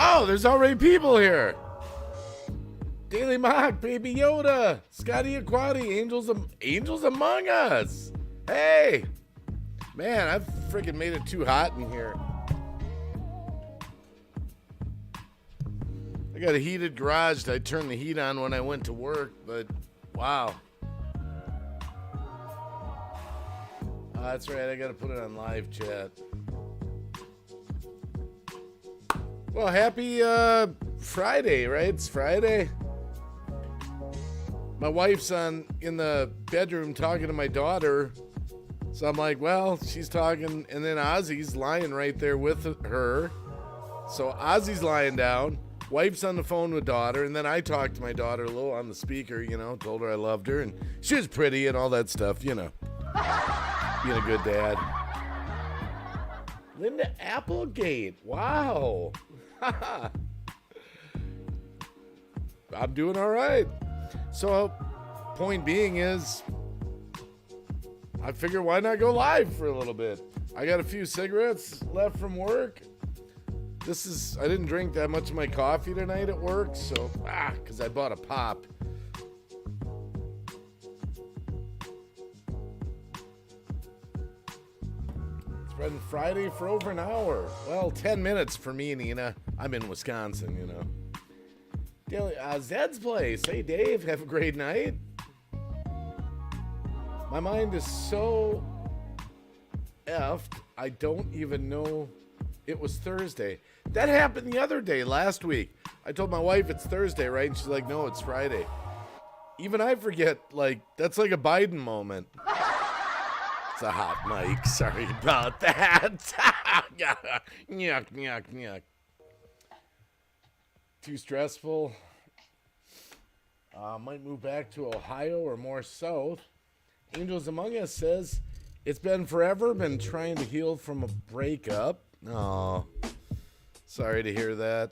Oh, there's already people here. Daily Mock, Baby Yoda, Scotty Aquati, Angels Among Us. Hey, man, I've freaking made it too hot in here. I got a heated garage. I turned the heat on when I went to work, but wow. That's right, I gotta put it on live chat. Well, happy Friday, right? It's Friday. My wife's in the bedroom talking to my daughter. So I'm like, well, she's talking, and then Ozzy's lying right there with her. So Ozzy's lying down, wife's on the phone with daughter, and then I talked to my daughter a little on the speaker, told her I loved her, and she was pretty and all that stuff, being a good dad. Linda Applegate, wow. I'm doing all right. So, point being is, I figure why not go live for a little bit? I got a few cigarettes left from work. I didn't drink that much of my coffee tonight at work, so, because I bought a pop. It's been Friday for over an hour. Well, 10 minutes for me, Nina. I'm in Wisconsin, Daily, Zed's place. Hey, Dave, have a great night. My mind is so effed, I don't even know it was Thursday. That happened the other day, last week. I told my wife it's Thursday, right? And she's like, no, it's Friday. Even I forget, that's like a Biden moment. It's a hot mic. Sorry about that. Yuck, yuck, yuck. Too stressful. Might move back to Ohio or more south. Angels Among Us says, it's been forever, been trying to heal from a breakup. Oh, sorry to hear that.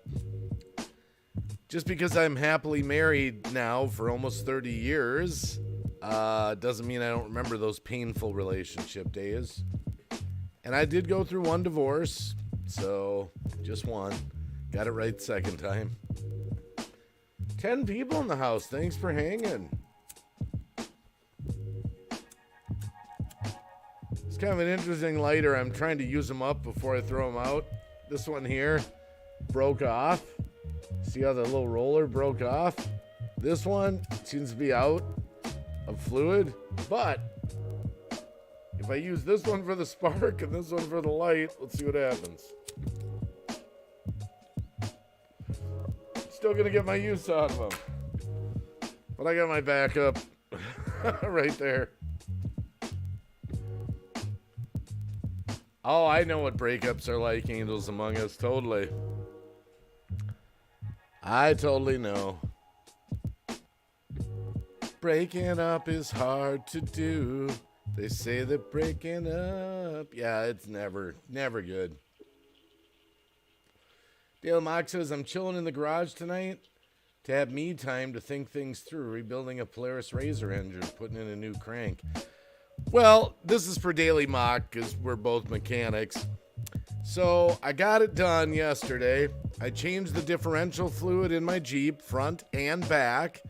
Just because I'm happily married now for almost 30 years, doesn't mean I don't remember those painful relationship days. And I did go through one divorce, so just one. Got it right second time. 10 people in the house. Thanks for hanging. It's kind of an interesting lighter. I'm trying to use them up before I throw them out. This one here broke off. See how the little roller broke off? This one seems to be out of fluid, but if I use this one for the spark and this one for the light, let's see what happens. Still gonna get my use out of them, but I got my backup right there. Oh, I know what breakups are like, Angels Among Us. Totally. I totally know. Breaking up is hard to do. They say that breaking up, yeah, it's never good. Dale Mock says, I'm chilling in the garage tonight to have me time to think things through, rebuilding a Polaris Razor engine, putting in a new crank. Well, this is for Daily Mock because we're both mechanics. So I got it done yesterday. I changed the differential fluid in my Jeep, front and back.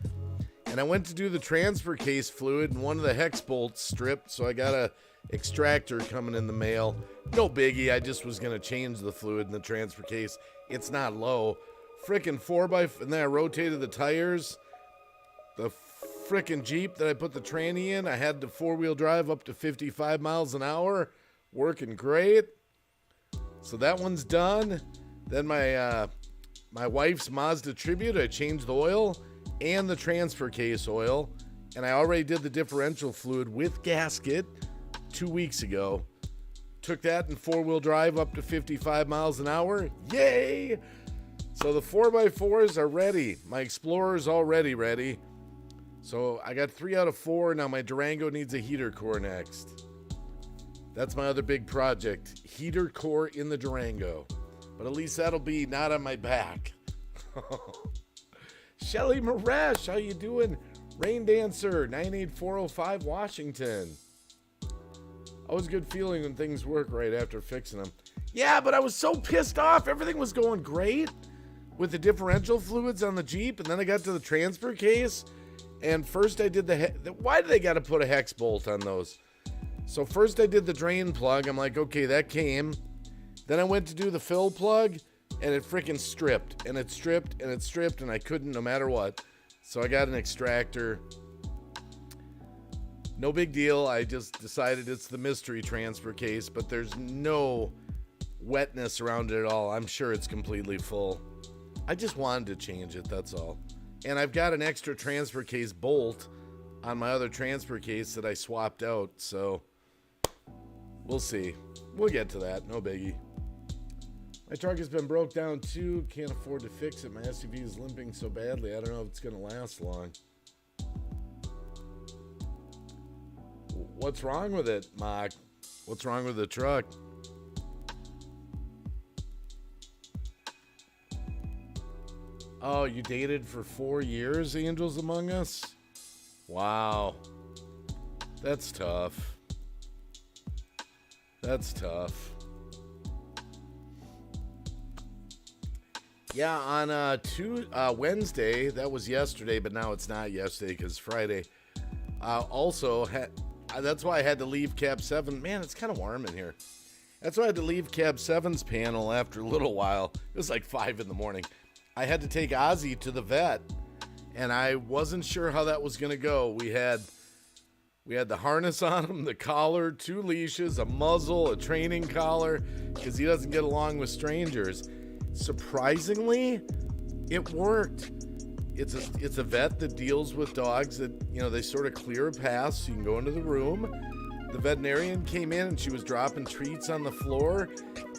And I went to do the transfer case fluid and one of the hex bolts stripped, so I got a extractor coming in the mail. No biggie, I just was going to change the fluid in the transfer case. It's not low. Frickin' 4x4, and then I rotated the tires. The frickin' Jeep that I put the tranny in, I had the four-wheel drive up to 55 miles an hour. Working great. So that one's done. Then my wife's Mazda Tribute, I changed the oil and the transfer case oil. And I already did the differential fluid with gasket 2 weeks ago. Took that in four-wheel drive up to 55 miles an hour. Yay! So the 4x4s are ready. My Explorer's already ready. So I got 3 out of 4. Now my Durango needs a heater core next. That's my other big project. Heater core in the Durango. But at least that'll be not on my back. Shelly Maresh, how you doing? Rain Dancer, 98405 Washington. Always a good feeling when things work right after fixing them. Yeah, but I was so pissed off. Everything was going great. with the differential fluids on the Jeep, and then I got to the transfer case, and first I did why do they got to put a hex bolt on those? So first I did the drain plug. I'm like, okay, that came. Then I went to do the fill plug, and it freaking stripped, and it stripped, and it stripped, and I couldn't no matter what. So I got an extractor. No big deal. I just decided it's the mystery transfer case, but there's no wetness around it at all. I'm sure it's completely full. I just wanted to change it, that's all. And I've got an extra transfer case bolt on my other transfer case that I swapped out, so we'll see. We'll get to that, no biggie. My truck has been broke down too. Can't afford to fix it. My SUV is limping so badly. I don't know if it's going to last long. What's wrong with it, Mark? What's wrong with the truck? Oh, you dated for 4 years, Angels Among Us? Wow. That's tough. That's tough. Yeah, on Wednesday, that was yesterday, but now it's not yesterday because Friday. That's why I had to leave Cab 7. Man, it's kind of warm in here. That's why I had to leave Cab 7's panel after a little while. It was like 5 in the morning. I had to take Ozzy to the vet, and I wasn't sure how that was going to go. We had the harness on him, the collar, 2 leashes, a muzzle, a training collar, because he doesn't get along with strangers. Surprisingly, it worked. It's a vet that deals with dogs that, you know, they sort of clear a path so you can go into the room. The veterinarian came in and she was dropping treats on the floor,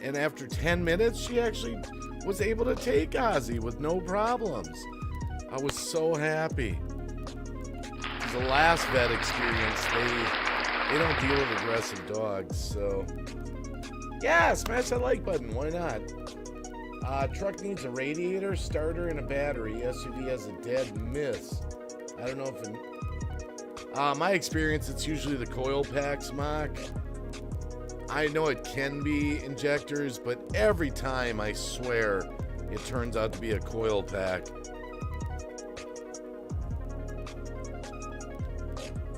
and after 10 minutes, she actually was able to take Ozzy with no problems. I was so happy. The last vet experience, they don't deal with aggressive dogs, so yeah, smash that like button, why not? Truck needs a radiator, starter, and a battery. SUV has a dead miss. I don't know if my experience, it's usually the coil packs, Mock. I know it can be injectors, but every time, I swear, it turns out to be a coil pack.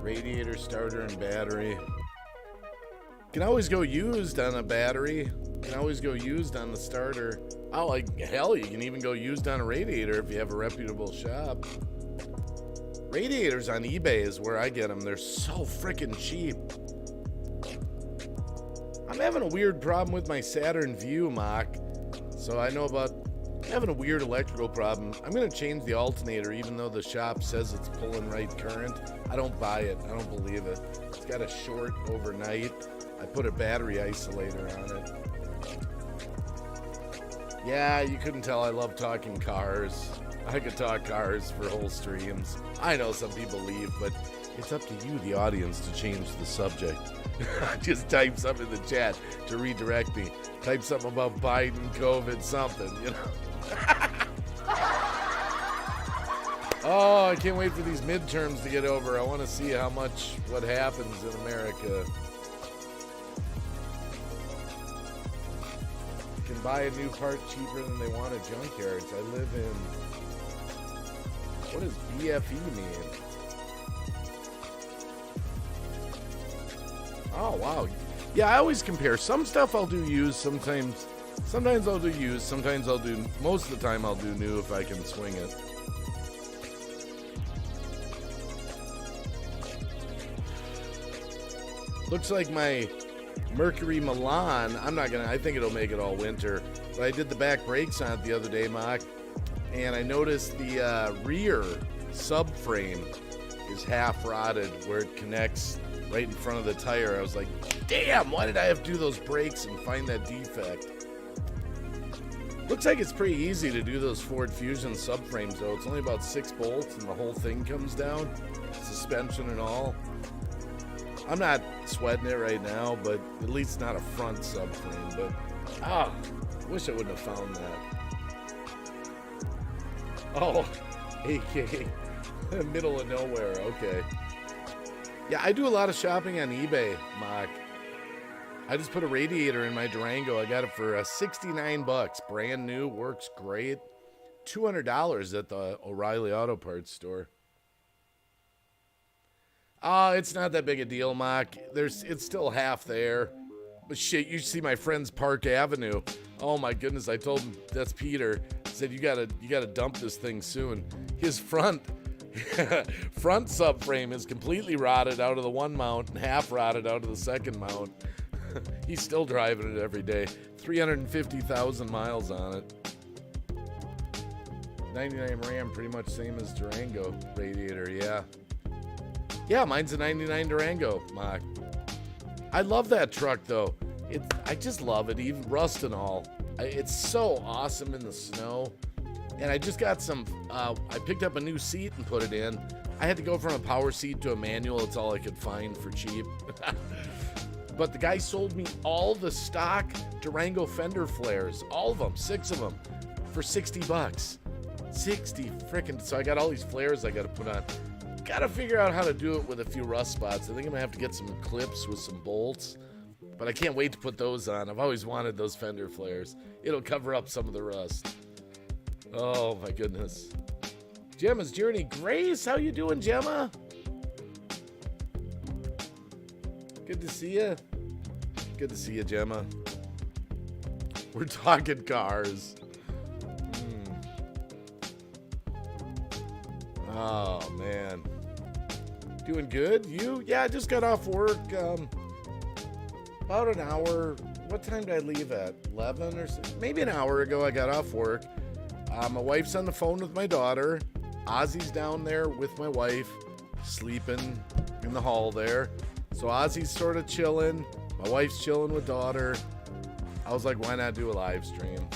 Radiator, starter, and battery. Can always go used on a battery. Can always go used on the starter. Oh, like hell, you can even go used on a radiator if you have a reputable shop. Radiators on eBay is where I get them. They're so freaking cheap. I'm having a weird problem with my Saturn Vue, Mock. So I'm having a weird electrical problem. I'm going to change the alternator even though the shop says it's pulling right current. I don't buy it. I don't believe it. It's got a short overnight. I put a battery isolator on it. Yeah, you couldn't tell I love talking cars. I could talk cars for whole streams. I know some people leave, but it's up to you, the audience, to change the subject. Just type something in the chat to redirect me. Type something about Biden, COVID, something, you know. Oh, I can't wait for these midterms to get over. I want to see what happens in America. You can buy a new part cheaper than they want at junkyards. I live in... What does BFE mean? Oh, wow. Yeah, I always compare. Some stuff I'll do used, sometimes I'll do used, sometimes I'll do... Most of the time I'll do new if I can swing it. Looks like my Mercury Milan, I think it'll make it all winter, but I did the back brakes on it the other day, Mock, and I noticed the rear subframe is half rotted where it connects right in front of the tire. I was like, damn, why did I have to do those brakes and find that defect? Looks like it's pretty easy to do those Ford Fusion subframes, though. It's only about 6 bolts and the whole thing comes down, suspension and all. I'm not sweating it right now, but at least not a front subframe. But, I wish I wouldn't have found that. Oh, AK, middle of nowhere, okay. Yeah, I do a lot of shopping on eBay, Mock. I just put a radiator in my Durango. I got it for $69, brand new, works great. $200 at the O'Reilly Auto Parts store. It's not that big a deal, Mock. It's still half there. But shit, you see my friend's Park Avenue. Oh my goodness, I told him, that's Peter. I said, you gotta dump this thing soon. His front subframe is completely rotted out of the one mount and half rotted out of the second mount. He's still driving it every day. 350,000 miles on it. 99 Ram, pretty much same as Durango radiator, yeah. Yeah, mine's a 99 Durango, Mock. I love that truck, though. I just love it, even rust and all. It's so awesome in the snow. And I just got I picked up a new seat and put it in. I had to go from a power seat to a manual. It's all I could find for cheap. But the guy sold me all the stock Durango fender flares, all of them, 6 of them, for $60. 60 frickin'. So I got all these flares I got to put on. Got to figure out how to do it with a few rust spots. I think I'm going to have to get some clips with some bolts. But I can't wait to put those on. I've always wanted those fender flares. It'll cover up some of the rust. Oh, my goodness. Gemma's Journey. Grace, how you doing, Gemma? Good to see you. Good to see you, Gemma. We're talking cars. Oh, man. Doing good? You? Yeah, I just got off work about an hour. What time did I leave at? 11 or so? Maybe an hour ago I got off work. My wife's on the phone with my daughter. Ozzy's down there with my wife, sleeping in the hall there. So Ozzy's sort of chilling. My wife's chilling with daughter. I was like, why not do a live stream?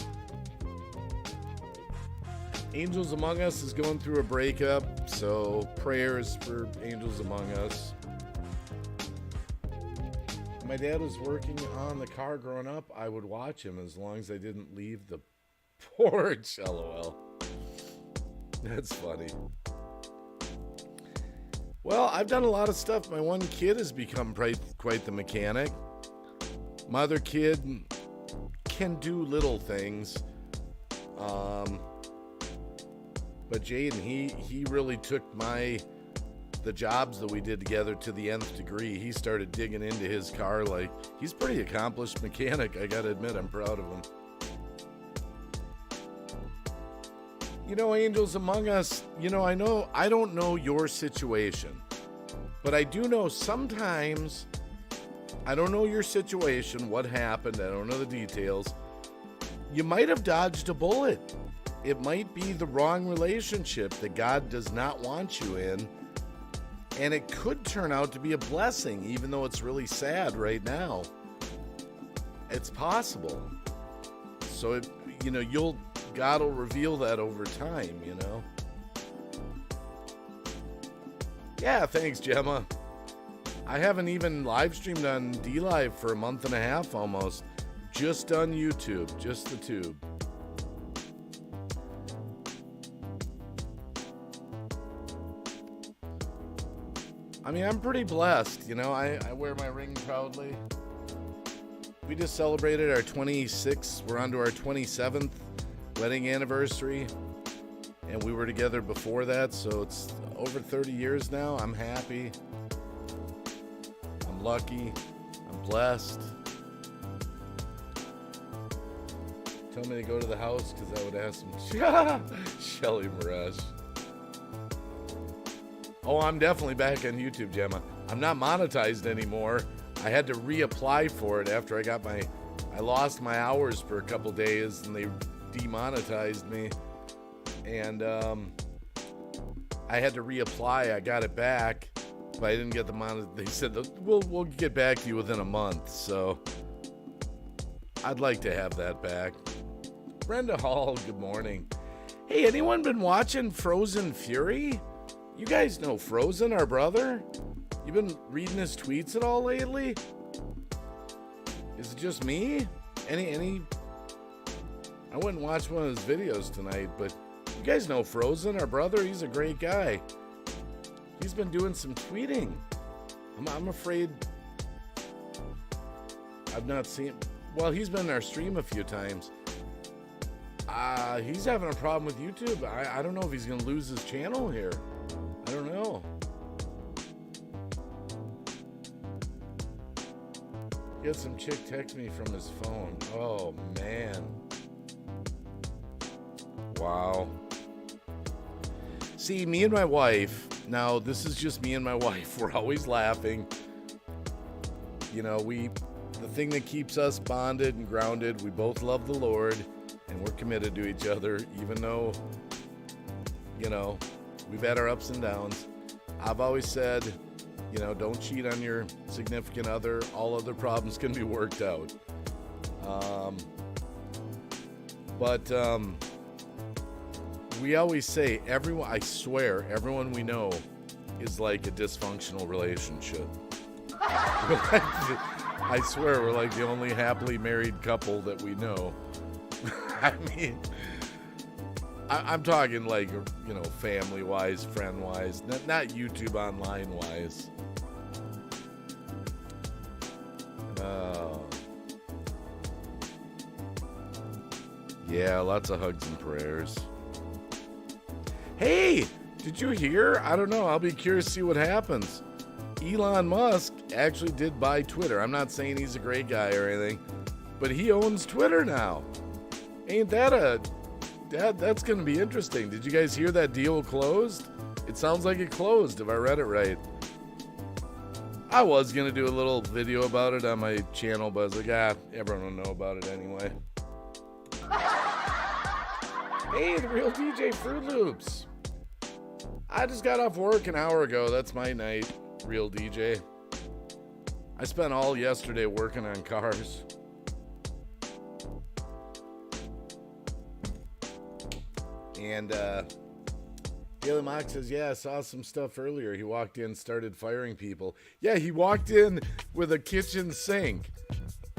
Angels Among Us is going through a breakup, so prayers for Angels Among Us. My dad was working on the car growing up. I would watch him as long as I didn't leave the porch. LOL. That's funny. Well, I've done a lot of stuff. My one kid has become quite the mechanic. My other kid can do little things. But Jaden, he really took the jobs that we did together to the nth degree. He started digging into his car like he's a pretty accomplished mechanic. I gotta admit, I'm proud of him. You know, Angels Among Us, I don't know your situation, but I do know sometimes, I don't know your situation, what happened, I don't know the details. You might have dodged a bullet. It might be the wrong relationship that God does not want you in. And it could turn out to be a blessing, even though it's really sad right now. It's possible. So, God will reveal that over time, Yeah, thanks, Gemma. I haven't even live streamed on DLive for a month and a half almost. Just on YouTube, just the tube. I mean, I'm pretty blessed, I wear my ring proudly. We just celebrated our 26th, we're on to our 27th wedding anniversary. And we were together before that, so it's over 30 years now. I'm happy. I'm lucky. I'm blessed. Tell me to go to the house because I would ask some Shelly Maresh. Oh, I'm definitely back on YouTube, Gemma. I'm not monetized anymore. I had to reapply for it after I lost my hours for a couple days and they demonetized me. And I had to reapply. I got it back, but I didn't get the monetization. They said, we'll get back to you within a month. So I'd like to have that back. Brenda Hall, good morning. Hey, anyone been watching Frozen Fury? You guys know Frozen, our brother? You been reading his tweets at all lately? Is it just me? Any? I wouldn't watch one of his videos tonight, but you guys know Frozen, our brother? He's a great guy. He's been doing some tweeting. I'm afraid I've not seen... Well, he's been in our stream a few times. He's having a problem with YouTube. I don't know if he's going to lose his channel here. I don't know. He had some chick text me from his phone. Oh, man. Wow. See, me and my wife, now this is just me and my wife. We're always laughing. You know, the thing that keeps us bonded and grounded, we both love the Lord and we're committed to each other, even though, you know, we've had our ups and downs. I've always said, you know, don't cheat on your significant other. All other problems can be worked out. We always say, I swear, everyone we know is like a dysfunctional relationship. I swear we're like the only happily married couple that we know. I mean, I'm talking like, you know, family-wise, friend-wise, not YouTube online-wise. Yeah, lots of hugs and prayers. Hey, did you hear? I don't know. I'll be curious to see what happens. Elon Musk actually did buy Twitter. I'm not saying he's a great guy or anything, but he owns Twitter now. Ain't that that's going to be interesting. Did you guys hear that deal closed? It sounds like it closed, if I read it right. I was going to do a little video about it on my channel, but I was like, everyone will know about it anyway. Hey, the real DJ Fruit Loops. I just got off work an hour ago. That's my night, real DJ. I spent all yesterday working on cars. And Daily Mock says, yeah, I saw some stuff earlier. He walked in, started firing people. Yeah, he walked in with a kitchen sink,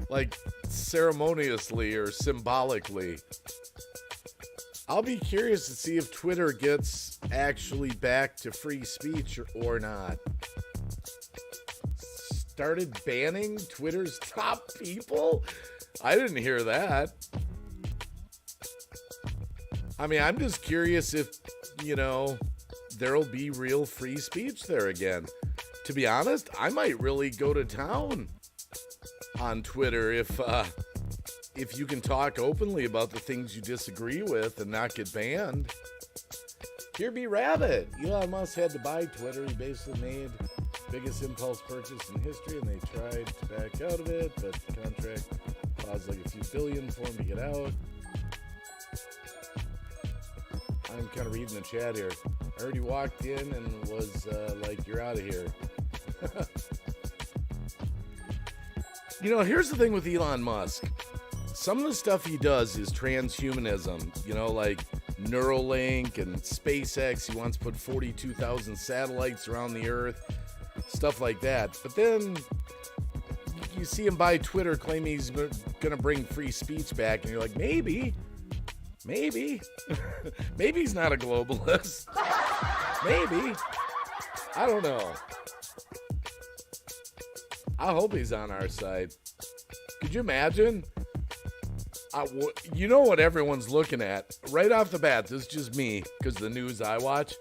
like ceremoniously or symbolically. I'll be curious to see if Twitter gets actually back to free speech or not. Started banning Twitter's top people? I didn't hear that. I mean, I'm just curious if, you know, there'll be real free speech there again. To be honest, I might really go to town on Twitter if you can talk openly about the things you disagree with and not get banned. Here be Rabbit. Elon Musk had to buy Twitter. He basically made biggest impulse purchase in history, and they tried to back out of it, but the contract caused like a few billion for him to get out. I'm kind of reading the chat here. I already walked in and was like, you're out of here. You know, here's the thing with Elon Musk. Some of the stuff he does is transhumanism, you know, like Neuralink and SpaceX. He wants to put 42,000 satellites around the Earth, stuff like that. But then you see him buy Twitter, claiming he's going to bring free speech back, and you're like, maybe. Maybe he's not a globalist. Maybe. I don't know. I hope he's on our side. Could you imagine? You know what everyone's looking at right off the bat. This is just me because the news I watch.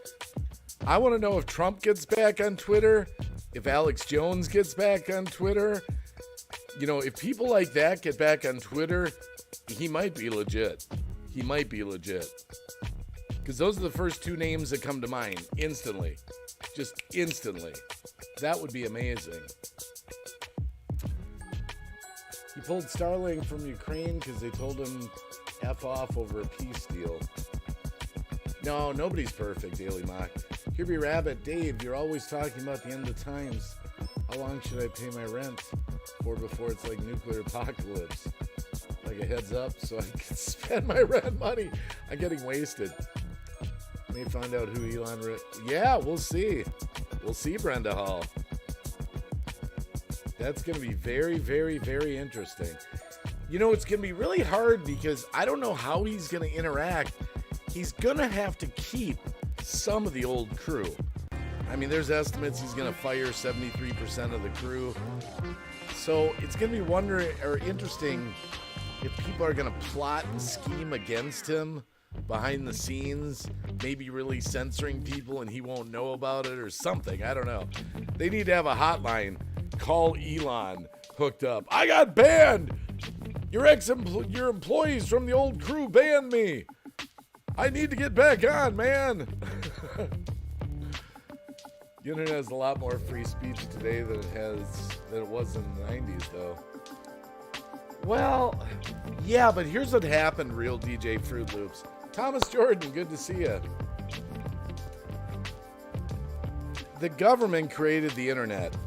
I want to know if Trump gets back on Twitter, if Alex Jones gets back on Twitter. You know, if people like that get back on Twitter, he might be legit. He might be legit. Because those are the first two names that come to mind instantly. Just instantly. That would be amazing. He pulled Starlink from Ukraine because they told him F off over a peace deal. No, nobody's perfect, Daily Mock. Here be Rabbit. Dave, you're always talking about the end of times. How long should I pay my rent for before it's like nuclear apocalypse? Like a heads up so I can spend my rent money. I'm getting wasted. May find out who Elon... Yeah, we'll see. We'll see, Brenda Hall. That's going to be very, very, very interesting. You know, it's going to be really hard because I don't know how he's going to interact. He's going to have to keep some of the old crew. I mean, there's estimates he's going to fire 73% of the crew. So it's going to be interesting if people are going to plot and scheme against him behind the scenes, maybe really censoring people and he won't know about it or something. I don't know. They need to have a hotline. Call Elon hooked up. I got banned. Your employees from the old crew banned me. I need to get back on, man. The internet has a lot more free speech today than it was in the 90s, though. Well, yeah, but here's what happened, real DJ Fruit Loops. Thomas Jordan, good to see you. The government created the internet,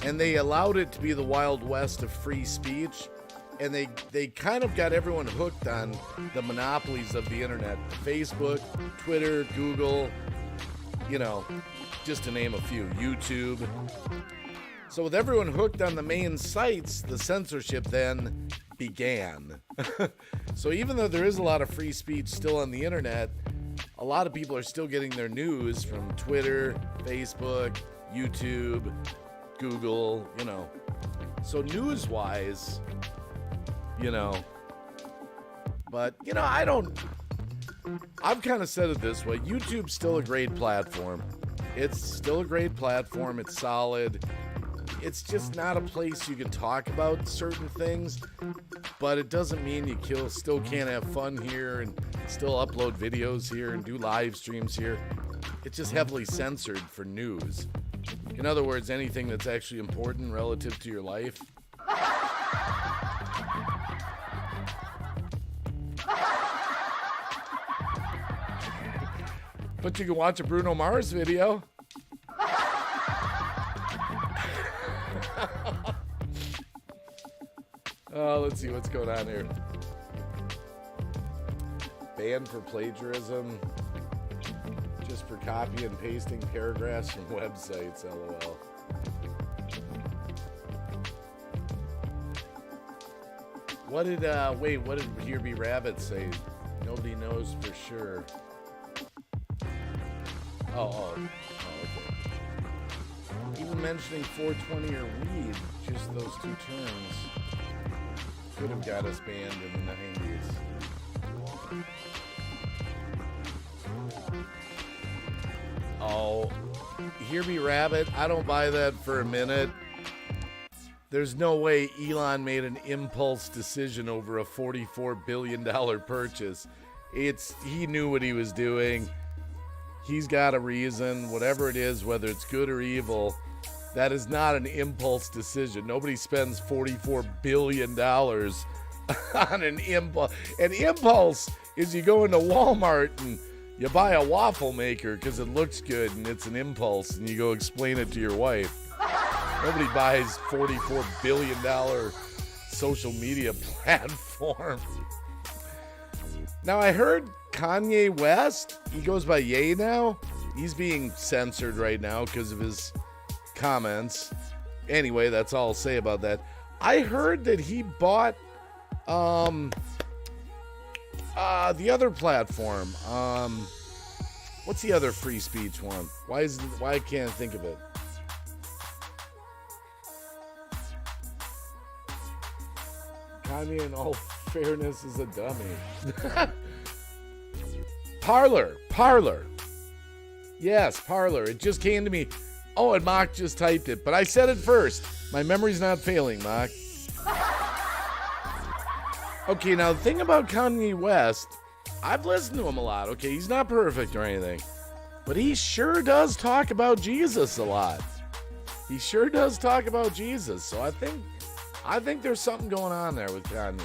and they allowed it to be the Wild West of free speech, and they kind of got everyone hooked on the monopolies of the internet. Facebook, Twitter, Google, just to name a few, YouTube. So with everyone hooked on the main sites, the censorship then began. So even though there is a lot of free speech still on the internet, a lot of people are still getting their news from Twitter, Facebook, YouTube, Google, So news-wise, but, I've kind of said it this way. YouTube's still a great platform. It's still a great platform. It's solid. It's just not a place you can talk about certain things, but it doesn't mean you still can't have fun here and still upload videos here and do live streams here. It's just heavily censored for news. In other words, anything that's actually important relative to your life. But you can watch a Bruno Mars video. Let's see what's going on here. Banned for plagiarism. Just for copy and pasting paragraphs from websites, LOL. What did Here Be Rabbit say? Nobody knows for sure. Oh, okay. Even mentioning 420 or weed, just those two terms, could have got us banned in the 90s. Oh, Here Be Rabbit, I don't buy that for a minute. There's no way Elon made an impulse decision over a $44 billion purchase. He knew what he was doing. He's got a reason, whatever it is, whether it's good or evil. That is not an impulse decision. Nobody spends $44 billion on an impulse. An impulse is you go into Walmart and you buy a waffle maker because it looks good and it's an impulse, and you go explain it to your wife. Nobody buys $44 billion social media platform. Now, I heard Kanye West, he goes by Ye now. He's being censored right now because of his comments. Anyway, that's all I'll say about that. I heard that he bought the other platform. What's the other free speech one? Why can't I think of it? Kanye, in all fairness, is a dummy. Parler. Yes, Parler. It just came to me. Oh, and Mock just typed it, but I said it first. My memory's not failing, Mock. Okay, now the thing about Kanye West, I've listened to him a lot. Okay, he's not perfect or anything, but he sure does talk about Jesus a lot. He sure does talk about Jesus. So I think there's something going on there with Kanye.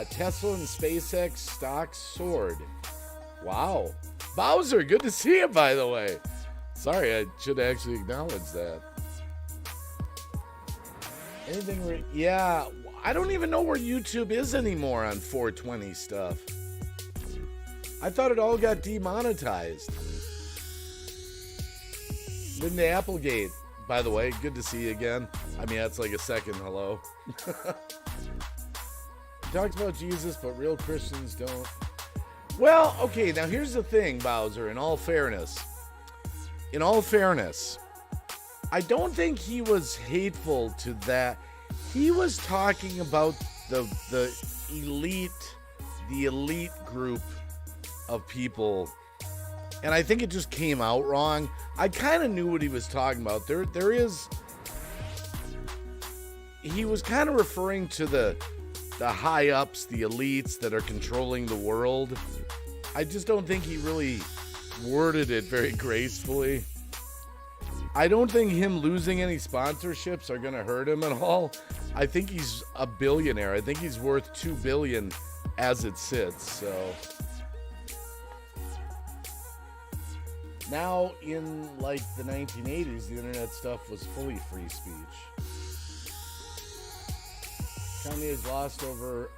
Tesla and SpaceX stocks soared. Wow. Bowser, good to see you, by the way. Sorry, I should actually acknowledge that. Yeah, I don't even know where YouTube is anymore on 420 stuff. I thought it all got demonetized. Linda Applegate, by the way, good to see you again. I mean, that's like a second hello. Talks about Jesus, but real Christians don't. Well, okay, now here's the thing, Bowser, in all fairness, I don't think he was hateful to that. He was talking about the elite, the elite group of people, and I think it just came out wrong. I kind of knew what he was talking about. There is. He was kind of referring to the high ups, the elites that are controlling the world. I just don't think he really worded it very gracefully. I don't think him losing any sponsorships are going to hurt him at all. I think he's a billionaire. I think he's worth $2 billion as it sits. So now in like the 1980s, the internet stuff was fully free speech. Kanye has lost over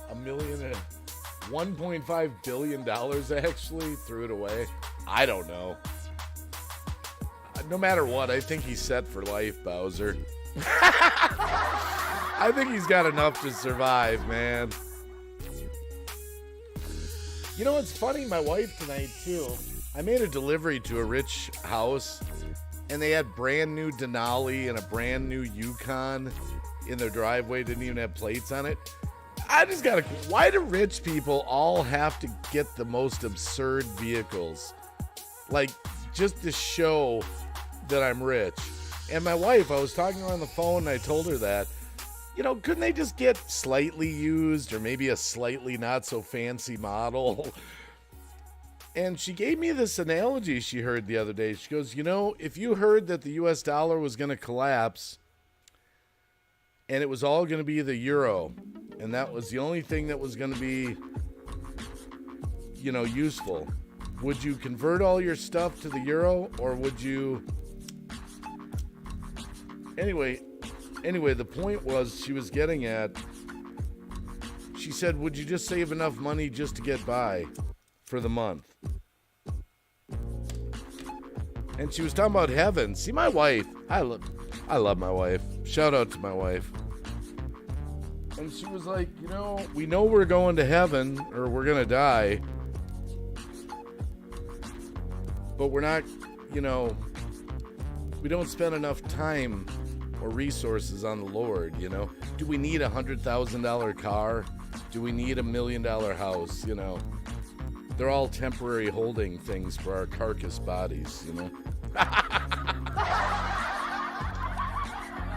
$1.5 billion actually, threw it away. I don't know. No matter what, I think he's set for life, Bowser. I think he's got enough to survive, man. You know what's funny? My wife tonight, too. I made a delivery to a rich house, and they had brand new Denali and a brand new Yukon in their driveway. Didn't even have plates on it. I just gotta. Why do rich people all have to get the most absurd vehicles? Like, just to show that I'm rich. And my wife, I was talking to her on the phone and I told her that, you know, couldn't they just get slightly used or maybe a slightly not so fancy model? And she gave me this analogy she heard the other day. She goes, you know, if you heard that the US dollar was going to collapse and it was all going to be the euro, and that was the only thing that was going to be, you know, useful, would you convert all your stuff to the euro, or would you... Anyway, the point was she was getting at, she said, would you just save enough money just to get by for the month? And she was talking about heaven. See, my wife, I love my wife. Shout out to my wife. And she was like, you know, we know we're going to heaven or we're going to die, but we're not, you know, we don't spend enough time or resources on the Lord, you know? Do we need $100,000 car? Do we need $1 million house, you know? They're all temporary holding things for our carcass bodies, you know?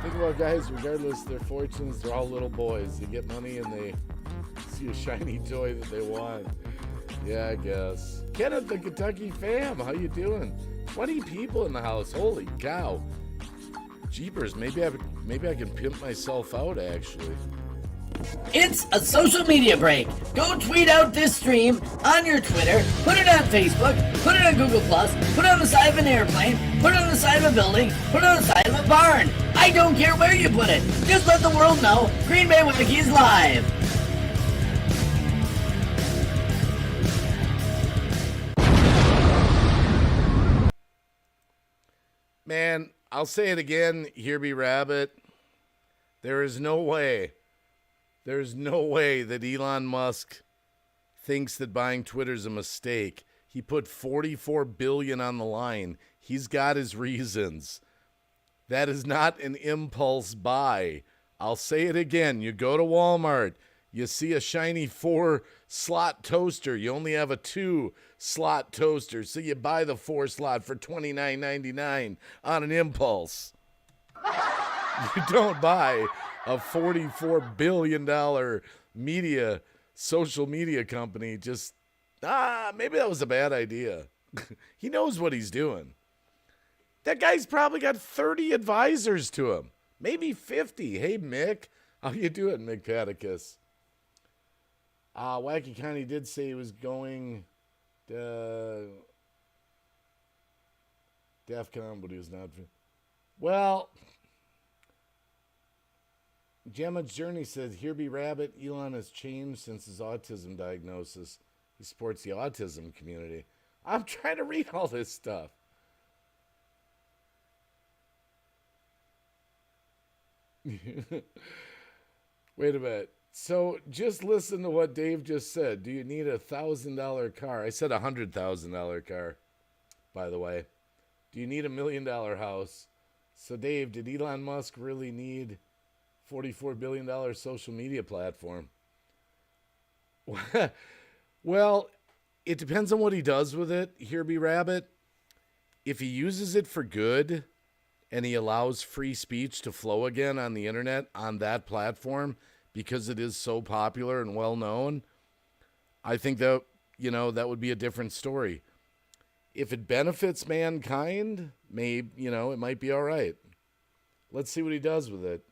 Think about guys, regardless of their fortunes, they're all little boys. They get money and they see a shiny toy that they want. Yeah, I guess. Kenneth, the Kentucky fam, how you doing? 20 people in the house, holy cow. Jeepers, maybe I can pimp myself out, actually. It's a social media break. Go tweet out this stream on your Twitter, put it on Facebook, put it on Google+, put it on the side of an airplane, put it on the side of a building, put it on the side of a barn. I don't care where you put it. Just let the world know Green Bay Wiki is live. Man, I'll say it again, Here Be Rabbit. There's no way that Elon Musk thinks that buying Twitter's a mistake. He put $44 billion on the line. He's got his reasons. That is not an impulse buy. I'll say it again. You go to Walmart, you see a shiny 4-slot toaster. You only have a 2-slot toaster, so you buy the 4-slot for $29.99 on an impulse. You don't buy a $44 billion social media company. Just, maybe that was a bad idea. He knows what he's doing. That guy's probably got 30 advisors to him. Maybe 50. Hey, Mick. How you doing, Mick Paticus? Wacky Connie did say he was going to DEF CON, but he was not. Well, Gemma's Journey said, Here Be Rabbit, Elon has changed since his autism diagnosis. He supports the autism community. I'm trying to read all this stuff. Wait a minute. So just listen to what Dave just said. Do you need $1,000 car? I said $100,000 car, by the way. Do you need $1 million house? So, Dave, did Elon Musk really need $44 billion social media platform? Well, it depends on what he does with it, Here Be Rabbit. If he uses it for good and he allows free speech to flow again on the internet on that platform because it is so popular and well known, I think that, that would be a different story. If it benefits mankind, maybe, it might be all right. Let's see what he does with it.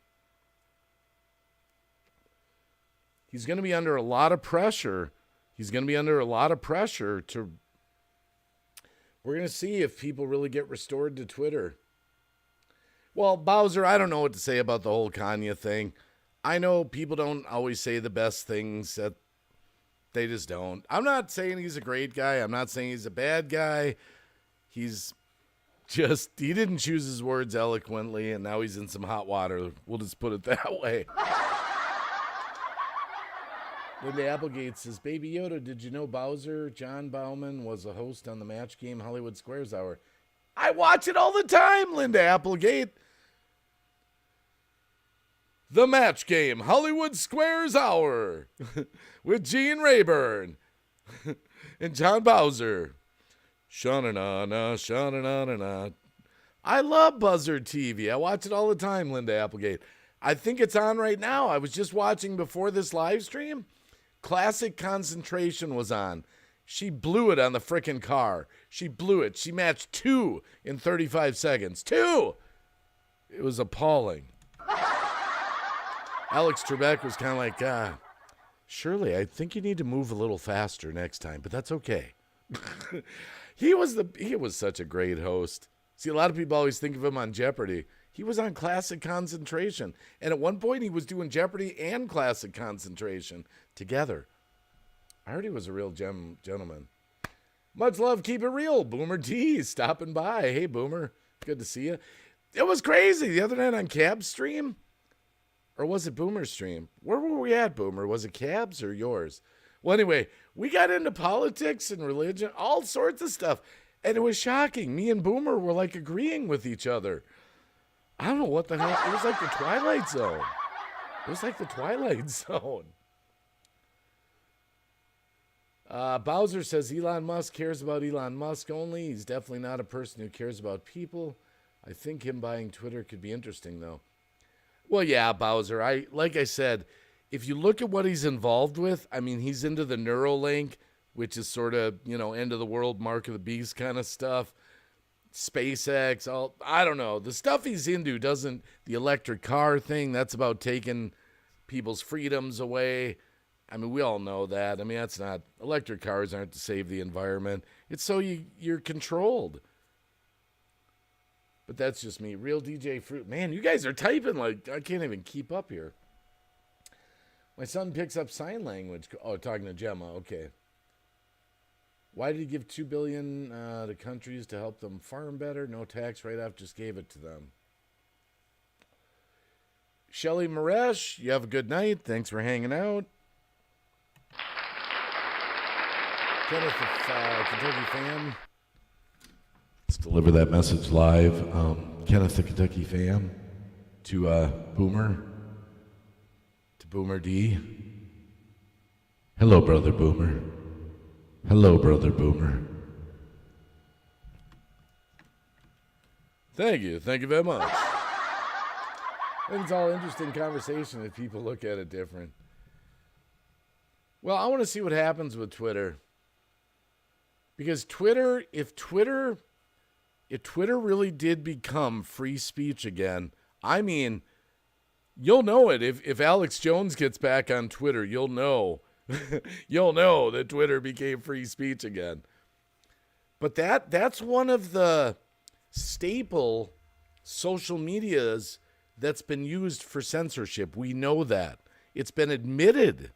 He's going to be under a lot of pressure. We're going to see if people really get restored to Twitter. Well, Bowser, I don't know what to say about the whole Kanye thing. I know people don't always say the best things. That they just don't. I'm not saying he's a great guy. I'm not saying he's a bad guy. He didn't choose his words eloquently, and now he's in some hot water. We'll just put it that way. Linda Applegate says, Baby Yoda, did you know Bowser, John Bauman, was a host on the Match Game Hollywood Squares Hour? I watch it all the time, Linda Applegate. The Match Game Hollywood Squares Hour with Gene Rayburn and John Bowser. Sha-na-na-na, sha-na-na-na-na. I love Buzzard TV. I watch it all the time, Linda Applegate. I think it's on right now. I was just watching before this live stream. Classic Concentration was on. She blew it on the frickin' car. She blew it. She matched 2 in 35 seconds. 2! It was appalling. Alex Trebek was kind of like, Shirley, I think you need to move a little faster next time, but that's okay. He was such a great host. See, a lot of people always think of him on Jeopardy. He was on Classic Concentration. And at one point, he was doing Jeopardy and Classic Concentration together. I heard he was a real gentleman. Much love, keep it real. Boomer D stopping by. Hey, Boomer. Good to see you. It was crazy. The other night on Cab's stream, or was it Boomer's stream? Where were we at, Boomer? Was it Cab's or yours? Well, anyway, we got into politics and religion, all sorts of stuff. And it was shocking. Me and Boomer were like agreeing with each other. I don't know what the hell. It was like the Twilight Zone. Bowser says Elon Musk cares about Elon Musk only. He's definitely not a person who cares about people. I think him buying Twitter could be interesting, though. Well, yeah, Bowser. Like I said, if you look at what he's involved with, I mean, he's into the Neuralink, which is sort of, end of the world, mark of the beast kind of stuff. SpaceX, I don't know. The stuff he's into the electric car thing, that's about taking people's freedoms away. I mean, we all know that. I mean, electric cars aren't to save the environment. It's so you're controlled. But that's just me. Real DJ Fruit. Man, you guys are typing like I can't even keep up here. My son picks up sign language. Oh, talking to Gemma. Okay. Why did he give $2 billion to countries to help them farm better? No tax write-off, just gave it to them. Shelly Maresh, you have a good night. Thanks for hanging out. Kenneth, Kentucky fan. Let's deliver that message live. Kenneth, the Kentucky fan, to Boomer, to Boomer D. Hello, brother Boomer. Hello, brother Boomer. Thank you. Thank you very much. I think it's all interesting conversation if people look at it different. Well, I want to see what happens with Twitter. Because if Twitter really did become free speech again, I mean, you'll know it. If Alex Jones gets back on Twitter, you'll know. You'll know that Twitter became free speech again. But that's one of the staple social medias that's been used for censorship. We know that. It's been admitted.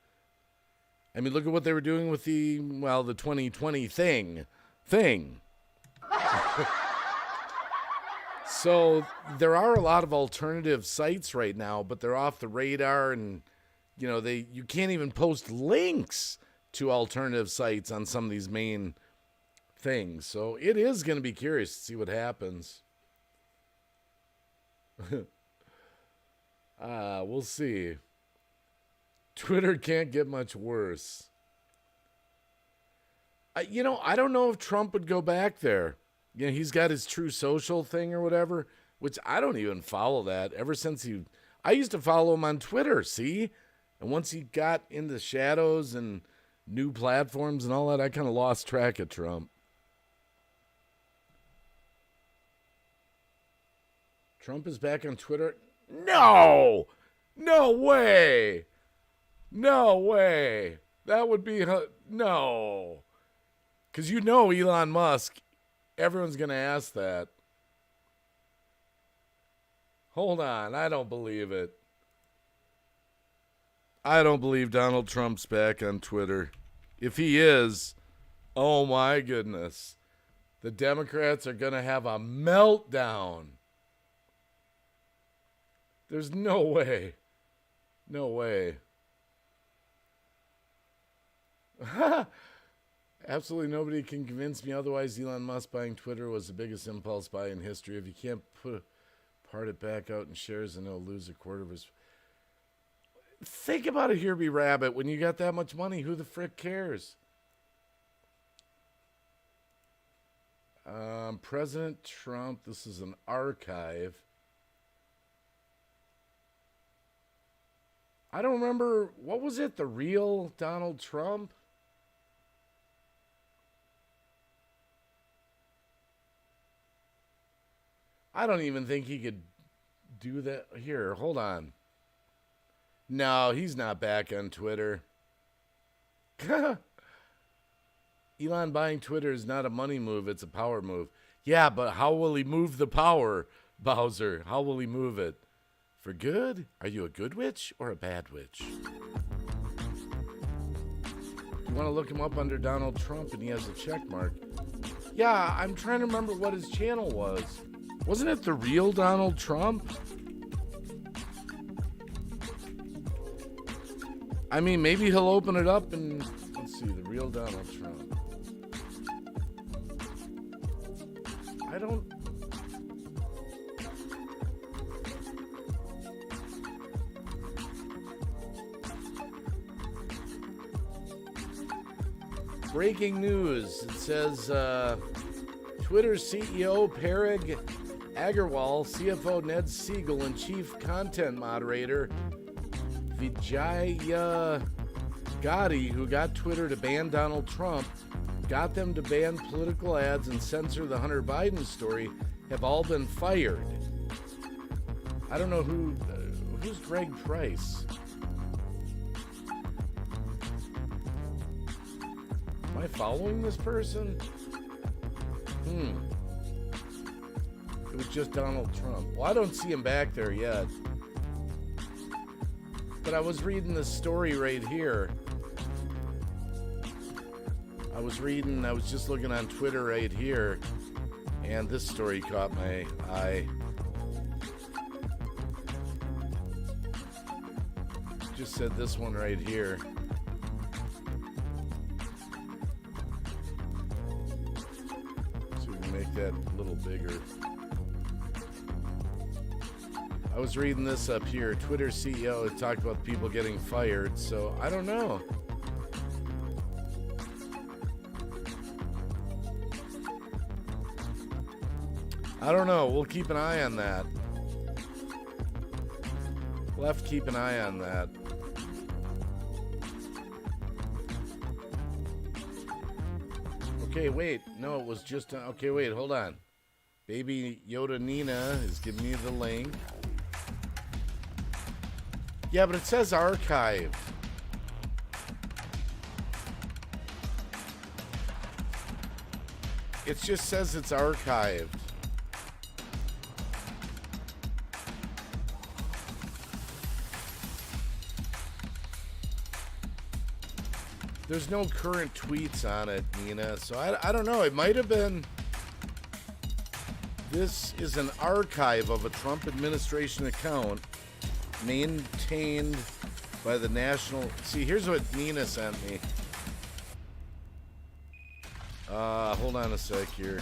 I mean, look at what they were doing with the 2020 thing. So there are a lot of alternative sites right now, but they're off the radar, and you can't even post links to alternative sites on some of these main thing. So it is going to be curious to see what happens. We'll see. Twitter can't get much worse. I don't know if Trump would go back there. He's got his True Social thing or whatever, which I don't even follow that. Ever since I used to follow him on Twitter, see? And once he got into shadows and new platforms and all that, I kind of lost track of Trump. Trump is back on Twitter? No! No way! No way! That would be... No! Because Elon Musk, everyone's going to ask that. Hold on, I don't believe it. I don't believe Donald Trump's back on Twitter. If he is, oh my goodness. The Democrats are going to have a meltdown. There's no way. No way. Absolutely nobody can convince me otherwise. Elon Musk buying Twitter was the biggest impulse buy in history. If you can't part it back out in shares, then he'll lose a quarter of his... Think about it, Here Be Rabbit. When you got that much money, who the frick cares? President Trump, this is an archive. I don't remember, what was it? The real Donald Trump? I don't even think he could do that. Here, hold on. No, he's not back on Twitter. Elon buying Twitter is not a money move, it's a power move. Yeah, but how will he move the power, Bowser? How will he move it? For good? Are you a good witch or a bad witch? You want to look him up under Donald Trump and he has a check mark. Yeah, I'm trying to remember what his channel was. Wasn't it The Real Donald Trump? I mean, maybe he'll open it up and... Let's see, The Real Donald Trump. I don't... Breaking news. It says Twitter CEO Parag Agarwal, CFO Ned Siegel, and Chief Content Moderator Vijaya Gotti, who got Twitter to ban Donald Trump, got them to ban political ads and censor the Hunter Biden story, have all been fired. I don't know who's Greg Price. Am I following this person? It was just Donald Trump. Well, I don't see him back there yet. But I was reading this story right here. I was just looking on Twitter right here, and this story caught my eye. Just said this one right here. So we can make that a little bigger. I was reading this up here. Twitter CEO had talked about people getting fired, so I don't know. I don't know. We'll keep an eye on that. We'll have to keep an eye on that. Okay, wait. No, it was just... Okay, wait. Hold on. Baby Yoda Nina is giving me the link. Yeah, but it says archive. It just says it's archived. There's no current tweets on it, Nina, so I don't know. It might have been... This is an archive of a Trump administration account maintained by the National... See, here's what Nina sent me. Hold on a sec here.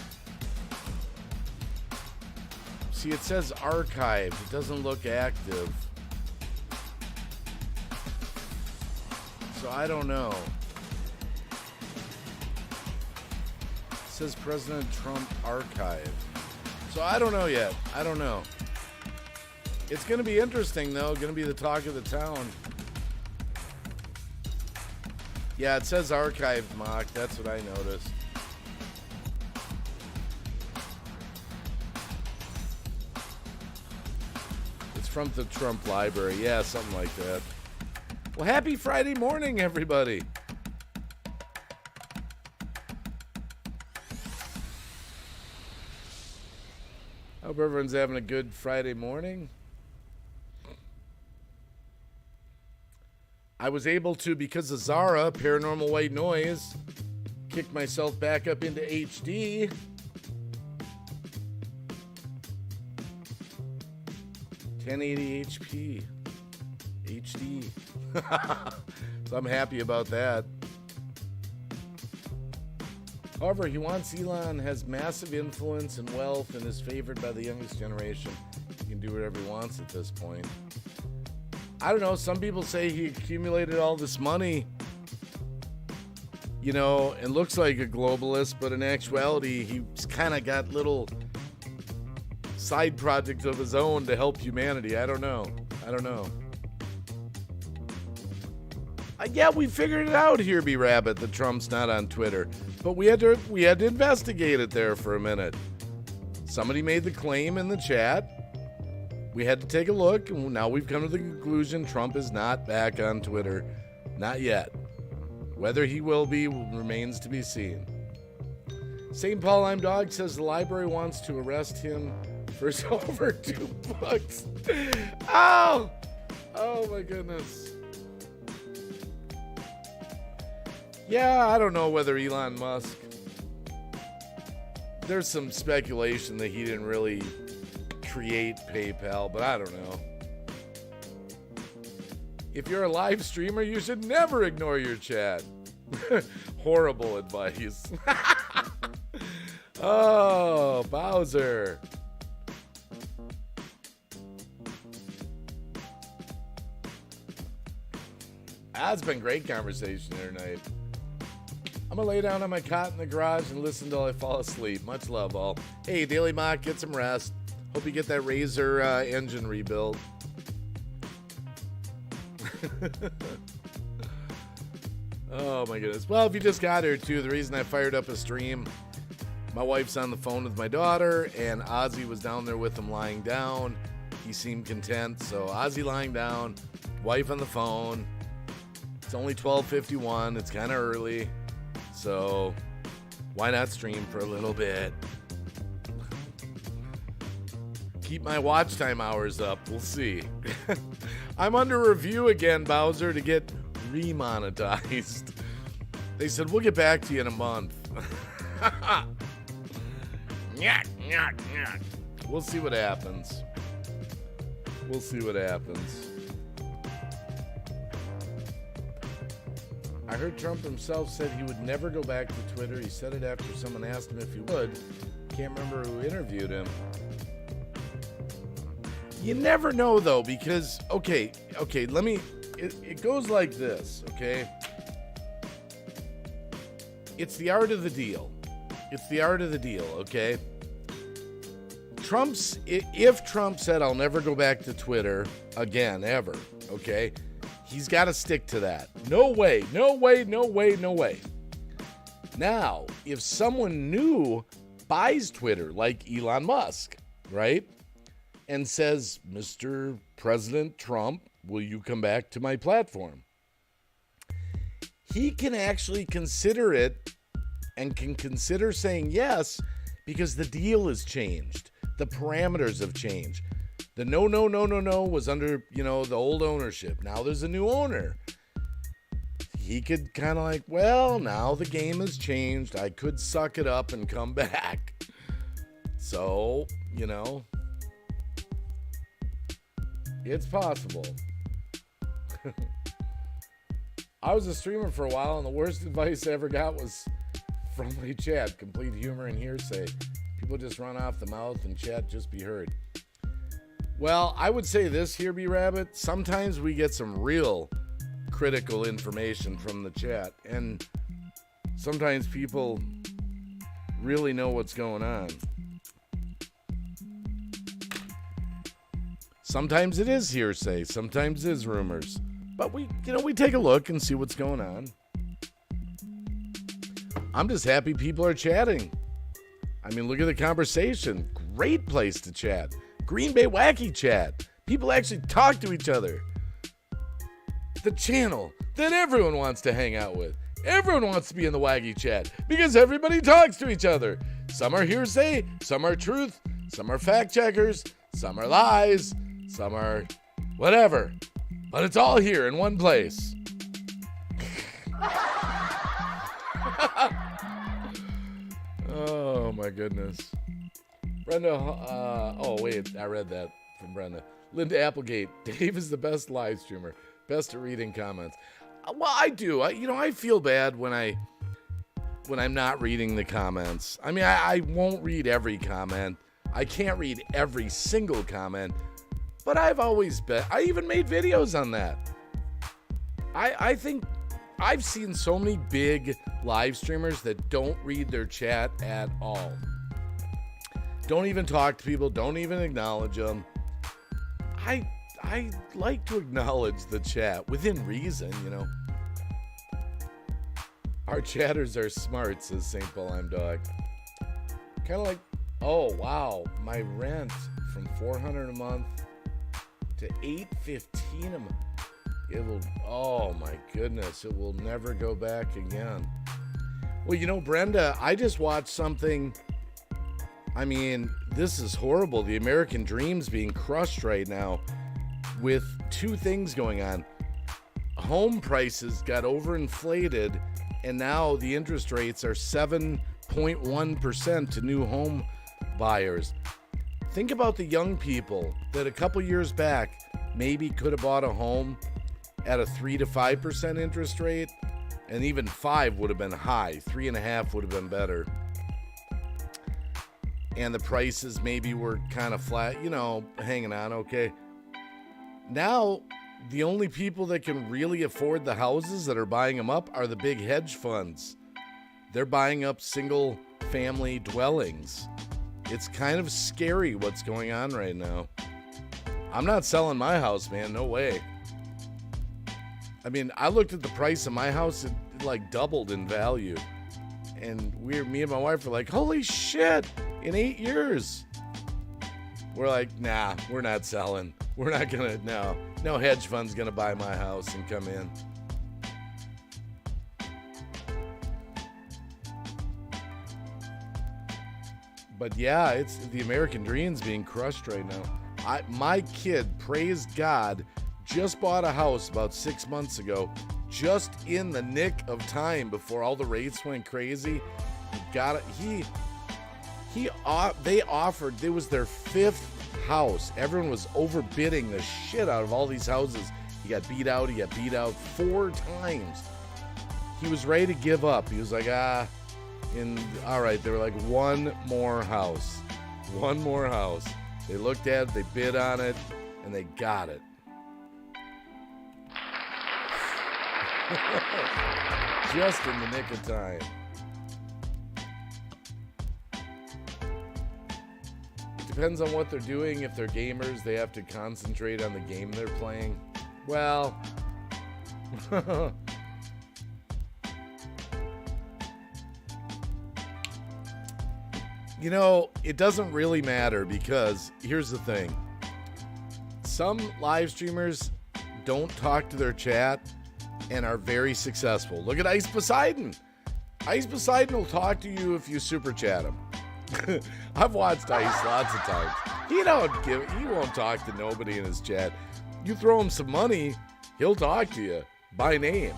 See, it says archived. It doesn't look active. So I don't know. It says President Trump archive. So I don't know yet. I don't know. It's going to be interesting, though. Going to be the talk of the town. Yeah, it says archived, Mock. That's what I noticed. It's from the Trump library. Yeah, something like that. Well, happy Friday morning, everybody. Hope everyone's having a good Friday morning. I was able to, because of Zara, Paranormal White Noise, kick myself back up into HD. $1080 HP. HD. So I'm happy about that. However, he wants Elon has massive influence and wealth and is favored by the youngest generation. He can do whatever he wants at this point. I don't know. Some people say he accumulated all this money, you know, and looks like a globalist, but in actuality, he's kind of got little side projects of his own to help humanity. I don't know. Yeah, we figured it out here, B-Rabbit, that Trump's not on Twitter. But we had to investigate it there for a minute. Somebody made the claim in the chat. We had to take a look, and now we've come to the conclusion Trump is not back on Twitter. Not yet. Whether he will be remains to be seen. St. Paul I'm Dog says the library wants to arrest him for over 2 books. Oh my goodness. Yeah, I don't know whether Elon Musk... There's some speculation that he didn't really create PayPal, but I don't know. If you're a live streamer, you should never ignore your chat. Horrible advice. Oh, Bowser. That's been great conversation here tonight. I'm gonna lay down on my cot in the garage and listen till I fall asleep. Much love, all. Hey, Daily Mock, get some rest. Hope you get that Razor engine rebuilt. Oh my goodness. Well, if you just got here too, the reason I fired up a stream, my wife's on the phone with my daughter, and Ozzy was down there with him lying down. He seemed content, so Ozzy lying down, wife on the phone. It's only 12:51. It's kind of early. So why not stream for a little bit? Keep my watch time hours up. We'll see. I'm under review again, Bowser, to get remonetized. They said, we'll get back to you in a month. We'll see what happens. I heard Trump himself said he would never go back to Twitter. He said it after someone asked him if he would. Can't remember who interviewed him. You never know, though, because, okay, it goes like this, okay? It's the art of the deal. Okay? If Trump said, I'll never go back to Twitter again, ever, okay? He's got to stick to that. No way. Now, if someone new buys Twitter, like Elon Musk, right? And says, Mr. President Trump, will you come back to my platform? He can actually consider it and can consider saying yes because the deal has changed. The parameters have changed. The no was under, the old ownership. Now there's a new owner. He could kind of like, well, now the game has changed. I could suck it up and come back. So, it's possible. I was a streamer for a while, and the worst advice I ever got was from my chat. Complete humor and hearsay. People just run off the mouth and chat just be heard. Well, I would say this here, B-Rabbit. Sometimes we get some real critical information from the chat, and sometimes people really know what's going on. Sometimes it is hearsay, sometimes it is rumors. But we take a look and see what's going on. I'm just happy people are chatting. I mean, look at the conversation. Great place to chat. Green Bay Wacky Chat. People actually talk to each other. The channel that everyone wants to hang out with. Everyone wants to be in the Wacky Chat because everybody talks to each other. Some are hearsay, some are truth, some are fact checkers, some are lies, some are whatever. But it's all here in one place. Oh my goodness. Brenda, oh wait, I read that from Brenda. Linda Applegate, Dave is the best live streamer. Best at reading comments. Well, I do. I feel bad when I'm not reading the comments. I mean, I won't read every comment. I can't read every single comment. But I've always been. I even made videos on that. I think I've seen so many big live streamers that don't read their chat at all. Don't even talk to people. Don't even acknowledge them. I like to acknowledge the chat within reason, you know. Our chatters are smart, says St. Paul I'm Dog. Kind of like, oh wow, my rent from $400 a month to $815 a month. It will, oh my goodness, it will never go back again. Well, you know, Brenda, I just watched something. I mean, this is horrible. The American dream's being crushed right now with two things going on. Home prices got overinflated, and now the interest rates are 7.1% to new home buyers. Think about the young people that a couple years back maybe could have bought a home at a 3 to 5% interest rate, and even 5 would have been high. 3.5 would have been better. And the prices maybe were kind of flat, you know, hanging on okay. Now, the only people that can really afford the houses that are buying them up are the big hedge funds. They're buying up single family dwellings. It's kind of scary what's going on right now. I'm not selling my house, man. No way. I mean, I looked at the price of my house. It like doubled in value. And me and my wife were like, holy shit, in 8 years. We're like, nah, we're not selling. We're not gonna, no hedge fund's gonna buy my house and come in. But yeah, it's the American dream's being crushed right now. My kid, praise God, just bought a house about 6 months ago, just in the nick of time before all the rates went crazy. Got it. They offered, it was their 5th house. Everyone was overbidding the shit out of all these houses. He got beat out 4 times. He was ready to give up. He was like, all right. They were like, one more house. They looked at it, they bid on it, and they got it. Just in the nick of time. Depends on what they're doing. If they're gamers, they have to concentrate on the game they're playing. Well, you know, it doesn't really matter because here's the thing. Some live streamers don't talk to their chat and are very successful. Look at Ice Poseidon. Ice Poseidon will talk to you if you super chat him. I've watched Ice lots of times. He won't talk to nobody in his chat. You throw him some money, he'll talk to you by name.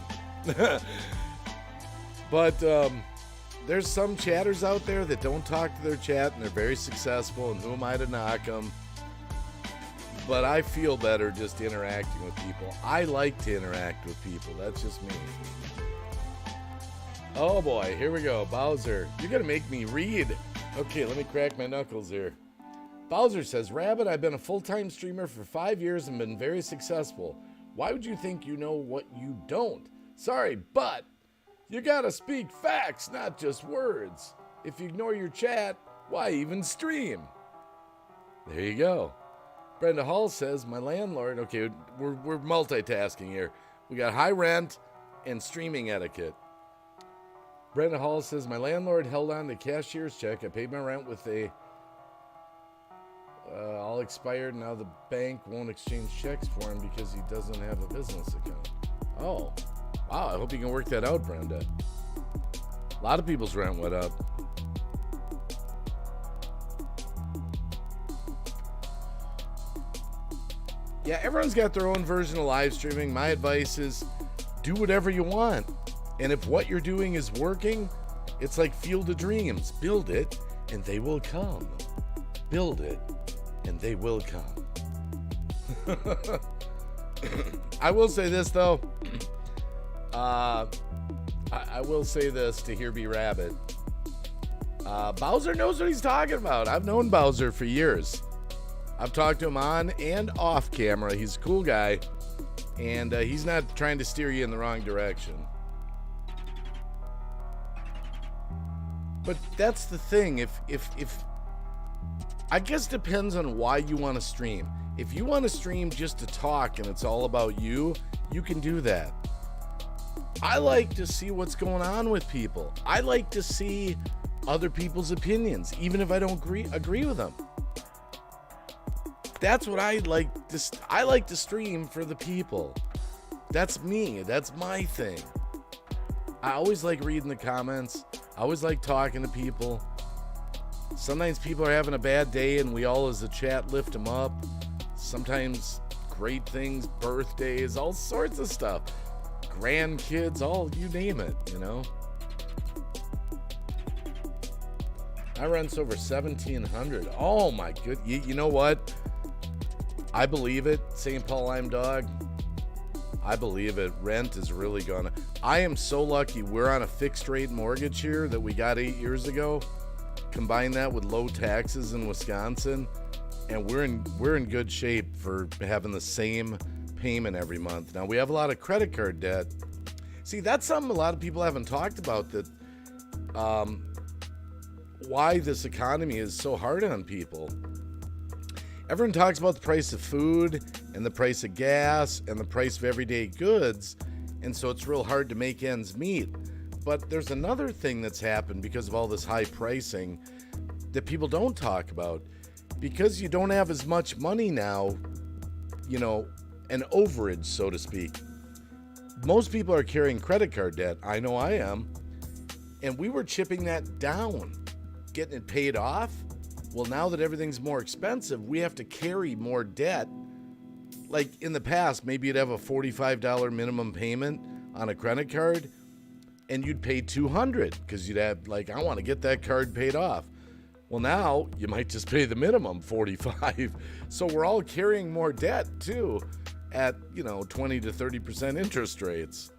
But there's some chatters out there that don't talk to their chat and they're very successful, and who am I to knock them? But I feel better just interacting with people. I like to interact with people. That's just me. Oh boy, here we go. Bowser, you're gonna make me read. Okay, let me crack my knuckles here. Bowser says, Rabbit, I've been a full-time streamer for 5 years and been very successful. Why would you think you know what you don't? Sorry, but you gotta speak facts, not just words. If you ignore your chat, why even stream? There you go. Brenda Hall says, my landlord, okay, we're multitasking here. We got high rent and streaming etiquette. Brenda Hall says, my landlord held on to cashier's check. I paid my rent with all expired. Now the bank won't exchange checks for him because he doesn't have a business account. Oh, wow. I hope you can work that out, Brenda. A lot of people's rent went up. Yeah, everyone's got their own version of live streaming. My advice is do whatever you want. And if what you're doing is working, it's like Field of Dreams. Build it and they will come. Build it and they will come. I will say this, though. I will say this to Here Be Rabbit. Bowser knows what he's talking about. I've known Bowser for years. I've talked to him on and off camera. He's a cool guy, and he's not trying to steer you in the wrong direction. But that's the thing. If I guess depends on why you want to stream. If you want to stream just to talk and it's all about you, you can do that. I like to see what's going on with people. I like to see other people's opinions, even if I don't agree with them. That's what I like to stream for the people. That's me. That's my thing. I always like reading the comments. I always like talking to people. Sometimes people are having a bad day and we all as a chat lift them up. Sometimes great things, birthdays, all sorts of stuff. Grandkids, all, you name it, you know. My rent's over $1,700. Oh my good. You know what? I believe it. St. Paul Lime Dog. I believe it. Rent is really gonna. I am so lucky. We're on a fixed rate mortgage here that we got 8 years ago. Combine that with low taxes in Wisconsin, and we're in good shape for having the same payment every month. Now we have a lot of credit card debt. See, that's something a lot of people haven't talked about, that why this economy is so hard on people. Everyone talks about the price of food and the price of gas and the price of everyday goods, and so it's real hard to make ends meet. But there's another thing that's happened because of all this high pricing that people don't talk about. Because you don't have as much money now, you know, an overage, so to speak. Most people are carrying credit card debt. I know I am. And we were chipping that down, getting it paid off. Well, now that everything's more expensive, we have to carry more debt. Like in the past, maybe you'd have a $45 minimum payment on a credit card, and you'd pay $200 because you'd have, like, I want to get that card paid off. Well, now you might just pay the minimum $45. So we're all carrying more debt too at, 20 to 30% interest rates.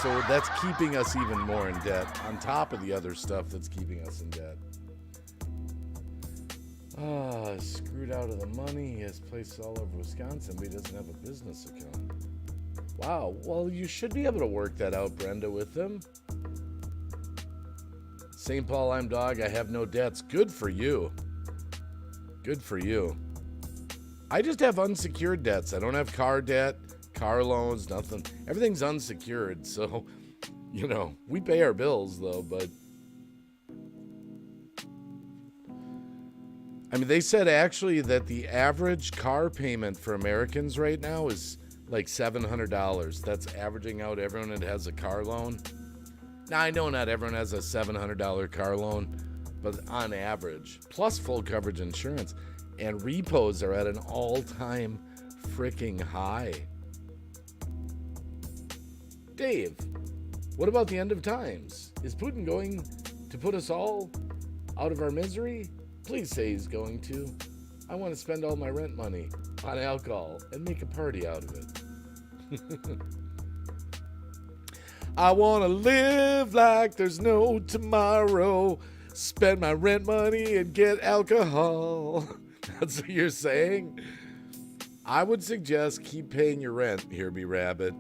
So that's keeping us even more in debt on top of the other stuff that's keeping us in debt. Screwed out of the money. He has places all over Wisconsin, but he doesn't have a business account. Wow. Well, you should be able to work that out, Brenda, with him. St. Paul Lime Dog, I have no debts. Good for you. Good for you. I just have unsecured debts. I don't have car debt, car loans, nothing. Everything's unsecured. So, we pay our bills, though, but they said actually that the average car payment for Americans right now is like $700. That's averaging out everyone that has a car loan. Now, I know not everyone has a $700 car loan, but on average, plus full coverage insurance, and repos are at an all-time freaking high. Dave, what about the end of times? Is Putin going to put us all out of our misery? Please say he's going to. I want to spend all my rent money on alcohol and make a party out of it. I want to live like there's no tomorrow. Spend my rent money and get alcohol. That's what you're saying? I would suggest keep paying your rent, Here Be Rabbit.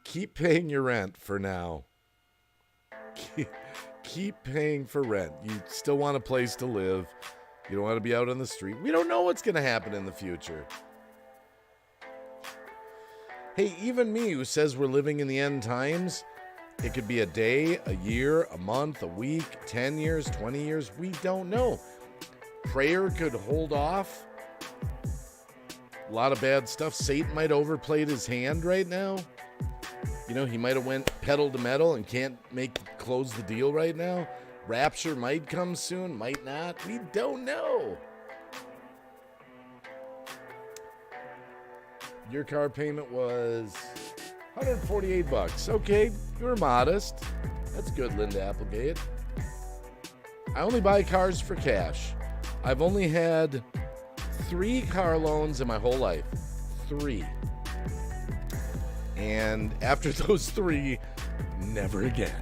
Keep paying your rent for now. Keep paying for rent. You still want a place to live. You don't want to be out on the street. We don't know what's going to happen in the future. Hey, even me who says we're living in the end times, it could be a day, a year, a month, a week, 10 years, 20 years. We don't know. Prayer could hold off. A lot of bad stuff. Satan might have overplayed his hand right now. You know, he might have went pedal to metal and can't close the deal right now. Rapture might come soon, might not. We don't know. Your car payment was $148. Okay, you're modest. That's good, Linda Applegate. I only buy cars for cash. I've only had 3 car loans in my whole life. 3. And after those 3, never again.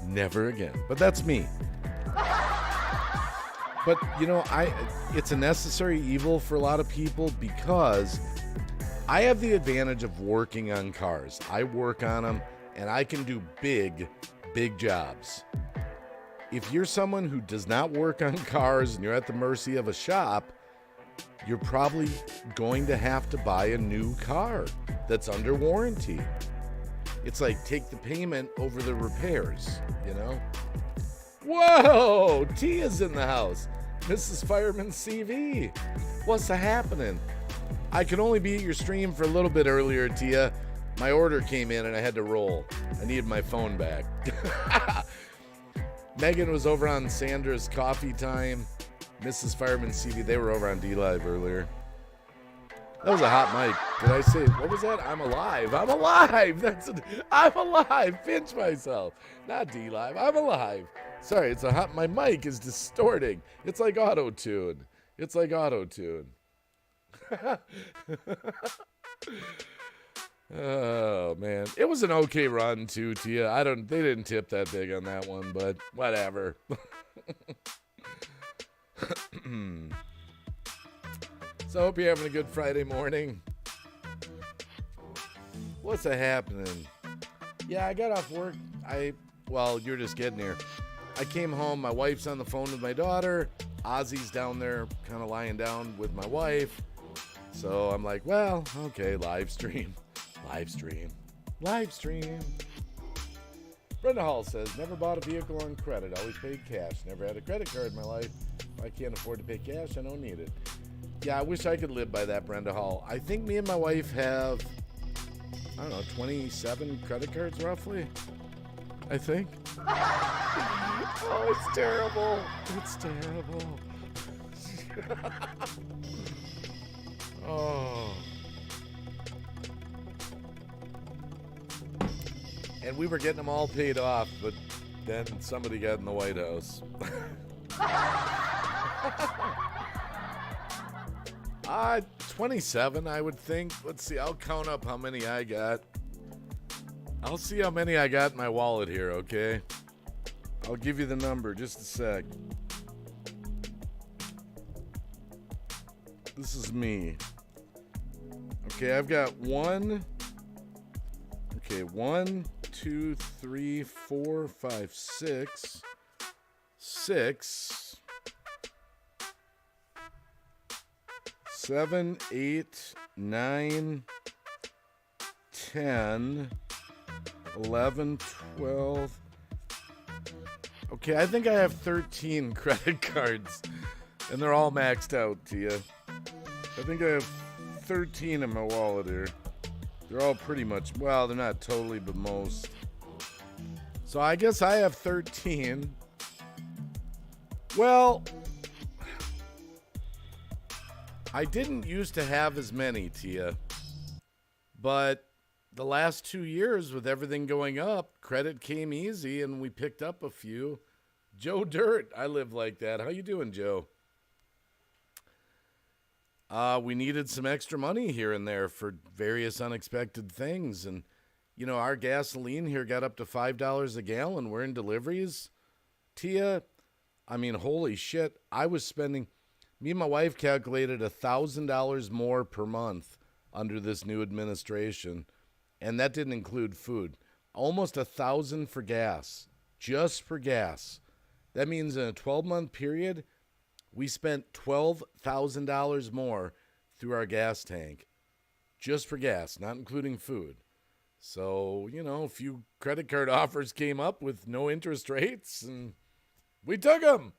Never again. But that's me. But, you know, it's a necessary evil for a lot of people because I have the advantage of working on cars. I work on them, and I can do big, big jobs. If you're someone who does not work on cars and you're at the mercy of a shop, you're probably going to have to buy a new car that's under warranty. It's like take the payment over the repairs, you know? Whoa! Tia's in the house. Mrs. Fireman CV. What's happening? I could only be at your stream for a little bit earlier, Tia. My order came in and I had to roll. I needed my phone back. Megan was over on Sandra's Coffee Time. Mrs. Fireman CV, they were over on D-Live earlier. That was a hot mic. Did I say, what was that? I'm alive. I'm alive. I'm alive. Pinch myself. Not D-Live. I'm alive. Sorry, it's a hot, my mic is distorting. It's like auto-tune. It's like auto-tune. Oh, man. It was an okay run, too, Tia. They didn't tip that big on that one, but whatever. So I hope you're having a good Friday morning. What's happening? Yeah, I got off work. Well, you're just getting here. I came home. My wife's on the phone with my daughter. Ozzy's down there kind of lying down with my wife. So I'm like, well, okay, live stream. Brenda Hall says, never bought a vehicle on credit. Always paid cash. Never had a credit card in my life. If I can't afford to pay cash, I don't need it. Yeah, I wish I could live by that, Brenda Hall. I think me and my wife have, 27 credit cards roughly. I think. Oh, it's terrible. It's terrible. Oh. And we were getting them all paid off, but then somebody got in the White House. 27, I would think. Let's see. I'll count up how many I got. I'll see how many I got in my wallet here, okay? I'll give you the number. Just a sec. This is me. Okay, I've got 1, 2, 3, 4, 5, 6. 7, 8, 9, 10, 11, 12. Okay, I think I have 13 credit cards, and they're all maxed out, Tia. I think I have 13 in my wallet here. They're all pretty much, well, they're not totally, but most. So I guess I have 13. Well, I didn't used to have as many, Tia. But the last 2 years with everything going up, credit came easy and we picked up a few. Joe Dirt, I live like that. How you doing, Joe? We needed some extra money here and there for various unexpected things, and You know, our gasoline here got up to $5 a gallon. We're in deliveries. Tia, I mean, holy shit. Me and my wife calculated $1,000 more per month under this new administration. And that didn't include food. Almost 1,000 for gas, just for gas. That means in a 12-month period, we spent $12,000 more through our gas tank, just for gas, not including food. So, you know, a few credit card offers came up with no interest rates, and we took them.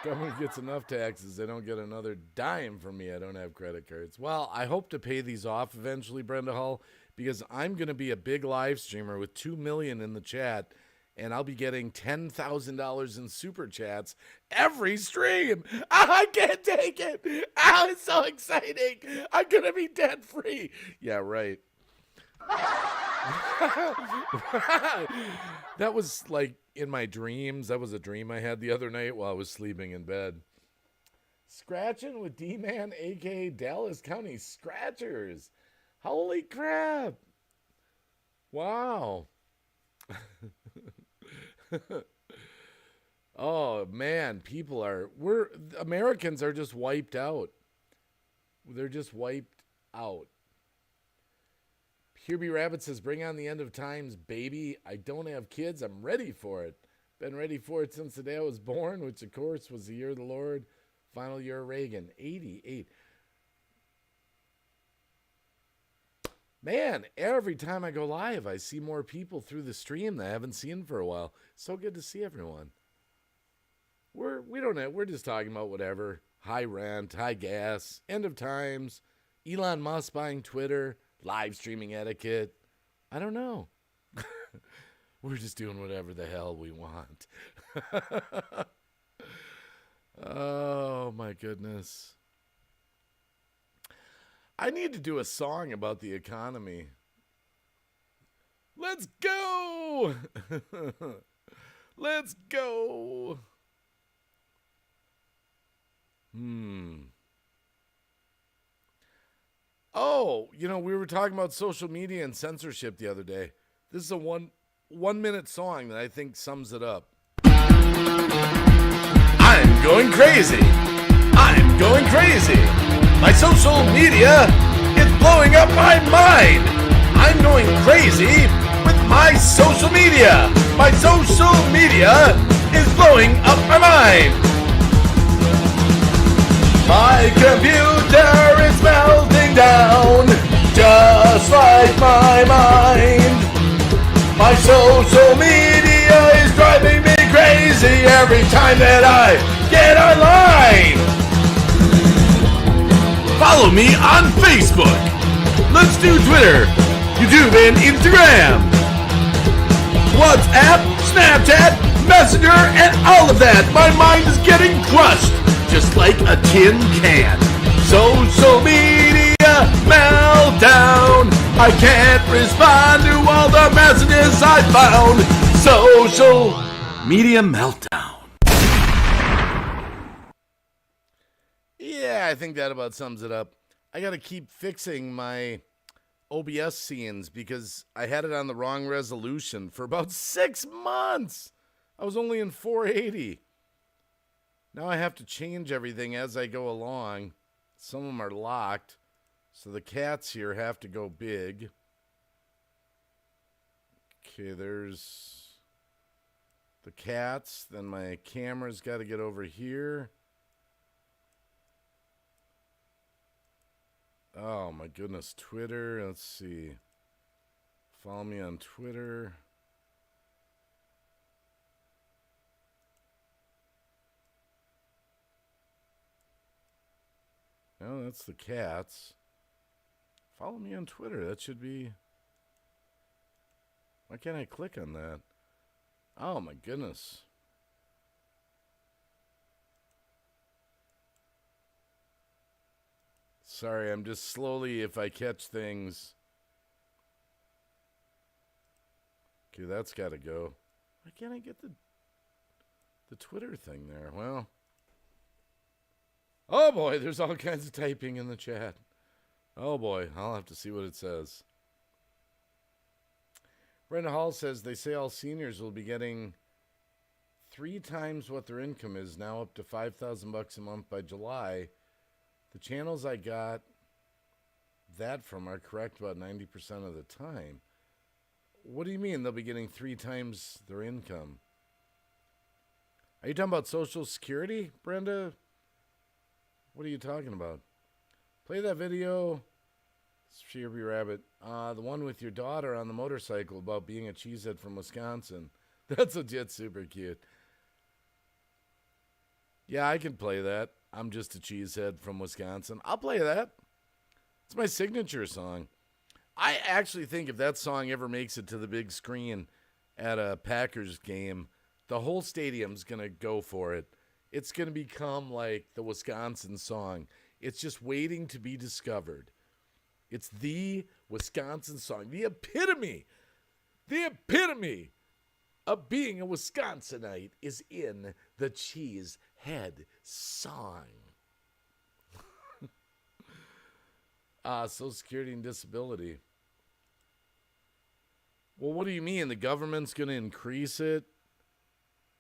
Government gets enough taxes, they don't get another dime from me. I don't have credit cards. Well, I hope to pay these off eventually, Brenda Hull, because I'm going to be a big live streamer with 2 million in the chat, and I'll be getting $10,000 in super chats every stream. I can't take it. It's so exciting. I'm going to be debt free. Yeah, right. That was like in my dreams. That was a dream I had the other night while I was sleeping in bed. Scratching with D-Man, aka Dallas County Scratchers. Holy crap. Wow. Oh man, Americans are just wiped out. They're just wiped out. Kirby Rabbit says, bring on the end of times, baby. I don't have kids. I'm ready for it. Been ready for it since the day I was born, which of course was the year of the Lord. Final year of Reagan, 88. Man, every time I go live, I see more people through the stream that I haven't seen for a while. So good to see everyone. We're just talking about whatever. High rent, high gas, end of times, Elon Musk buying Twitter, live streaming etiquette. I don't know. We're just doing whatever the hell we want. Oh, my goodness. I need to do a song about the economy. Let's go! Let's go! Oh, you know, we were talking about social media and censorship the other day. This is a one-minute song that I think sums it up. I'm going crazy. I'm going crazy. My social media is blowing up my mind. I'm going crazy with my social media. My social media is blowing up my mind. My computer is melting down, just like my mind. My social media is driving me crazy every time that I get online. Follow me on Facebook. Let's do Twitter, YouTube, and Instagram. WhatsApp, Snapchat, Messenger, and all of that. My mind is getting crushed, just like a tin can. Social media meltdown. I can't respond to all the messages I found. Social media meltdown. Yeah, I think that about sums it up. I gotta keep fixing my OBS scenes because I had it on the wrong resolution for about 6 months. I was only in 480. Now I have to change everything as I go along. Some of them are locked. So the cats here have to go big. Okay, there's the cats. Then my camera's got to get over here. Oh my goodness, Twitter. Let's see. Follow me on Twitter. Oh, that's the cats. Follow me on Twitter. That should be... Why can't I click on that? Oh, my goodness. Sorry, I'm just slowly, if I catch things... Okay, that's got to go. Why can't I get the Twitter thing there? Well... Oh boy, there's all kinds of typing in the chat. Oh boy, I'll have to see what it says. Brenda Hall says they say all seniors will be getting 3 times what their income is now, up to $5,000 a month by July. The channels I got that from are correct about 90% of the time. What do you mean they'll be getting 3 times their income? Are you talking about Social Security, Brenda? What are you talking about? Play that video. Shearby Rabbit. The one with your daughter on the motorcycle about being a cheesehead from Wisconsin. That's legit super cute. Yeah, I can play that. I'm just a cheesehead from Wisconsin. I'll play that. It's my signature song. I actually think if that song ever makes it to the big screen at a Packers game, the whole stadium's going to go for it. It's going to become like the Wisconsin song. It's just waiting to be discovered. It's the Wisconsin song. The epitome of being a Wisconsinite is in the Cheesehead song. Social Security and disability. Well, what do you mean? The government's going to increase it?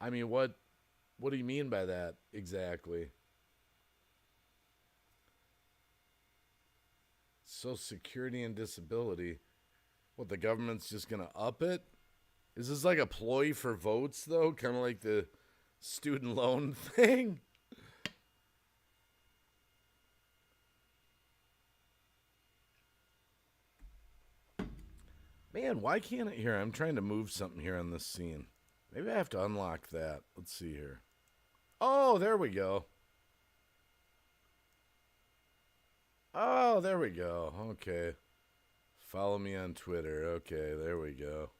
I mean, what do you mean by that exactly? Social Security and disability. What, the government's just going to up it? Is this like a ploy for votes, though? Kind of like the student loan thing? Man, why can't it here? I'm trying to move something here on this scene. Maybe I have to unlock that. Let's see here. Oh, there we go. Oh, there we go. Okay. Follow me on Twitter. Okay, there we go.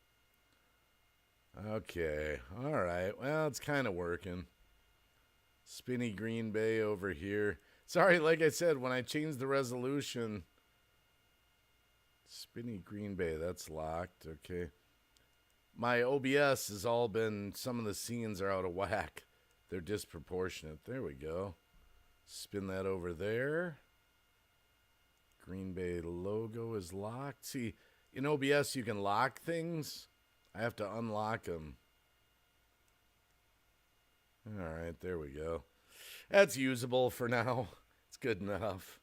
Okay. All right. Well, it's kind of working. Spinny Green Bay over here. Sorry, like I said, when I changed the resolution... Spinny Green Bay, that's locked. Okay. My OBS has all been... Some of the scenes are out of whack. They're disproportionate. There we go. Spin that over there. Green Bay logo is locked. See, in OBS you can lock things. I have to unlock them. All right, there we go. That's usable for now. It's good enough.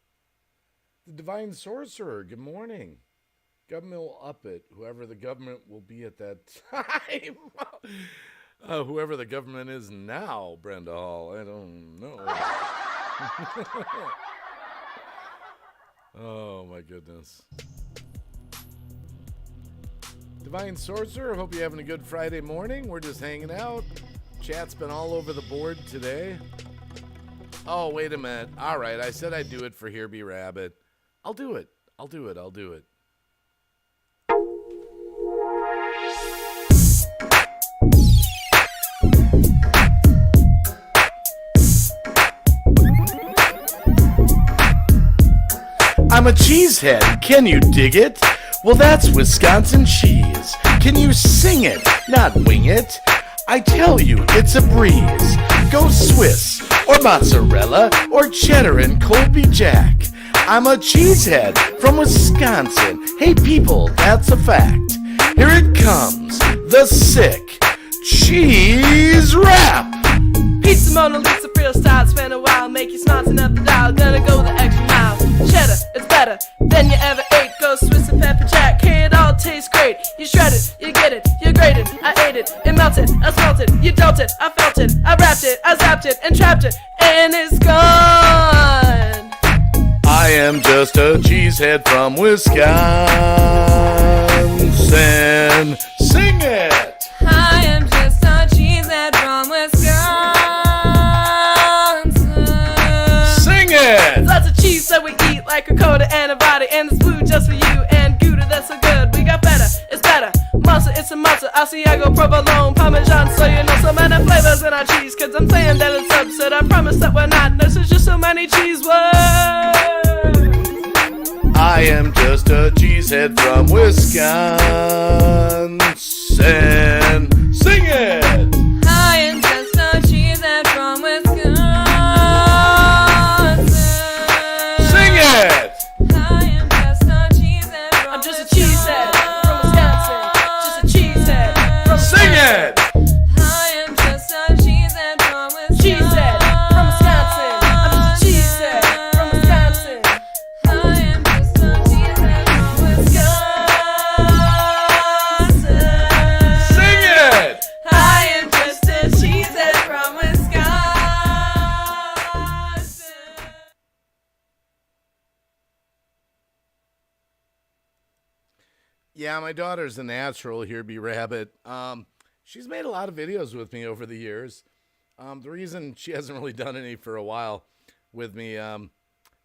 The Divine Sorcerer, good morning. Government will up it. Whoever the government will be at that time. Whoever the government is now, Brenda Hall. I don't know. Oh, my goodness. Divine Sorcerer, hope you're having a good Friday morning. We're just hanging out. Chat's been all over the board today. Oh, wait a minute. All right, I said I'd do it for Here'Be Rabbit. I'll do it. I'll do it. I'll do it. I'm a cheesehead, can you dig it? Well, that's Wisconsin cheese. Can you sing it, not wing it? I tell you, it's a breeze. Go Swiss, or mozzarella, or cheddar and Colby Jack. I'm a cheesehead from Wisconsin. Hey people, that's a fact. Here it comes, the sick cheese rap. Pizza Mona Lisa real style, spend a while, make you smarten up the dial, gonna go the extra mile. Cheddar, it's better than you ever ate. Go Swiss and pepper jack, hey, it all tastes great. You shred it, you get it, you grate it, I ate it, it melted, I smelt it, you dealt it, I felt it, I wrapped it, I zapped it, and trapped it, and it's gone. I am just a cheesehead from Wisconsin. Sing it! I am just a cheesehead from Wisconsin. Sing it! Lots of cheese that we eat, like ricotta and a body, and this food just for you, and Gouda that's so good. We got better, it's better. Monster, it's a monster. Asiago, provolone, parmesan, so you know so many flavors in our cheese. Cause I'm saying that it's absurd. I promise that we're not nurses, just so many cheese words. I am just a cheesehead from Wisconsin. Sing it! I am just a cheesehead from Wisconsin. Sing it! I am Yeah, my daughter's a natural here, B Rabbit. She's made a lot of videos with me over the years. The reason she hasn't really done any for a while with me,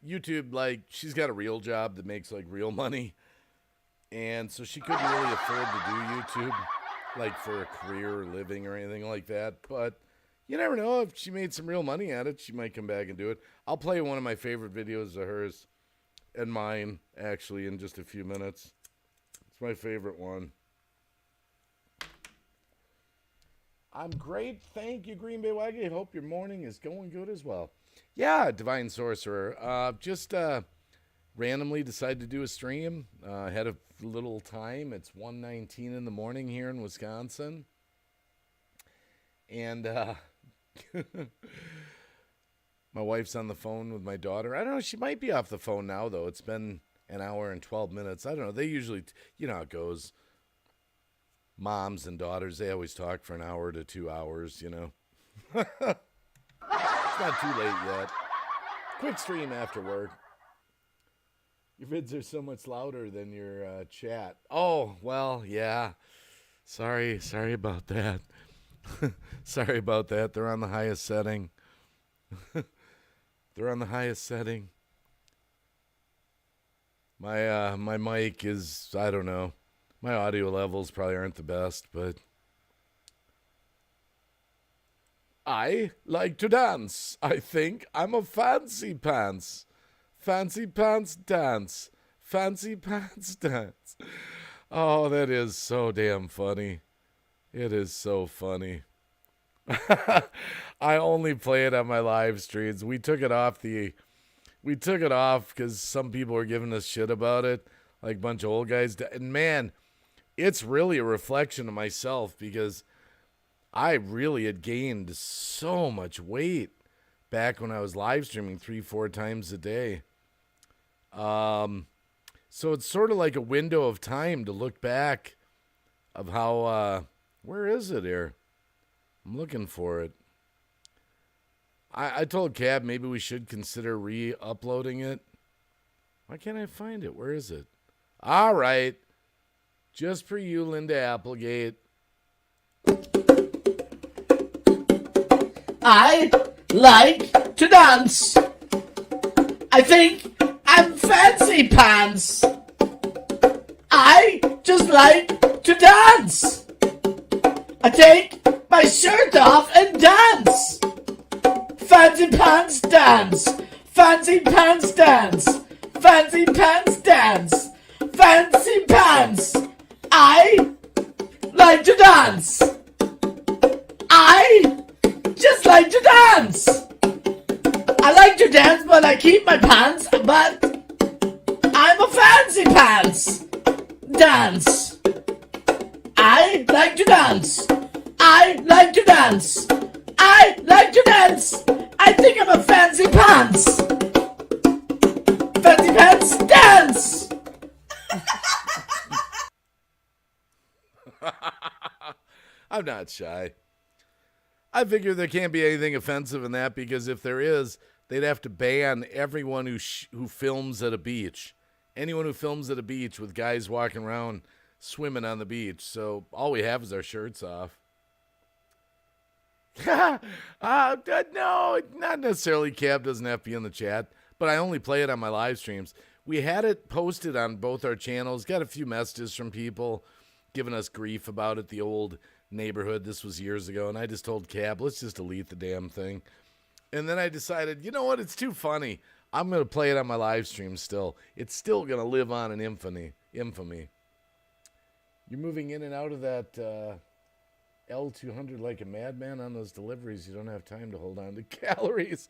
YouTube, like, she's got a real job that makes like real money. And so she couldn't really afford to do YouTube, like for a career or living or anything like that. But you never know, if she made some real money at it, she might come back and do it. I'll play one of my favorite videos of hers and mine, actually, in just a few minutes. It's my favorite one. I'm great. Thank you, Green Bay Waggy. Hope your morning is going good as well. Yeah, Divine Sorcerer. Just randomly decided to do a stream. Had a little time. It's 1:19 in the morning here in Wisconsin. And my wife's on the phone with my daughter. I don't know. She might be off the phone now, though. It's been an hour and 12 minutes. I don't know. They usually, you know how it goes. Moms and daughters, they always talk for an hour to 2 hours, you know. It's not too late yet. Quick stream after work. Your vids are so much louder than your chat. Oh, well, yeah. Sorry about that. Sorry about that. They're on the highest setting. They're on the highest setting. My mic is, I don't know. My audio levels probably aren't the best, but I like to dance. I think I'm a fancy pants. Fancy pants dance. Fancy pants dance. Oh, that is so damn funny. It is so funny. I only play it on my live streams. We took it off because some people were giving us shit about it, like a bunch of old guys. And man, it's really a reflection of myself because I really had gained so much weight back when I was live streaming 3-4 times a day. So it's sort of like a window of time to look back of how, where is it here? I'm looking for it. I told Cab maybe we should consider re-uploading it. Why can't I find it? Where is it? All right. Just for you, Linda Applegate. I like to dance. I think I'm fancy pants. I just like to dance. I take my shirt off and dance. Fancy pants dance. Fancy pants dance. Fancy pants dance. Fancy pants. I like to dance. I just like to dance. I like to dance, but I keep my pants, but I'm a fancy pants. Dance. I like to dance. I like to dance. I like to dance. I think I'm a fancy pants. Fancy pants dance. I'm not shy. I figure there can't be anything offensive in that because if there is, they'd have to ban everyone who films at a beach. Anyone who films at a beach with guys walking around swimming on the beach. So all we have is our shirts off. No, not necessarily. Cab doesn't have to be in the chat, but I only play it on my live streams. We had it posted on both our channels. Got a few messages from people giving us grief about it, the old neighborhood. This was years ago, and I just told Cab, let's just delete the damn thing. And then I decided, you know what? It's too funny. I'm going to play it on my live stream still. It's still going to live on in infamy. You're moving in and out of that L200 like a madman on those deliveries. You don't have time to hold on to calories.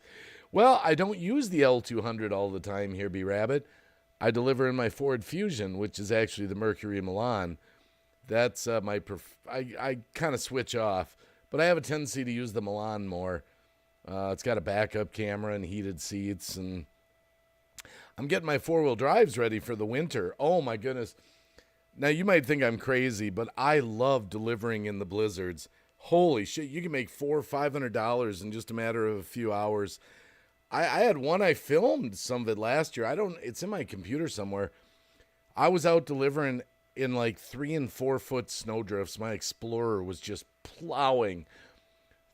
Well, I don't use the L200 all the time here, B-Rabbit. I deliver in my Ford Fusion, which is actually the Mercury Milan. That's I kind of switch off, but I have a tendency to use the Milan more. It's got a backup camera and heated seats, and I'm getting my four-wheel drives ready for the winter. Oh my goodness. Now you might think I'm crazy, but I love delivering in the blizzards. Holy shit, you can make $400 or $500 in just a matter of a few hours. I had one, I filmed some of it last year. It's in my computer somewhere. I was out delivering in like 3 and 4 foot snow drifts. My Explorer was just plowing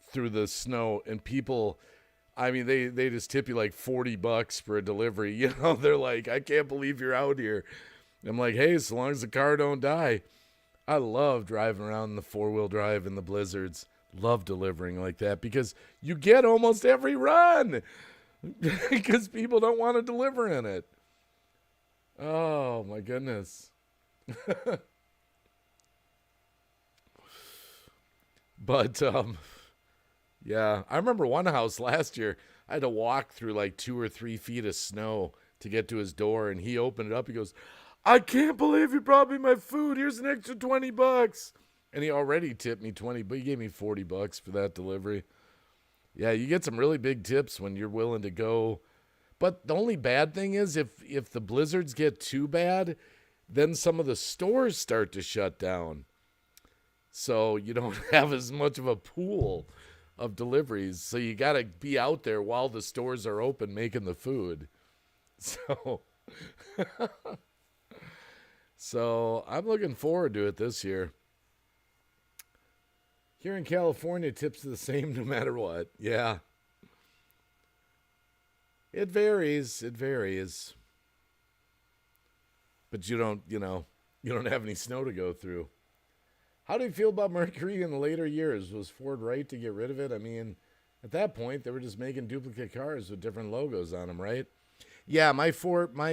through the snow, and people, I mean, they just tip you like $40 for a delivery. You know, they're like, I can't believe you're out here. I'm like, hey, as long as the car don't die. I love driving around in the 4-wheel drive in the blizzards. Love delivering like that because you get almost every run because people don't want to deliver in it. Oh, my goodness. But, yeah, I remember one house last year, I had to walk through like 2 or 3 feet of snow to get to his door, and he opened it up. He goes, I can't believe you brought me my food. Here's an extra $20. And he already tipped me 20, but he gave me $40 for that delivery. Yeah, you get some really big tips when you're willing to go. But the only bad thing is if the blizzards get too bad, then some of the stores start to shut down. So you don't have as much of a pool of deliveries. So you got to be out there while the stores are open making the food. So I'm looking forward to it this year. Here in California, tips are the same no matter what. Yeah. It varies. It varies. But you don't have any snow to go through. How do you feel about Mercury in the later years? Was Ford right to get rid of it? I mean, at that point, they were just making duplicate cars with different logos on them, right? Yeah, my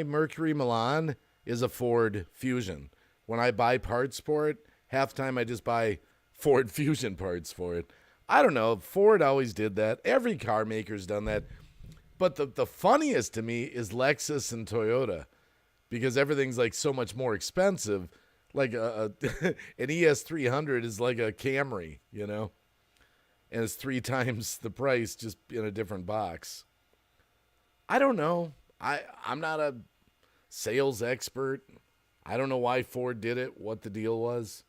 Mercury Milan is a Ford Fusion. When I buy parts for it, half the time I just buy Ford Fusion parts for it. I don't know. Ford always did that. Every car maker's done that. But the funniest to me is Lexus and Toyota because everything's like so much more expensive. Like an ES300 is like a Camry, you know? And it's 3 times the price just in a different box. I don't know. I'm not a sales expert. I don't know why Ford did it, what the deal was.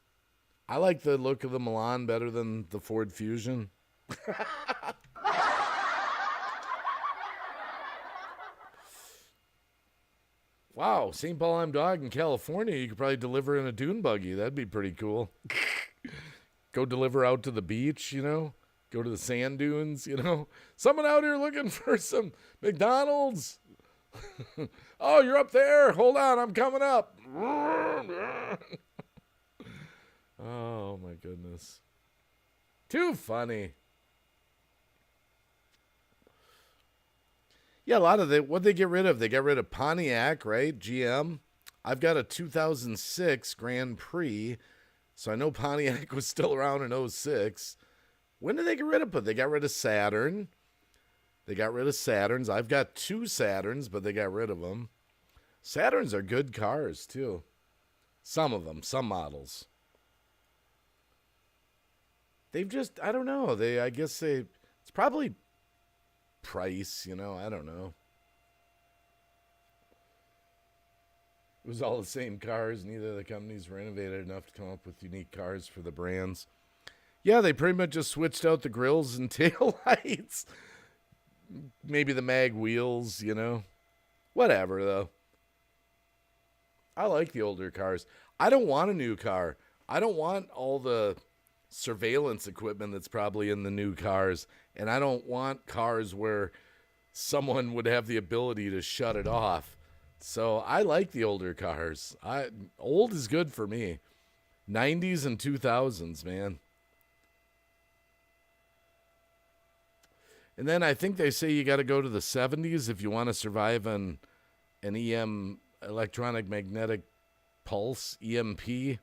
I like the look of the Milan better than the Ford Fusion. Wow, St. Paul I'm Dog in California, you could probably deliver in a dune buggy. That'd be pretty cool. Go deliver out to the beach, you know? Go to the sand dunes, you know? Someone out here looking for some McDonald's. Oh, you're up there. Hold on, I'm coming up. Oh, my goodness. Too funny. Yeah, a lot of what'd they get rid of? They got rid of Pontiac, right? GM. I've got a 2006 Grand Prix, so I know Pontiac was still around in 06. When did they get rid of it? They got rid of Saturn. They got rid of Saturns. I've got 2 Saturns, but they got rid of them. Saturns are good cars, too. Some of them, some models. They've just, I don't know. It's probably price, you know, I don't know. It was all the same cars. Neither of the companies were innovative enough to come up with unique cars for the brands. Yeah, they pretty much just switched out the grills and tail lights. Maybe the mag wheels, you know. Whatever, though. I like the older cars. I don't want a new car. I don't want all the surveillance equipment that's probably in the new cars. And I don't want cars where someone would have the ability to shut it off. So I like the older cars. Old is good for me. 90s and 2000s, man. And then I think they say you got to go to the 70s if you want to survive an EM, electronic magnetic pulse, EMP.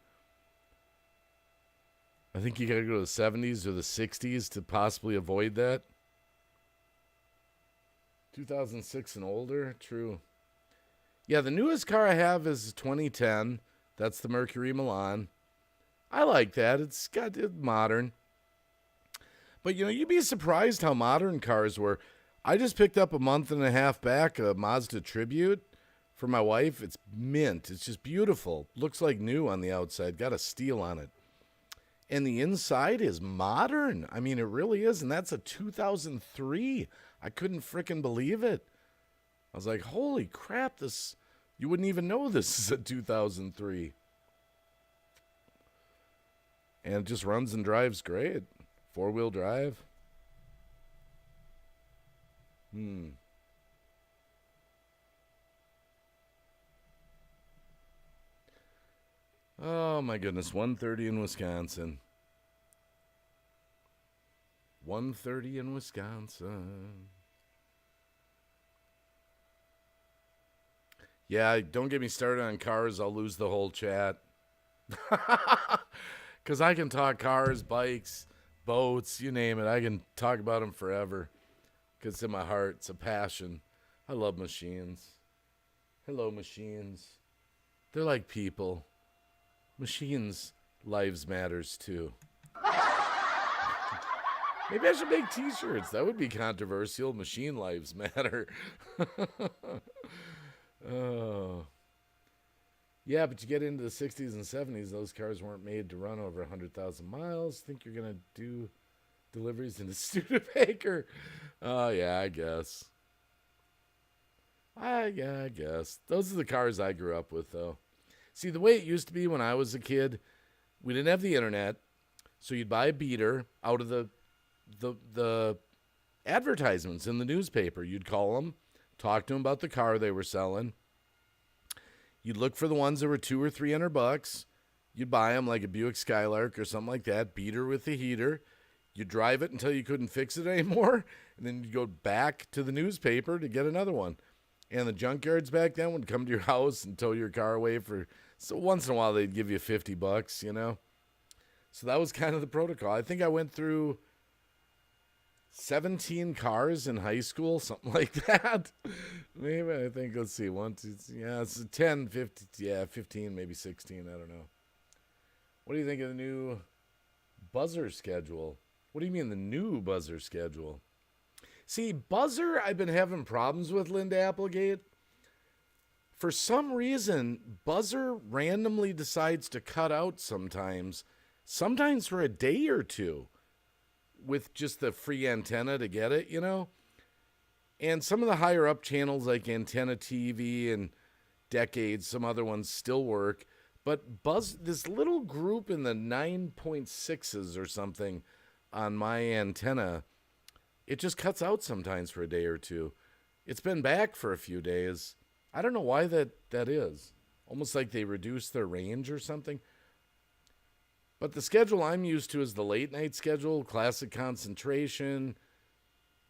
I think you got to go to the 70s or the 60s to possibly avoid that. 2006 and older, true. Yeah, the newest car I have is 2010. That's the Mercury Milan. I like that. It's modern. But, you know, you'd be surprised how modern cars were. I just picked up a month and a half back a Mazda Tribute for my wife. It's mint. It's just beautiful. Looks like new on the outside. Got a steel on it. And the inside is modern. I mean, it really is. And that's a 2003. I couldn't frickin' believe it. I was like, holy crap, you wouldn't even know this is a 2003. And it just runs and drives great. 4-wheel drive. Oh my goodness, 1:30 in Wisconsin. 1:30 in Wisconsin. Yeah, don't get me started on cars. I'll lose the whole chat. Because I can talk cars, bikes, boats, you name it. I can talk about them forever. Because it's in my heart. It's a passion. I love machines. Hello, machines. They're like people. Machines' lives matters too. Maybe I should make t-shirts. That would be controversial. Machine lives matter. Oh. Yeah, but you get into the 60s and 70s, those cars weren't made to run over 100,000 miles. Think you're going to do deliveries into Studebaker? Oh, yeah, I guess. Yeah, I guess. Those are the cars I grew up with, though. See, the way it used to be when I was a kid, we didn't have the internet, so you'd buy a beater out of the advertisements in the newspaper. You'd call them, talk to them about the car they were selling. You'd look for the ones that were $200 or $300. You'd buy them like a Buick Skylark or something like that, beater with a heater. You'd drive it until you couldn't fix it anymore, and then you'd go back to the newspaper to get another one. And the junkyards back then would come to your house and tow your car away for, so once in a while they'd give you $50, you know? So that was kind of the protocol. I think I went through 17 cars in high school, something like that. Maybe, I think, let's see, 1, 2, yeah, it's 10, 50, yeah, 15, maybe 16, I don't know. What do you think of the new buzzer schedule? What do you mean the new buzzer schedule? See, buzzer, I've been having problems with, Linda Applegate. For some reason, buzzer randomly decides to cut out sometimes for a day or two, with just the free antenna to get it, you know? And some of the higher up channels like Antenna TV and Decades, some other ones still work. But this little group in the 9.6s or something on my antenna, it just cuts out sometimes for a day or two. It's been back for a few days. I don't know why that is. Almost like they reduced their range or something. But the schedule I'm used to is the late night schedule, Classic Concentration.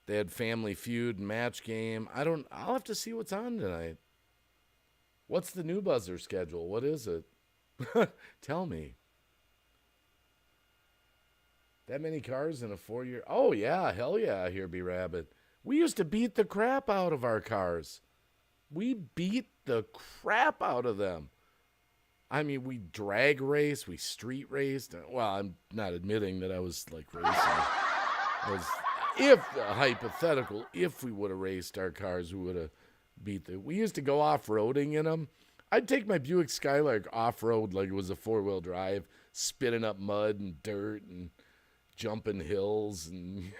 They had Family Feud, Match Game. I'll have to see what's on tonight. What's the new buzzer schedule? What is it? Tell me. That many cars in a 4-year... Oh, yeah, hell yeah, here be Rabbit. We used to beat the crap out of our cars. We beat the crap out of them. I mean, we drag race, we street raced. Well, I'm not admitting that I was like racing. Hypothetical, if we would have raced our cars, we would have beat the... We used to go off-roading in them. I'd take my Buick Skylark off-road like it was a 4-wheel drive, spinning up mud and dirt and jumping hills. And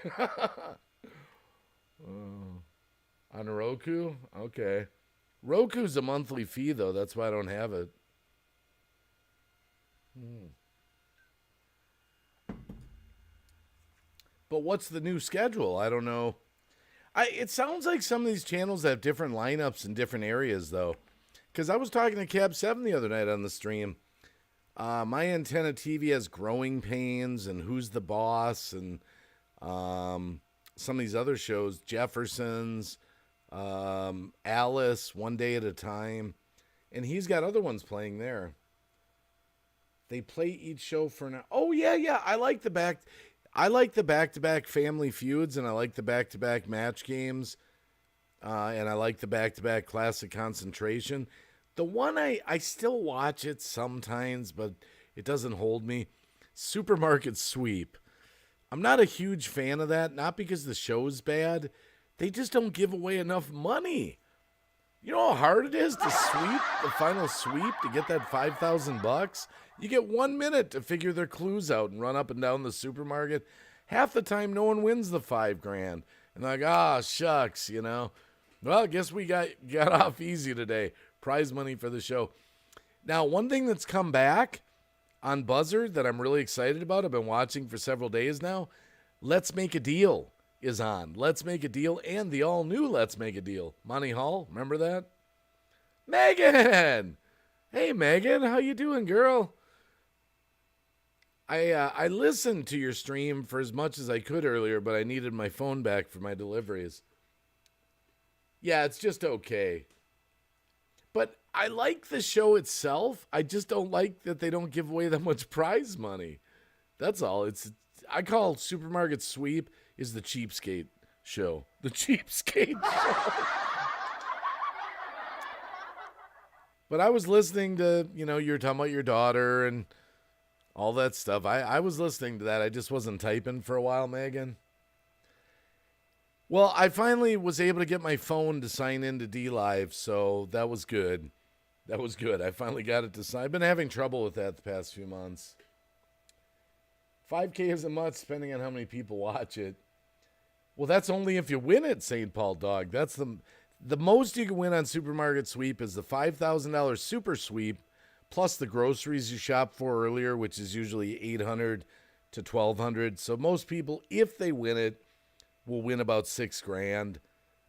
on a Roku? Okay. Roku's a monthly fee, though. That's why I don't have it. But what's the new schedule? I don't know. It sounds like some of these channels have different lineups in different areas, though. Because I was talking to Cab 7 the other night on the stream. My Antenna TV has Growing Pains and Who's the Boss and some of these other shows, Jeffersons, Alice, One Day at a Time. And he's got other ones playing there. They play each show for an hour. Oh, yeah. I like the back-to-back Family Feuds, and I like the back-to-back Match Games, and I like the back-to-back Classic Concentration. The one I still watch it sometimes, but it doesn't hold me. Supermarket Sweep. I'm not a huge fan of that, not because the show's bad. They just don't give away enough money. You know how hard it is to sweep the final sweep to get that $5,000? You get 1 minute to figure their clues out and run up and down the supermarket. Half the time, no one wins the $5,000. And they're like, shucks, you know. Well, I guess we got off easy today. Prize money for the show. Now, one thing that's come back, on Buzzr that I'm really excited about. I've been watching for several days now. Let's Make a Deal is on. Let's Make a Deal and the all-new Let's Make a Deal. Monty Hall, remember that? Megan! Hey, Megan, how you doing, girl? I listened to your stream for as much as I could earlier, but I needed my phone back for my deliveries. Yeah, it's just okay. But I like the show itself. I just don't like that they don't give away that much prize money. That's all. I call Supermarket Sweep is the cheapskate show. The cheapskate show. But I was listening to, you were talking about your daughter and all that stuff. I was listening to that. I just wasn't typing for a while, Megan. Well, I finally was able to get my phone to sign into DLive, so that was good. That was good. I finally got it to sign. I've been having trouble with that the past few months. 5K is a month, depending on how many people watch it. Well, that's only if you win it, St. Paul Dog. That's the most you can win on Supermarket Sweep is the $5,000 Super Sweep, plus the groceries you shopped for earlier, which is usually $800 to $1,200. So most people, if they win it, will win about $6,000.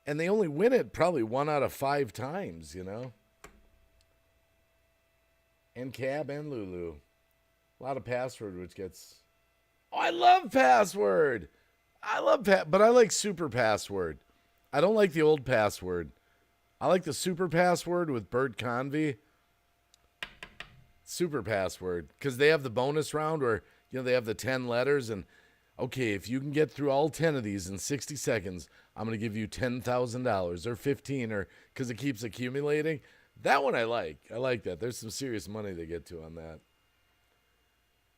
And they only win it probably 1 out of 5 times, And Cab and Lulu. A lot of Password, which gets... Oh, I love Password! But I like Super Password. I don't like the old Password. I like the Super Password with Bert Convy. Super Password. Because they have the bonus round where, they have the 10 letters. And, okay, if you can get through all 10 of these in 60 seconds, I'm going to give you $10,000 or 15 or because it keeps accumulating. That one I like. I like that. There's some serious money they get to on that.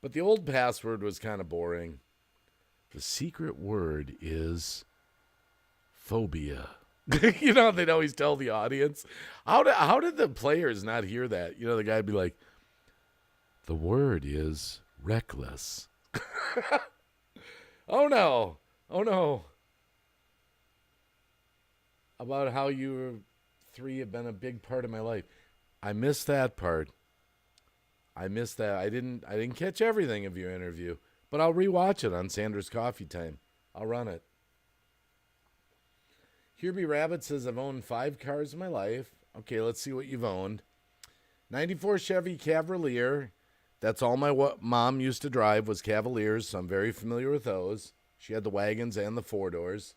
But the old Password was kind of boring. The secret word is phobia. They'd always tell the audience. How did the players not hear that? The guy'd be like, the word is reckless. Oh no. About how you 3 have been a big part of my life. I missed that part. I didn't catch everything of your interview, but I'll rewatch it on Sandra's Coffee Time. I'll run it. Herby Rabbit says, I've owned 5 cars in my life. Okay, let's see what you've owned. 94 Chevy Cavalier. That's all my mom used to drive was Cavaliers, so I'm very familiar with those. She had the wagons and the 4-doors.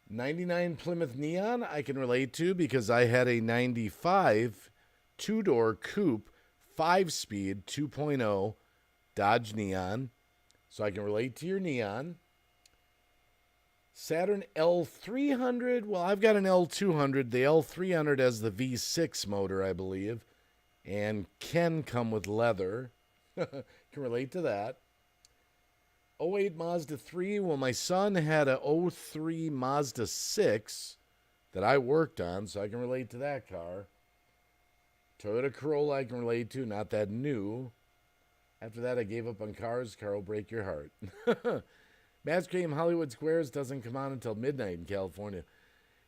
99 Plymouth Neon I can relate to because I had a 95 2-door coupe 5-speed 2.0 Dodge Neon, so I can relate to your Neon. Saturn L300, well, I've got an L200. The L300 has the V6 motor, I believe, and can come with leather. Can relate to that. 08 Mazda 3, well, my son had a 03 Mazda 6 that I worked on, so I can relate to that car. Toyota Corolla I can relate to, not that new. After that, I gave up on cars. Car will break your heart. Match Game Hollywood Squares doesn't come on until midnight in California.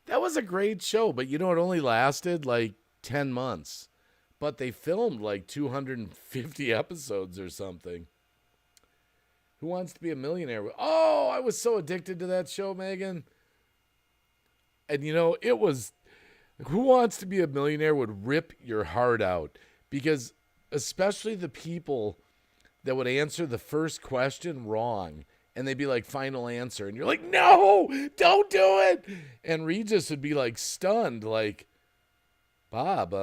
That was a great show, but it only lasted like 10 months. But they filmed like 250 episodes or something. Who Wants to Be a Millionaire? Oh, I was so addicted to that show, Megan. And it was... Who Wants to Be a Millionaire would rip your heart out. Because especially the people that would answer the first question wrong. And they'd be like, final answer. And you're like, no, don't do it. And Regis would be like stunned. Like, Bob,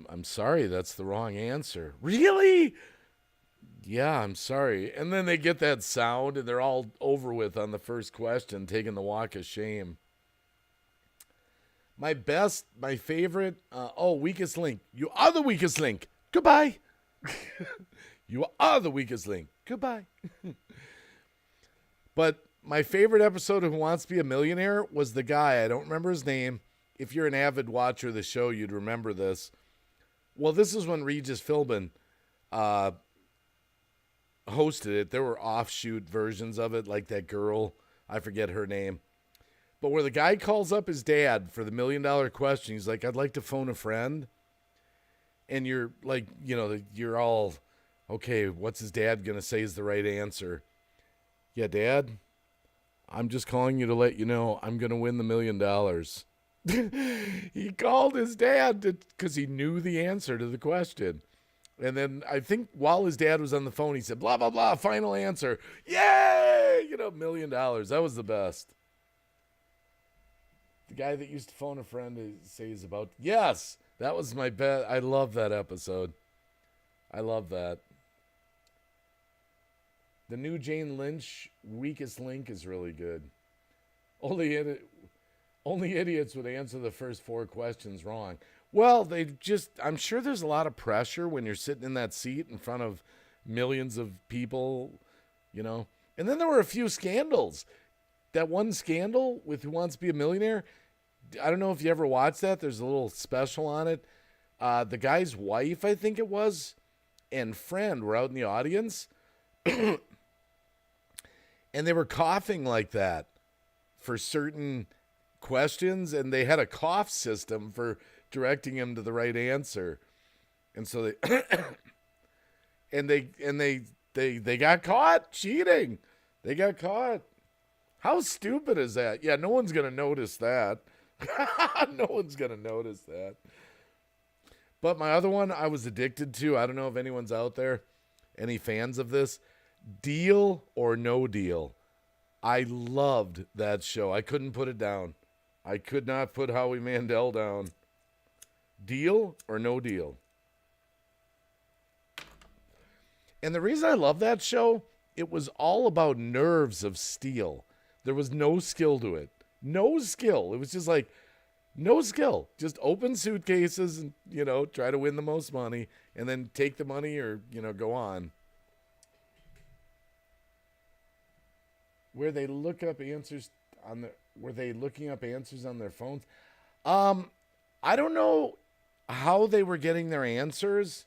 I'm sorry, that's the wrong answer. Really? Yeah, I'm sorry. And then they get that sound and they're all over with on the first question, taking the walk of shame. My favorite, weakest link. You are the weakest link. Goodbye. You are the weakest link. Goodbye. But my favorite episode of Who Wants to Be a Millionaire was the guy, I don't remember his name. If you're an avid watcher of the show, you'd remember this. Well, this is when Regis Philbin hosted it. There were offshoot versions of it, like that girl, I forget her name. But where the guy calls up his dad for the $1 million question, he's like, I'd like to phone a friend. and you're like, you're all, okay, what's his dad going to say is the right answer? Yeah, Dad, I'm just calling you to let you know I'm going to win the $1 million. He called his dad because he knew the answer to the question. And then I think while his dad was on the phone, he said, blah, blah, blah, final answer. Yay! $1 million. That was the best. The guy that used to phone a friend to say he's about, yes, that was my bet. I love that episode. I love that. The new Jane Lynch Weakest Link is really good. Only idiots would answer the first 4 questions wrong. Well, I'm sure there's a lot of pressure when you're sitting in that seat in front of millions of people, And then there were a few scandals. That one scandal with Who Wants to Be a Millionaire, I don't know if you ever watched that. There's a little special on it. The guy's wife, I think it was, and friend were out in the audience. And they were coughing like that for certain questions, and they had a cough system for directing him to the right answer. And so they got caught cheating. They got caught. How stupid is that? Yeah, no one's going to notice that. No one's going to notice that. But my other one I was addicted to, I don't know if anyone's out there, any fans of this, Deal or No Deal. I loved that show. I couldn't put it down. I could not put Howie Mandel down. Deal or No Deal. And the reason I love that show, it was all about nerves of steel. There was no skill to it. No skill. It was just like, no skill. Just open suitcases and, try to win the most money and then take the money or, go on. Were they looking up answers on their phones? I don't know how they were getting their answers,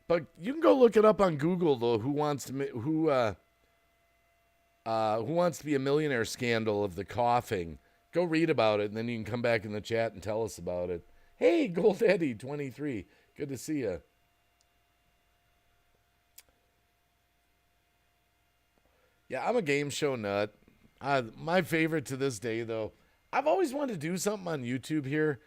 but you can go look it up on Google, though. Who wants to be a millionaire scandal of the coughing? Go read about it, and then you can come back in the chat and tell us about it. Hey, Gold Eddie 23, good to see you. Yeah, I'm a game show nut. My favorite to this day, though, I've always wanted to do something on YouTube here,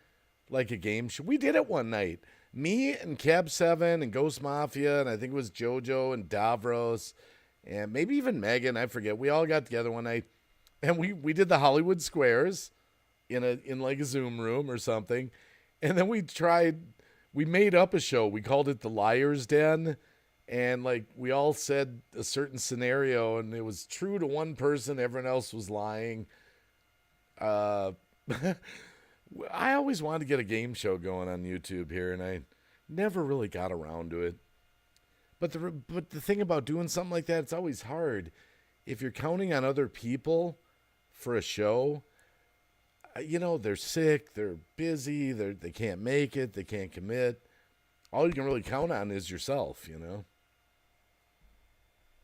like a game show. We did it one night. Me and Cab 7 and Ghost Mafia, and I think it was JoJo and Davros, and maybe even Megan, I forget. We all got together one night, and we did the Hollywood Squares in like a Zoom room or something. And then we made up a show. We called it The Liar's Den. And like we all said a certain scenario, and it was true to one person, everyone else was lying. I always wanted to get a game show going on YouTube here, and I never really got around to it. But the thing about doing something like that, it's always hard. If you're counting on other people for a show, they're sick, they're busy, they can't make it, they can't commit. All you can really count on is yourself,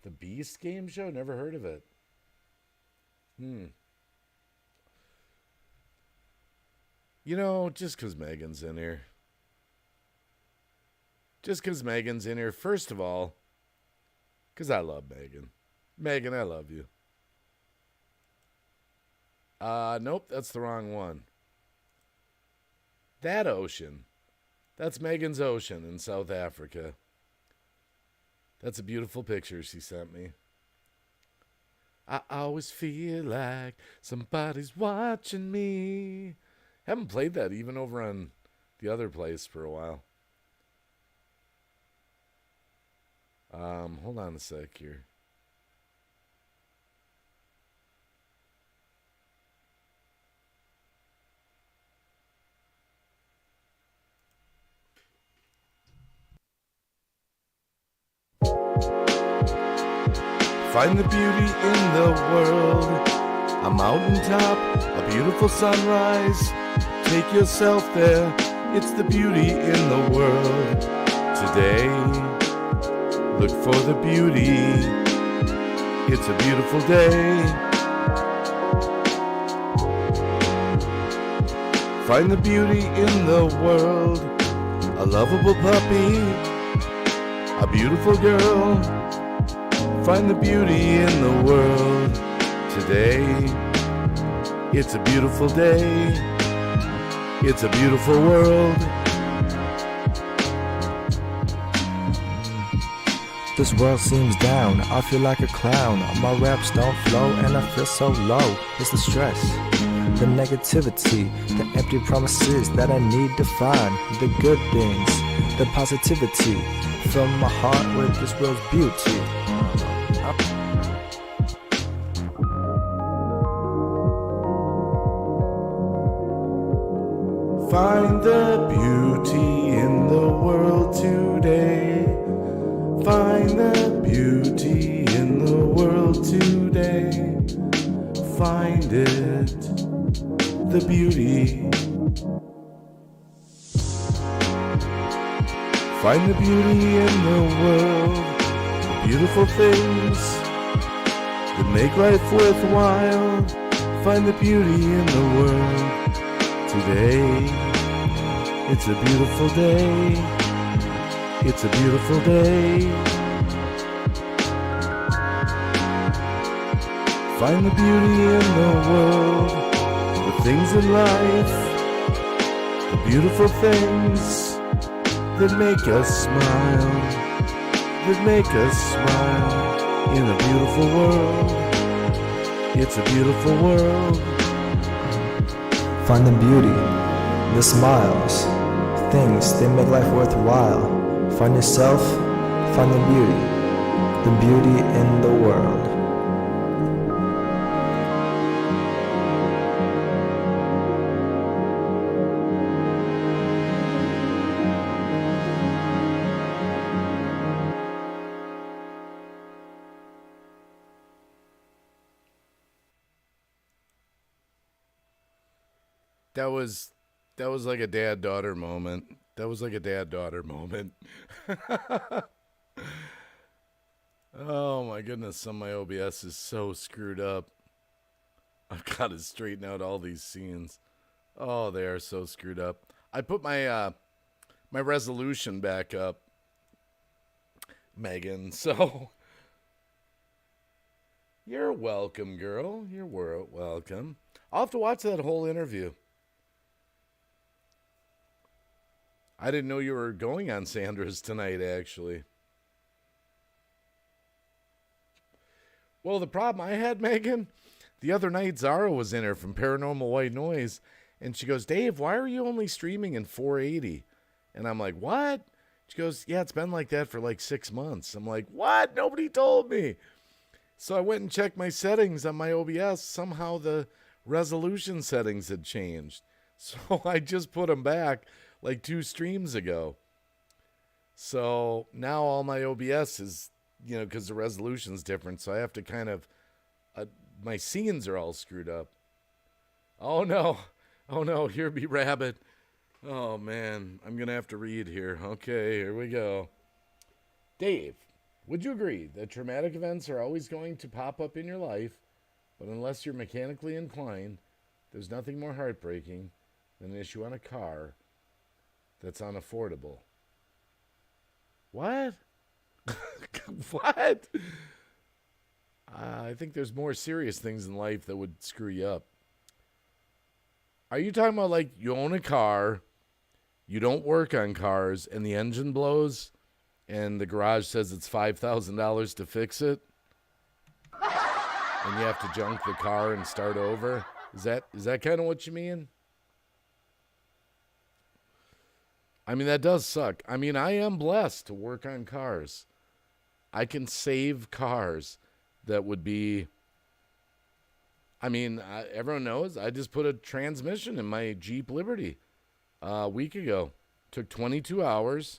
The Beast game show? Never heard of it. Just because Megan's in here. First of all, because I love Megan. Megan, I love you. Nope, that's the wrong one. That ocean. That's Megan's ocean in South Africa. That's a beautiful picture she sent me. I always feel like somebody's watching me. Haven't played that even over on the other place for a while. Hold on a sec here. Find the beauty in the world. A mountaintop, a beautiful sunrise. Take yourself there. It's the beauty in the world. Today, look for the beauty. It's a beautiful day. Find the beauty in the world. a lovable puppy, a beautiful girl. Find the beauty in the world today. It's a beautiful day. It's a beautiful world. This world seems down, I feel like a clown. My raps don't flow and I feel so low. It's the stress, the negativity, the empty promises that I need to find. The good things, the positivity. Fill my heart with this world's beauty. Find the beauty in the world today. Find the beauty in the world today. Find it, the beauty. Find the beauty in the world, the beautiful things that make life worthwhile. Find the beauty in the world today. It's a beautiful day. It's a beautiful day. Find the beauty in the world, the things in life, the beautiful things that make us smile, that make us smile in a beautiful world. It's a beautiful world. Find the beauty, the smiles, things that make life worthwhile. Find yourself, find the beauty in the world. That was like a dad-daughter moment. That was like a dad-daughter moment. Oh my goodness, some of my OBS is so screwed up. I've got to straighten out all these scenes. Oh, they are so screwed up. I put my my resolution back up, Megan. So you're welcome, girl. You're welcome. I'll have to watch that whole interview. I didn't know you were going on Sandra's tonight, actually. Well, the problem I had, Megan, the other night Zara was in here from Paranormal White Noise, and she goes, Dave, why are you only streaming in 480? And I'm like, what? She goes, yeah, it's been like that for like 6 months. I'm like, what? Nobody told me. So I went and checked my settings on my OBS. Somehow the resolution settings had changed. So I just put them back like 2 streams ago. So now all my OBS is, you know, because the resolution's different. So I have to kind of, my scenes are all screwed up. Oh no. Oh no, here be Rabbit. Oh man, I'm going to have to read here. Okay, here we go. Dave, would you agree that traumatic events are always going to pop up in your life, but unless you're mechanically inclined, there's nothing more heartbreaking than an issue on a car that's unaffordable? What? What? I think there's more serious things in life that would screw you up. Are you talking about like you own a car, you don't work on cars, and the engine blows, and the garage says it's $5,000 to fix it, and you have to junk the car and start over? Is that kind of what you mean? I mean, that does suck. I mean, I am blessed to work on cars. I can save cars that would be... I mean, everyone knows I just put a transmission in my Jeep Liberty a week ago. Took 22 hours.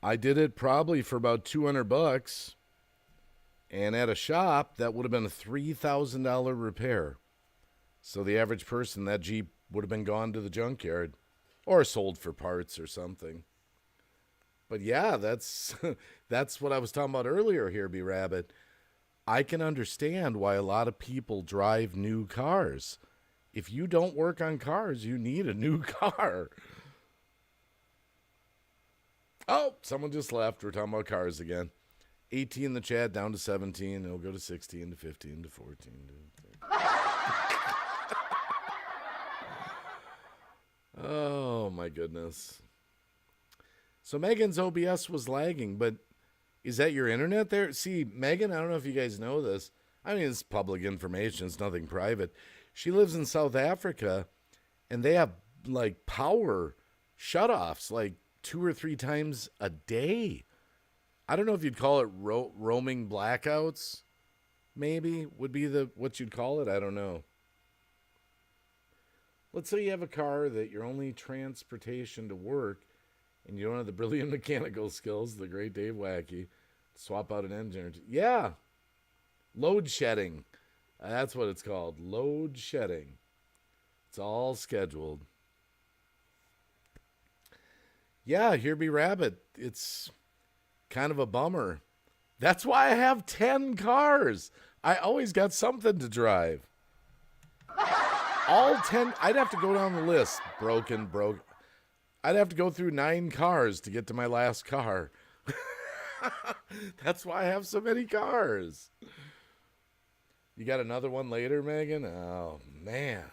I did it probably for about $200. And at a shop, that would have been a $3,000 repair. So the average person, that Jeep would have been gone to the junkyard. Or sold for parts or something. But yeah, that's that's what I was talking about earlier here, B Rabbit. I can understand why a lot of people drive new cars. If you don't work on cars, you need a new car. Oh, someone just left. We're talking about cars again. 18 in the chat, down to 17. It'll go to 16 to 15 to 14 to... Oh, my goodness. So Megan's OBS was lagging, but is that your internet there? See, Megan, I don't know if you guys know this. I mean, it's public information. It's nothing private. She lives in South Africa, and they have, like, power shutoffs, like, 2 or 3 times a day. I don't know if you'd call it roaming blackouts, maybe, would be what you'd call it. I don't know. Let's say you have a car that your only transportation to work, and you don't have the brilliant mechanical skills, the great Dave Wacky, swap out an engine. Yeah. Load shedding. That's what it's called. Load shedding. It's all scheduled. Yeah, Here Be Rabbit. It's kind of a bummer. That's why I have 10 cars. I always got something to drive. All 10. I'd have to go down the list. Broken. I'd have to go through 9 cars to get to my last car. That's why I have so many cars. You got another one later, Megan? Oh, man.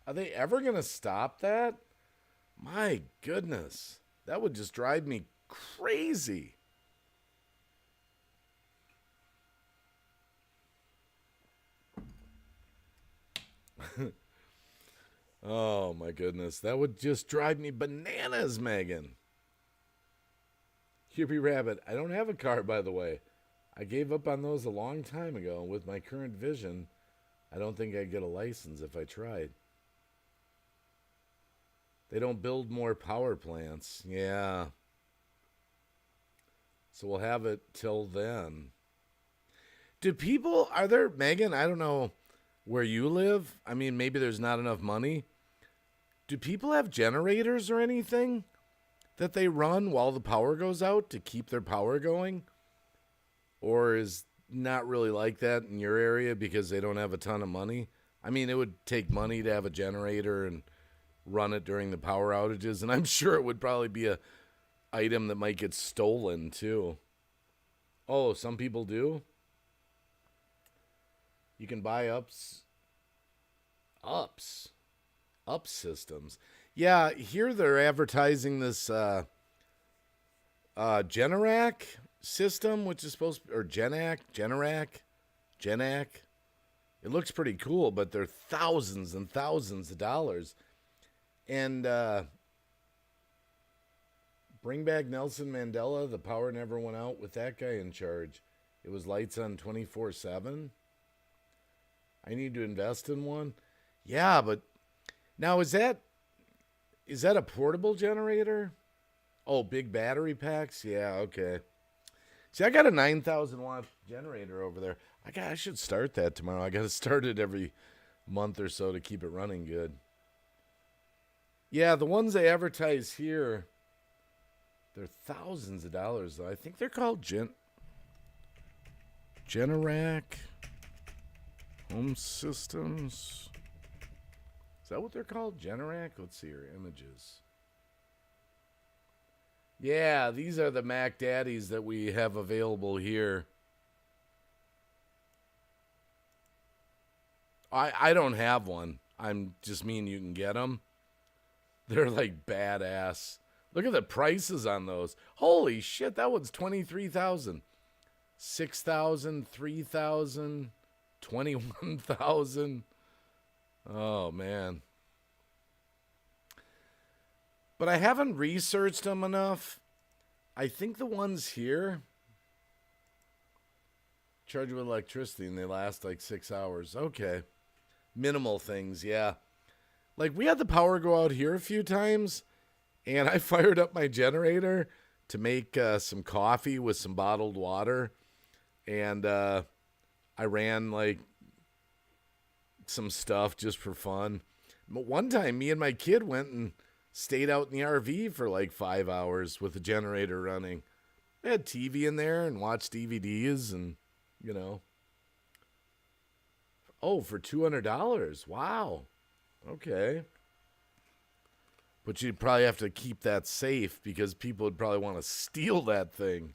Are they ever going to stop that? My goodness. That would just drive me crazy. Oh, my goodness. That would just drive me bananas, Megan. Here Be Rabbit. I don't have a car, by the way. I gave up on those a long time ago. With my current vision, I don't think I'd get a license if I tried. They don't build more power plants. Yeah. So we'll have it till then. Are there, Megan, I don't know where you live. I mean, maybe there's not enough money. Do people have generators or anything that they run while the power goes out to keep their power going? Or is not really like that in your area because they don't have a ton of money? I mean, it would take money to have a generator and run it during the power outages, and I'm sure it would probably be a item that might get stolen too. Oh, some people do? You can buy up systems. Yeah, here they're advertising this Generac system, which is supposed to, or Generac. It looks pretty cool, but they're thousands and thousands of dollars. And bring back Nelson Mandela. The power never went out with that guy in charge. It was lights on 24/7. I need to invest in one. Yeah, but now is that a portable generator? Oh, big battery packs? Yeah, okay. See, I got a 9,000 watt generator over there. I should start that tomorrow. I got to start it every month or so to keep it running good. Yeah, the ones they advertise here, they're thousands of dollars, though. I think they're called Generac Home Systems. Is that what they're called? Generac? Let's see your images. Yeah, these are the Mac Daddies that we have available here. I don't have one. I'm just mean you can get them. They're like badass. Look at the prices on those. Holy shit, that one's $23,000. $6,000, $3,000, $21,000. Oh, man. But I haven't researched them enough. I think the ones here charge with electricity and they last like 6 hours. Okay. Minimal things, yeah. Like we had the power go out here a few times and I fired up my generator to make some coffee with some bottled water. And I ran like some stuff just for fun. But one time me and my kid went and stayed out in the RV for like 5 hours with the generator running. We had TV in there and watched DVDs and, you know. Oh, for $200. Wow. Okay. But you'd probably have to keep that safe because people would probably want to steal that thing.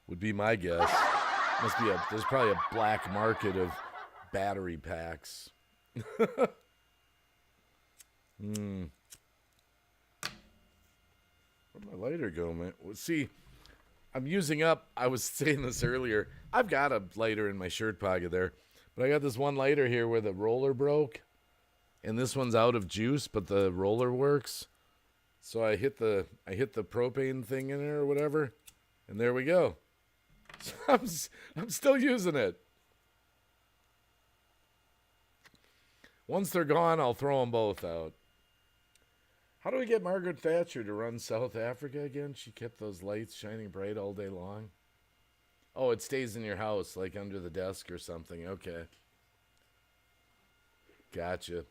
Would be my guess. There's probably a black market of battery packs. Where'd my lighter go, man? Well, see, I'm using up, I was saying this earlier, I've got a lighter in my shirt pocket there, but I got this one lighter here where the roller broke, and this one's out of juice, but the roller works. So I hit the propane thing in there or whatever, and there we go. So I'm still using it. Once they're gone, I'll throw them both out. How do we get Margaret Thatcher to run South Africa again? She kept those lights shining bright all day long. Oh, it stays in your house, like under the desk or something. Okay. Gotcha.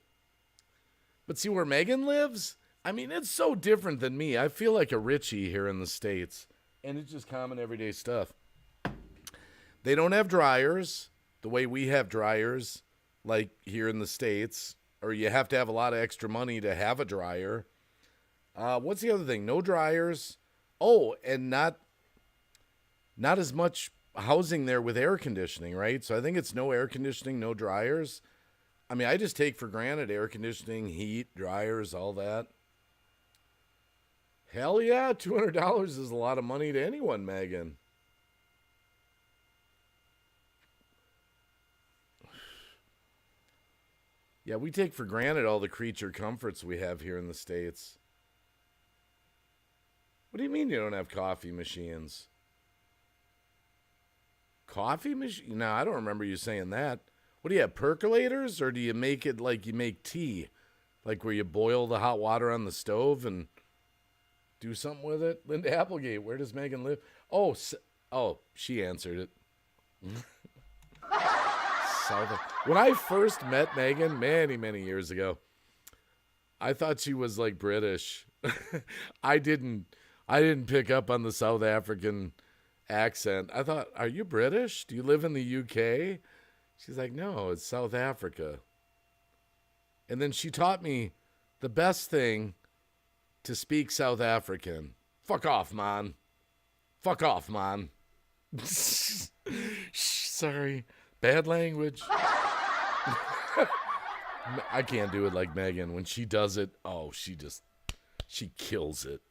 But see where Megan lives? I mean, it's so different than me. I feel like a Richie here in the States. And it's just common everyday stuff. They don't have dryers the way we have dryers, like here in the States. Or you have to have a lot of extra money to have a dryer. What's the other thing? No dryers. Oh, and not as much housing there with air conditioning, right? So I think it's no air conditioning, no dryers. I mean, I just take for granted air conditioning, heat, dryers, all that. Hell yeah, $200 is a lot of money to anyone, Megan. Yeah, we take for granted all the creature comforts we have here in the States. What do you mean you don't have coffee machines? Coffee machine? No, I don't remember you saying that. What do you have, percolators? Or do you make it like you make tea? Like where you boil the hot water on the stove and do something with it? Linda Applegate, where does Megan live? Oh, she answered it. When I first met Megan many years ago, I thought she was like British. I didn't pick up on the South African accent. I thought, are you British? Do you live in the UK? She's like, no, it's South Africa. And then she taught me the best thing to speak South African. Fuck off, man. Fuck off, man. Sorry. Bad language. I can't do it like Megan. When she does it, she kills it.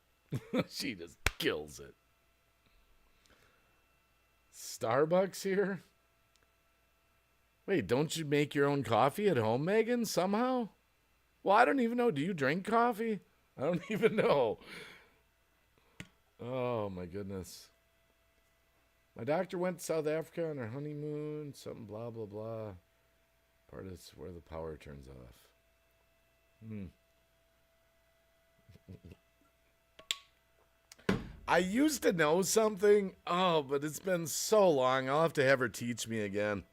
She just kills it. Starbucks here? Wait, don't you make your own coffee at home, Megan, somehow? Well, I don't even know. Do you drink coffee? I don't even know. Oh, my goodness. My doctor went to South Africa on her honeymoon, something blah, blah, blah. Part of it's where the power turns off. I used to know something. Oh, but it's been so long. I'll have to have her teach me again.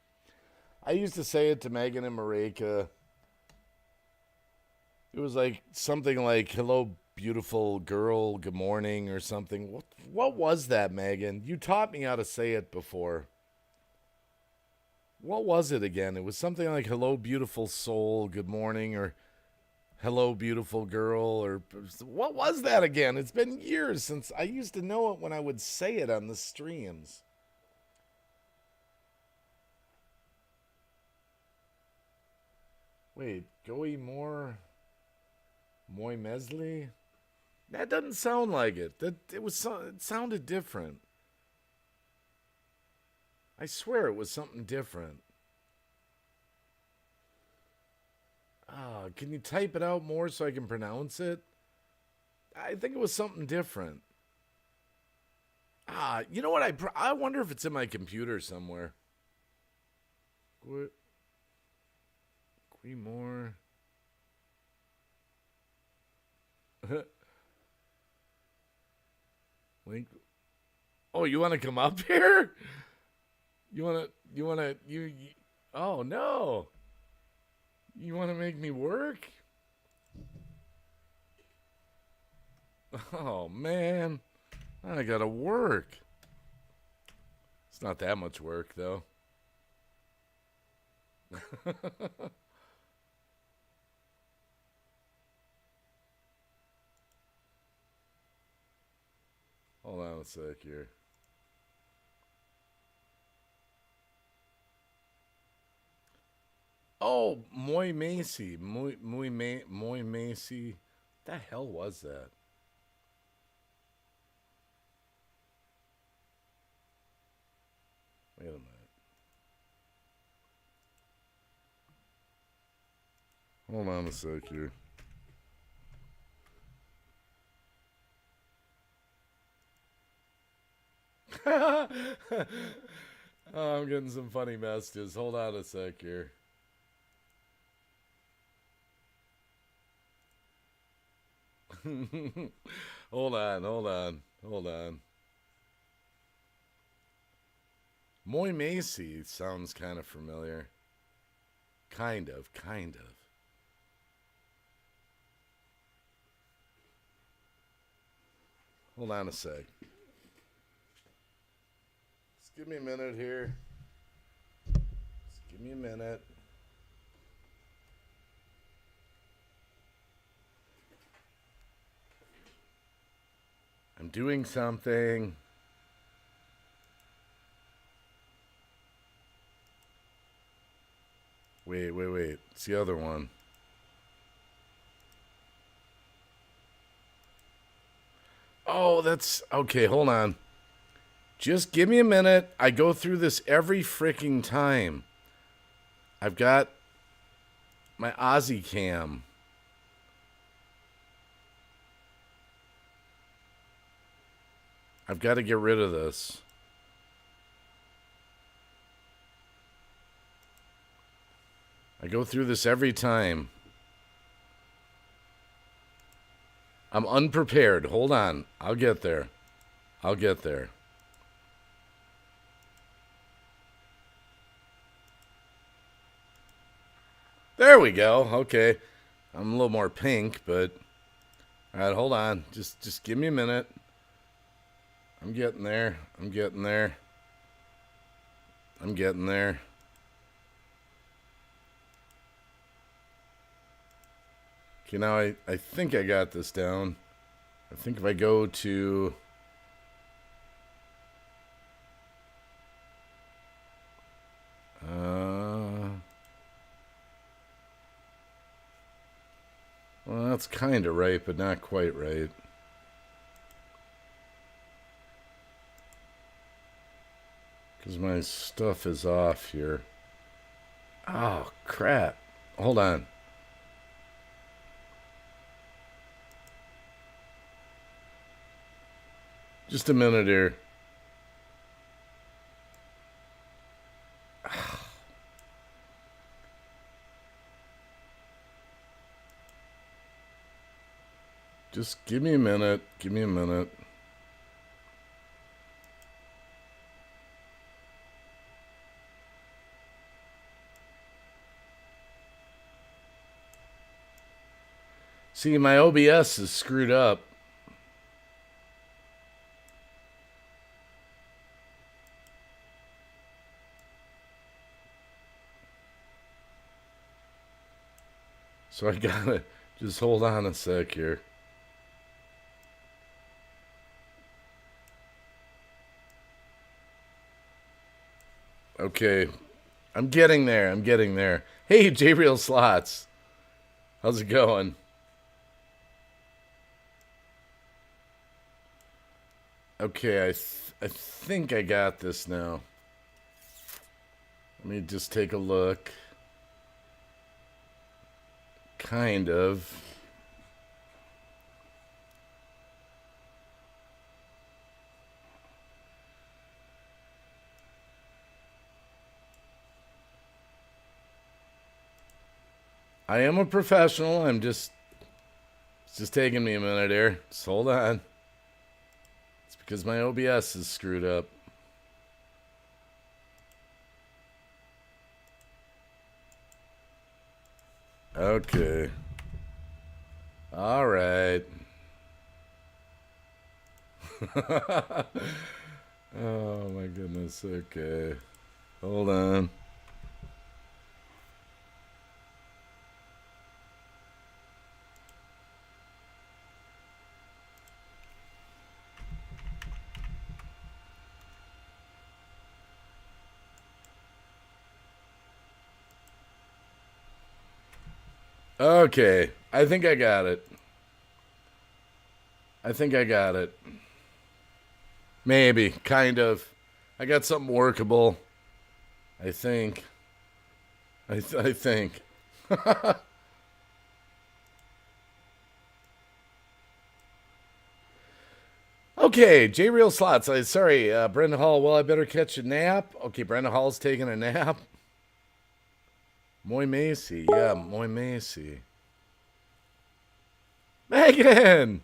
I used to say it to Megan and Marika. It was like something like, hello, beautiful girl, good morning, or something. What was that, Megan? You taught me how to say it before. What was it again? It was something like, hello, beautiful soul, good morning, or hello, beautiful girl, or what was that again? It's been years since I used to know it when I would say it on the streams. Wait, Goey Moore, Moy Mesley? That doesn't sound like it. It sounded different. I swear it was something different. Can you type it out more so I can pronounce it? I think it was something different. You know what? I wonder if it's in my computer somewhere. More. Link. Oh, you want to come up here? Oh no. You want to make me work? Oh man. I gotta work. It's not that much work though. Hold on a sec here. Oh, Moy Macy. Moy Macy. The hell was that? Wait a minute. Hold on a sec here. Oh, I'm getting some funny messages. Hold on a sec here. Hold on. Moy Macy sounds kind of familiar. Kind of. Hold on a sec. Just give me a minute here. Just give me a minute. I'm doing something. Wait. It's the other one. Oh, that's... Okay, hold on. Just give me a minute. I go through this every freaking time. I've got my Aussie cam. I've got to get rid of this. I go through this every time. I'm unprepared. Hold on. I'll get there. There we go. Okay. I'm a little more pink, but... Alright, hold on. Just give me a minute. I'm getting there. Okay, now I think I got this down. I think if I go to... Well, that's kind of right, but not quite right. Because my stuff is off here. Oh, crap. Hold on. Just a minute here. Just give me a minute. See, my OBS is screwed up. So I gotta just hold on a sec here. Okay, I'm getting there. Hey, J-Real Slots. How's it going? Okay, I think I got this now. Let me just take a look. Kind of. I am a professional. It's just taking me a minute here. Just hold on. It's because my OBS is screwed up. Okay. All right. Oh my goodness. Okay. Hold on. Okay, I think I got it. Maybe, kind of. I got something workable. I think. I think. Okay, J Real Slots. Sorry, Brenda Hall. Well, I better catch a nap. Okay, Brenda Hall's taking a nap. Moy Macy. Yeah, Moy Macy. Megan!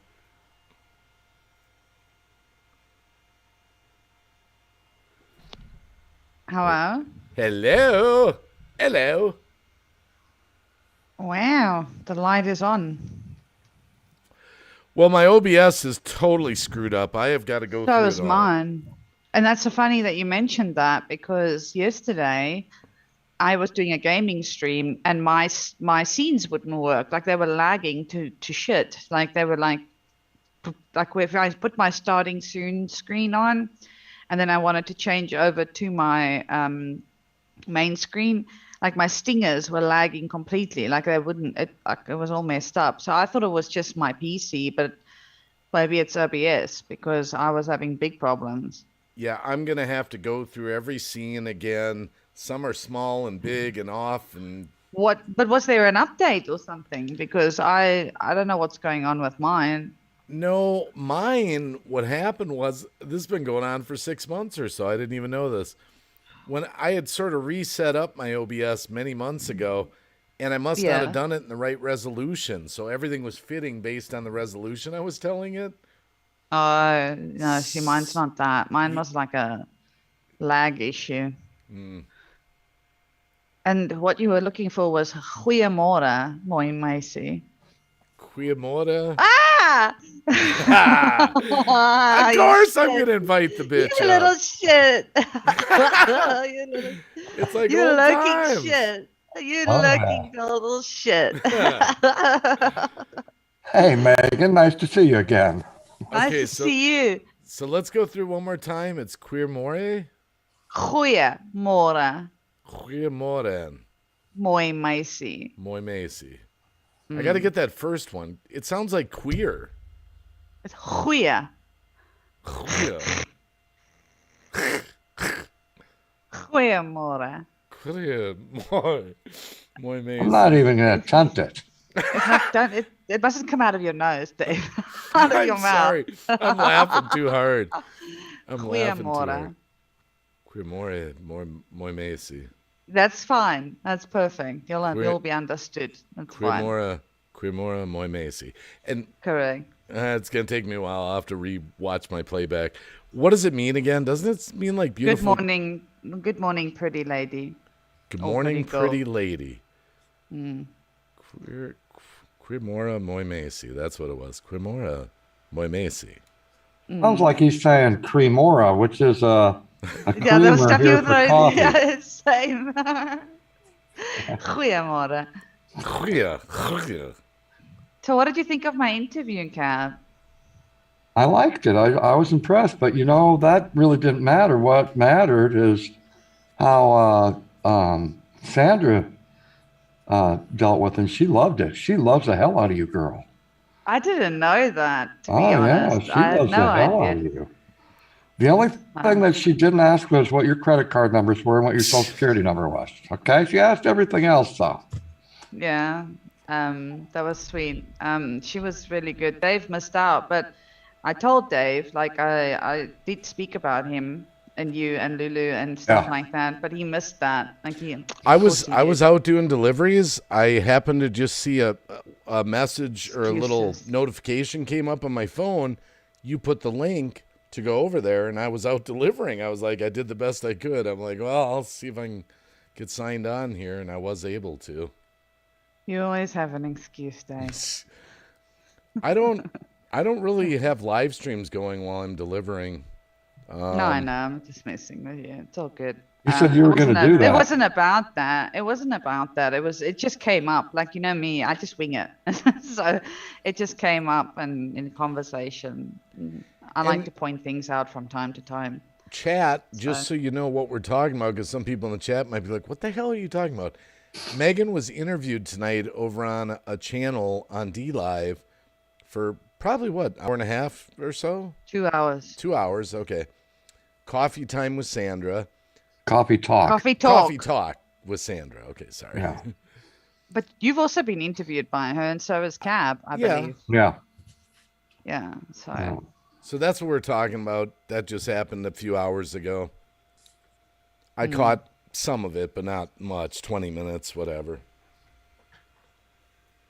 Hello? Hello. Hello. Wow, the light is on. Well, my OBS is totally screwed up. I have got to go So through is it all. mine. And that's so funny that you mentioned that because yesterday I was doing a gaming stream and my scenes wouldn't work. Like they were lagging to shit. Like they were like if I put my starting soon screen on and then I wanted to change over to my main screen, like my stingers were lagging completely. Like they wouldn't, it was all messed up. So I thought it was just my PC, but maybe it's OBS because I was having big problems. Yeah, I'm going to have to go through every scene again. Some are small and big and off and But was there an update or something? Because I don't know what's going on with mine. no, mine, what happened was, this has been going on for 6 months or so. I didn't even know this. When I had sort of reset up my OBS many months ago, and I must not Yeah. have done it in the right resolution. So everything was fitting based on the resolution I was telling it. Oh, no, see, mine's not that. Mine was like a lag issue. And what you were looking for was Goeiemorgen, Mooi Macy. Queemora. Ah! Of course I'm going to invite the bitch You up. little shit. you little, It's like you old looking times. shit. You Oh, looking little shit. Hey, Megan, nice to see you again. Nice Okay, to so- see you. So let's go through one more time. It's Queermore. Goeiemorgen, Queermoren. Mooi Macy. Moy Macy. I got to get that first one. It sounds like queer. It's goeie. Queer. Goeiemorgen. Queer. Moy. Moy Macy. I'm not even going to attempt it. It's not done. It mustn't come out of your nose, Dave. Out of I'm your mouth. sorry. I'm laughing too hard. I'm laughing too hard. Goeiemorgen. Queermore. Moy Macy. That's fine. That's perfect. Queer- You'll be understood. That's fine. Queermora Moy Macy. And Correct. it's going to take me a while. I'll have to re-watch my playback. What does it mean again? Doesn't it mean like Good beautiful? morning. Good morning, pretty lady. Good Oh, morning, pretty girl. pretty lady. Queermora Moy Macy. That's what it was. Queermora Moy Macy. Sounds like he's saying Cremora, which is a Yeah, there was creamer stuff here you for coffee. Yeah, same. Goeiemorgen. Queer. So what did you think of my interview, Kat? I liked it. I was impressed, but that really didn't matter. What mattered is how Sandra dealt with it. And she loved it. She loves the hell out of you, girl. I didn't know that, to Oh, be yeah, honest. she I had loves no the hell out idea. of you. The only thing that she didn't ask was what your credit card numbers were and what your social security number was. Okay? She asked everything else, though. Yeah, that was sweet. She was really good. Dave missed out, but I told Dave, like I did speak about him and you and Lulu and stuff Yeah. like that, but he missed that. Like I of was course he I was did. out doing deliveries. I happened to just see a message or a little Excuses. notification came up on my phone. You put the link to go over there, and I was out delivering. I was like, I did the best I could. I'm like, well, I'll see if I can get signed on here, and I was able to. You always have an excuse, Dave. I don't really have live streams going while I'm delivering. No, I know. I'm just messing with you. It's all good. You said you it were gonna wasn't do It that. wasn't about that. It wasn't about that. It just came up. Like, you know me, I just wing it. So it just came up and in conversation. I like And- to point things out from time to time. Chat, just so you know what we're talking about, because some people in the chat might be like, what the hell are you talking about? Megan was interviewed tonight over on a channel on D Live for probably what, hour and a half or so? 2 hours. 2 hours. Okay. Coffee time with Sandra. Coffee talk. Coffee talk. Coffee talk with Sandra. Okay, sorry. Yeah. But you've also been interviewed by her, and so has Cab, I Yeah. believe. Yeah. Yeah. So. Yeah. So that's what we're talking about. That just happened a few hours ago. I caught some of it, but not much. 20 minutes, whatever.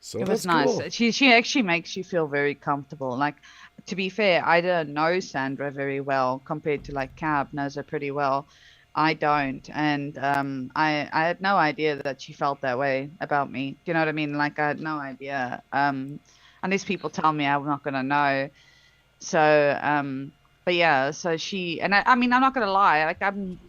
So It that's was nice. cool. She actually makes you feel very comfortable. Like, to be fair, I don't know Sandra very well compared to like Cab knows her pretty well. I don't, and I had no idea that she felt that way about me. Do you know what I mean? Like, I had no idea. Unless people tell me, I'm not gonna know. So, but yeah, so she and I mean, I'm not gonna lie. Like,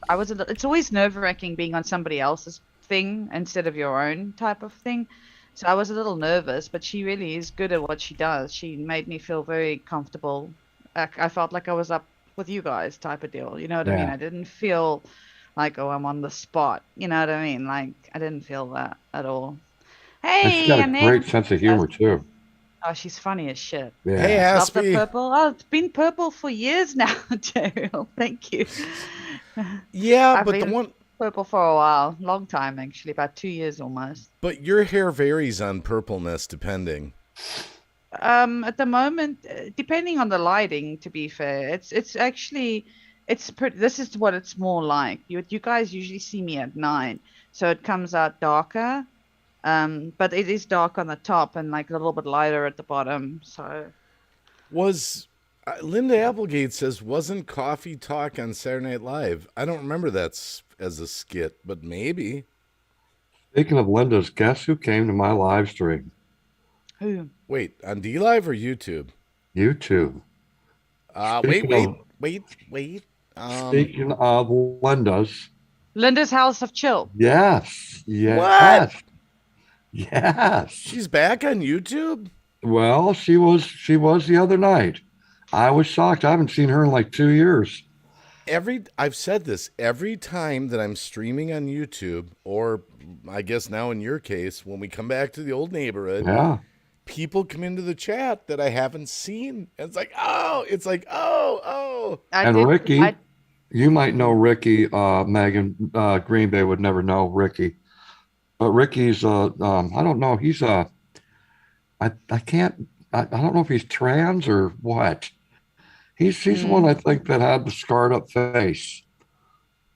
I was. It's always nerve-wracking being on somebody else's thing instead of your own type of thing. So I was a little nervous, but she really is good at what she does. She made me feel very comfortable. I felt like I was up with you guys type of deal. You know what I mean? Yeah. I didn't feel like, oh, I'm on the spot. You know what I mean? Like, I didn't feel that at all. And she's Hey, got a Annette. great sense of humor too. Oh, she's funny as shit. Yeah. Hey, Love the Aspie. purple. Oh, it's been purple for years now, Daryl. Thank you. Yeah, I've but the been one, purple for a while. Long time, actually. About 2 years almost. but your hair varies on purpleness depending. At the moment, depending on the lighting, to be fair, it's actually it's pretty. This is what it's more like. You guys usually see me at 9, so it comes out darker. But it is dark on the top and like a little bit lighter at the bottom. So Was Linda Applegate says wasn't Coffee Talk on Saturday Night Live? I don't remember that as a skit, but maybe. Speaking of Linda's, guess who came to my live stream? who? Wait, on D Live or YouTube? You two. Speaking Wait. Speaking of Linda's, Linda's House of Chill. yes. Yes. Yes. She's back on YouTube? Well, she was the other night. I was shocked. I haven't seen her in like 2 years. I've said this every time that I'm streaming on YouTube, or I guess now in your case, when we come back to the old neighborhood, Yeah. people come into the chat that I haven't seen. And it's like, oh. And Ricky, you might know Ricky, Megan, Green Bay would never know Ricky. But Ricky's, I don't know. He's I don't know if he's trans or what. He's the one I think that had the scarred up face.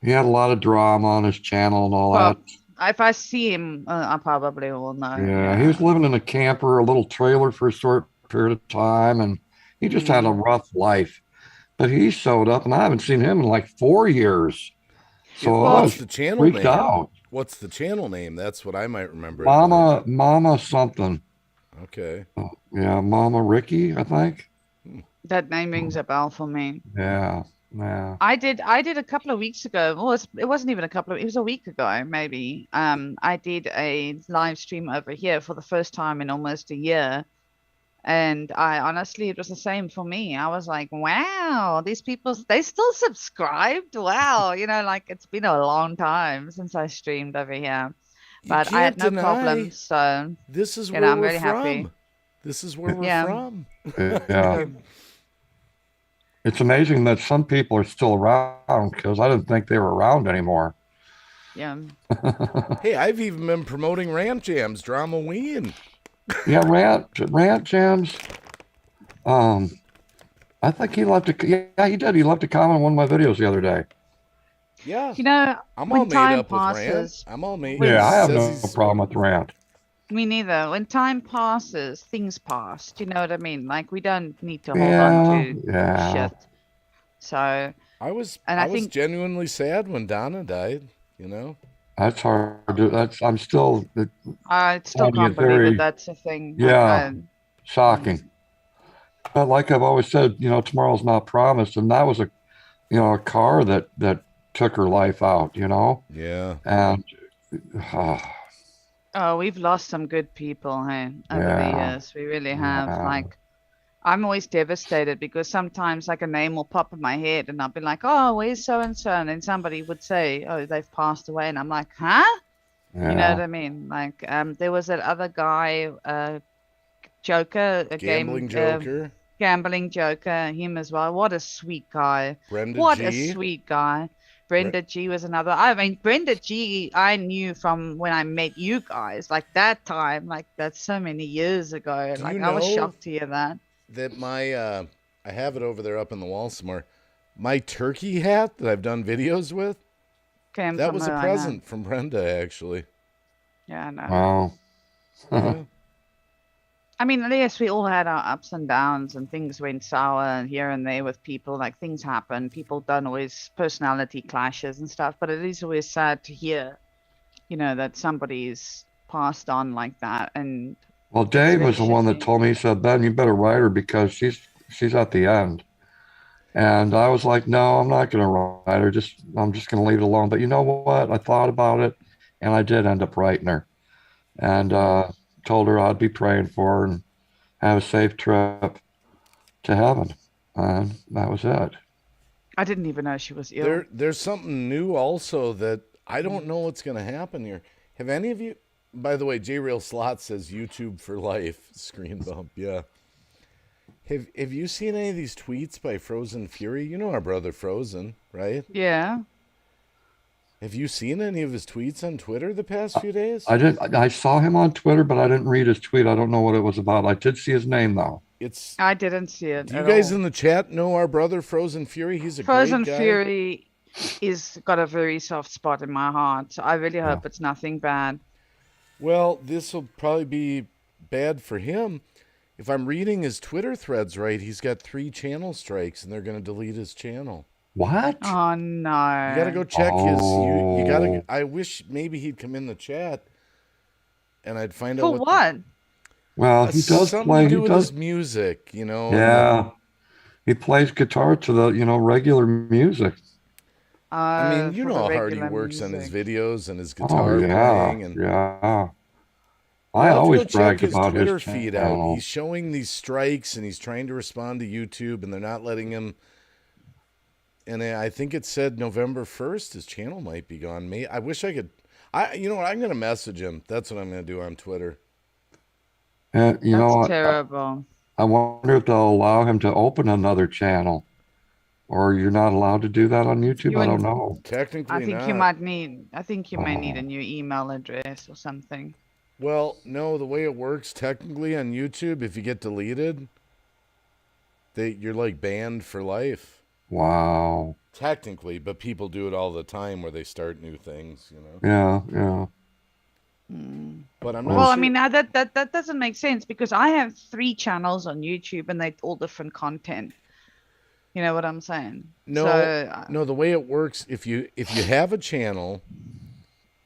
He had a lot of drama on his channel and all Well, that. if I see him, I probably will know. Yeah, he was living in a camper, a little trailer for a short period of time, and he just had a rough life. But he showed up, and I haven't seen him in like 4 years. So I What's was the channel freaked name? out. What's the channel name? That's what I might remember. Mama something. Okay. Yeah, Mama Ricky, I think. That name rings a bell for me. Yeah. I did a couple of weeks ago. Well, it wasn't even a couple of, it was a week ago, maybe. I did a live stream over here for the first time in almost a year. And I honestly, it was the same for me. I was like, wow, these people, they still subscribed. Wow. You know, like it's been a long time since I streamed over here. But I had no problem. So, This is you know, where I'm we're really from. happy. This is where we're Yeah. from. Yeah. It's amazing that some people are still around because I didn't think they were around anymore. yeah. Hey, I've even been promoting Rant Jams, Drama Ween. Yeah, Rant Jams. I think he left yeah, he did. He left a comment on one of my videos the other day. Yeah. You know, I'm all when made time up with Rant. passes, I'm all made. Yeah, I have Says no he's- problem with Rant. me neither. When time passes, things pass. Do you know what I mean? Like we don't need to hold Yeah, on to yeah. shit. So I was And I I was think- genuinely sad when Donna died, you know? That's hard. I'm still I still Finding can't it believe very- that that's a thing. Yeah. shocking. But like I've always said, tomorrow's not promised, and that was a car that took her life out, Yeah. and Oh, we've lost some good people, hey, over the Yeah. years. We really have. Yeah. Like, I'm always devastated because sometimes like a name will pop in my head and I'll be like, oh, where's so and so? And then somebody would say, oh, they've passed away. And I'm like, huh? You know what Yeah. I mean? Like, there was that other guy, Joker, a Gambling game, Joker, gambling Joker, him as well. What a sweet guy. Brenda What a G. sweet guy. Bre- Brenda G was another. I mean, Brenda G, I knew from when I met you guys, like that time, like that's so many years ago. Do Like, you I was know shocked to hear that. that my I have it over there up on the wall somewhere. My turkey hat that I've done videos with, Came that from was her, a I know. present from Brenda actually. Yeah, I know. Wow. Yeah. I mean, yes, we all had our ups and downs, and things went sour and here and there with people. Like, things happen. People don't always personality clashes and stuff, but it is always sad to hear, you know, that somebody's passed on like that. And Well, it's Dave really was the one that shitty. told me. He said, "Ben, you better write her because she's at the end." And I was like, "No, I'm not going to write her. I'm just going to leave it alone." But you know what? I thought about it, and I did end up writing her, and told her I'd be praying for her and have a safe trip to heaven. And that was it. I didn't even know she was ill. There's something new also that I don't know what's going to happen here. Have any of you? By the way, J Real Slot says YouTube for life. Screen bump. Yeah. Have you seen any of these tweets by Frozen Fury? You know our brother Frozen, right? Yeah. Have you seen any of his tweets on Twitter the past few days? I didn't. I saw him on Twitter, but I didn't read his tweet. I don't know what it was about. I did see his name though. It's. I didn't see it. Do you at guys all. in the chat know our brother Frozen Fury? He's a Frozen great guy. Fury is got a very soft spot in my heart. So I really hope it's nothing bad. Well, this will probably be bad for him. If I'm reading his Twitter threads right, he's got 3 channel strikes, and they're going to delete his channel. What? Oh no. You gotta go check his. You gotta. Oh. I wish maybe he'd come in the chat, and I'd find For out what? Well, he does something play. to do He with does. his music, you know. Yeah. He plays guitar to the regular music. I mean, you For know the how hard he regular works on his music. videos and his Oh guitar yeah, playing, and yeah. You'll I have to always go check bragged his about Twitter his feed out. channel. He's showing these strikes, and he's trying to respond to YouTube, and they're not letting him. And I think it said November 1st, his channel might be gone. I wish I could. You know what? I'm gonna message him. That's what I'm gonna do on Twitter. And That's terrible. I wonder if they'll allow him to open another channel, or you're not allowed to do that on YouTube. You I wouldn't- don't know. Technically, I think not. you might need. I think you may Oh. need a new email address or something. Well, no, the way it works technically on YouTube, if you get deleted, you're like banned for life. Wow. Technically, but people do it all the time where they start new things, you know. Yeah, yeah. But I'm not Well, I sure- mean, now that doesn't make sense because I have 3 channels on YouTube and they're all different content. You know what I'm saying? No, So, no. The way it works, if you have a channel,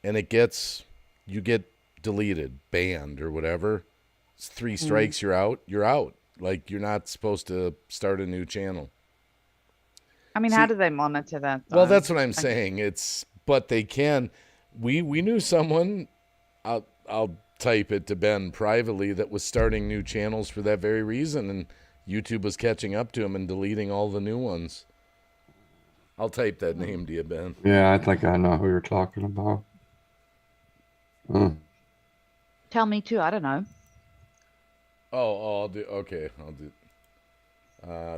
and you get deleted, banned, or whatever, it's 3 strikes, you're out. You're out. Like you're not supposed to start a new channel. I mean, how do they monitor that? Well, though? that's what I'm saying. But they can. We knew someone. I'll type it to Ben privately that was starting new channels for that very reason, and YouTube was catching up to him and deleting all the new ones. I'll type that name to you, Ben. Yeah, I think I know who you're talking about. Tell me too. I don't know. Oh, I'll do. Okay, I'll do.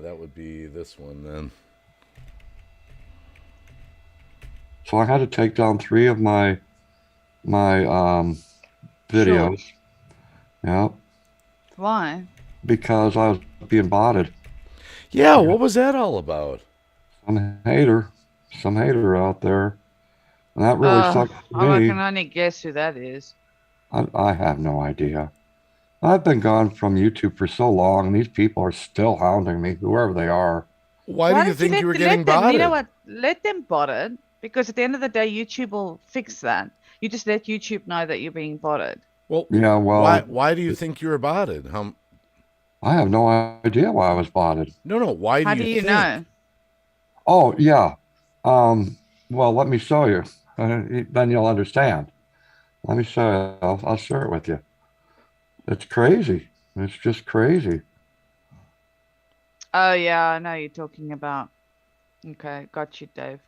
That would be this one then. So I had to take down 3 of my videos. Yeah, Why? because I was being botted. Yeah, what was that all about? Some hater out there, and that really sucks to I me. can only guess who that is. I have no idea. I've been gone from YouTube for so long, and these people are still hounding me, whoever they are. Why do you don't think you were getting let them, botted? You know what? Let them bot it because at the end of the day, YouTube will fix that. You just let YouTube know that you're being botted. Well, Yeah, well, why do you think you were botted? I have no idea why I was botted. No. Why How do do you you think? know? Oh, yeah. Well, let me show you. Then you'll understand. Let me show you. I'll share it with you. It's crazy. It's just crazy. Oh yeah, I know you're talking about. Okay, got you, Dave.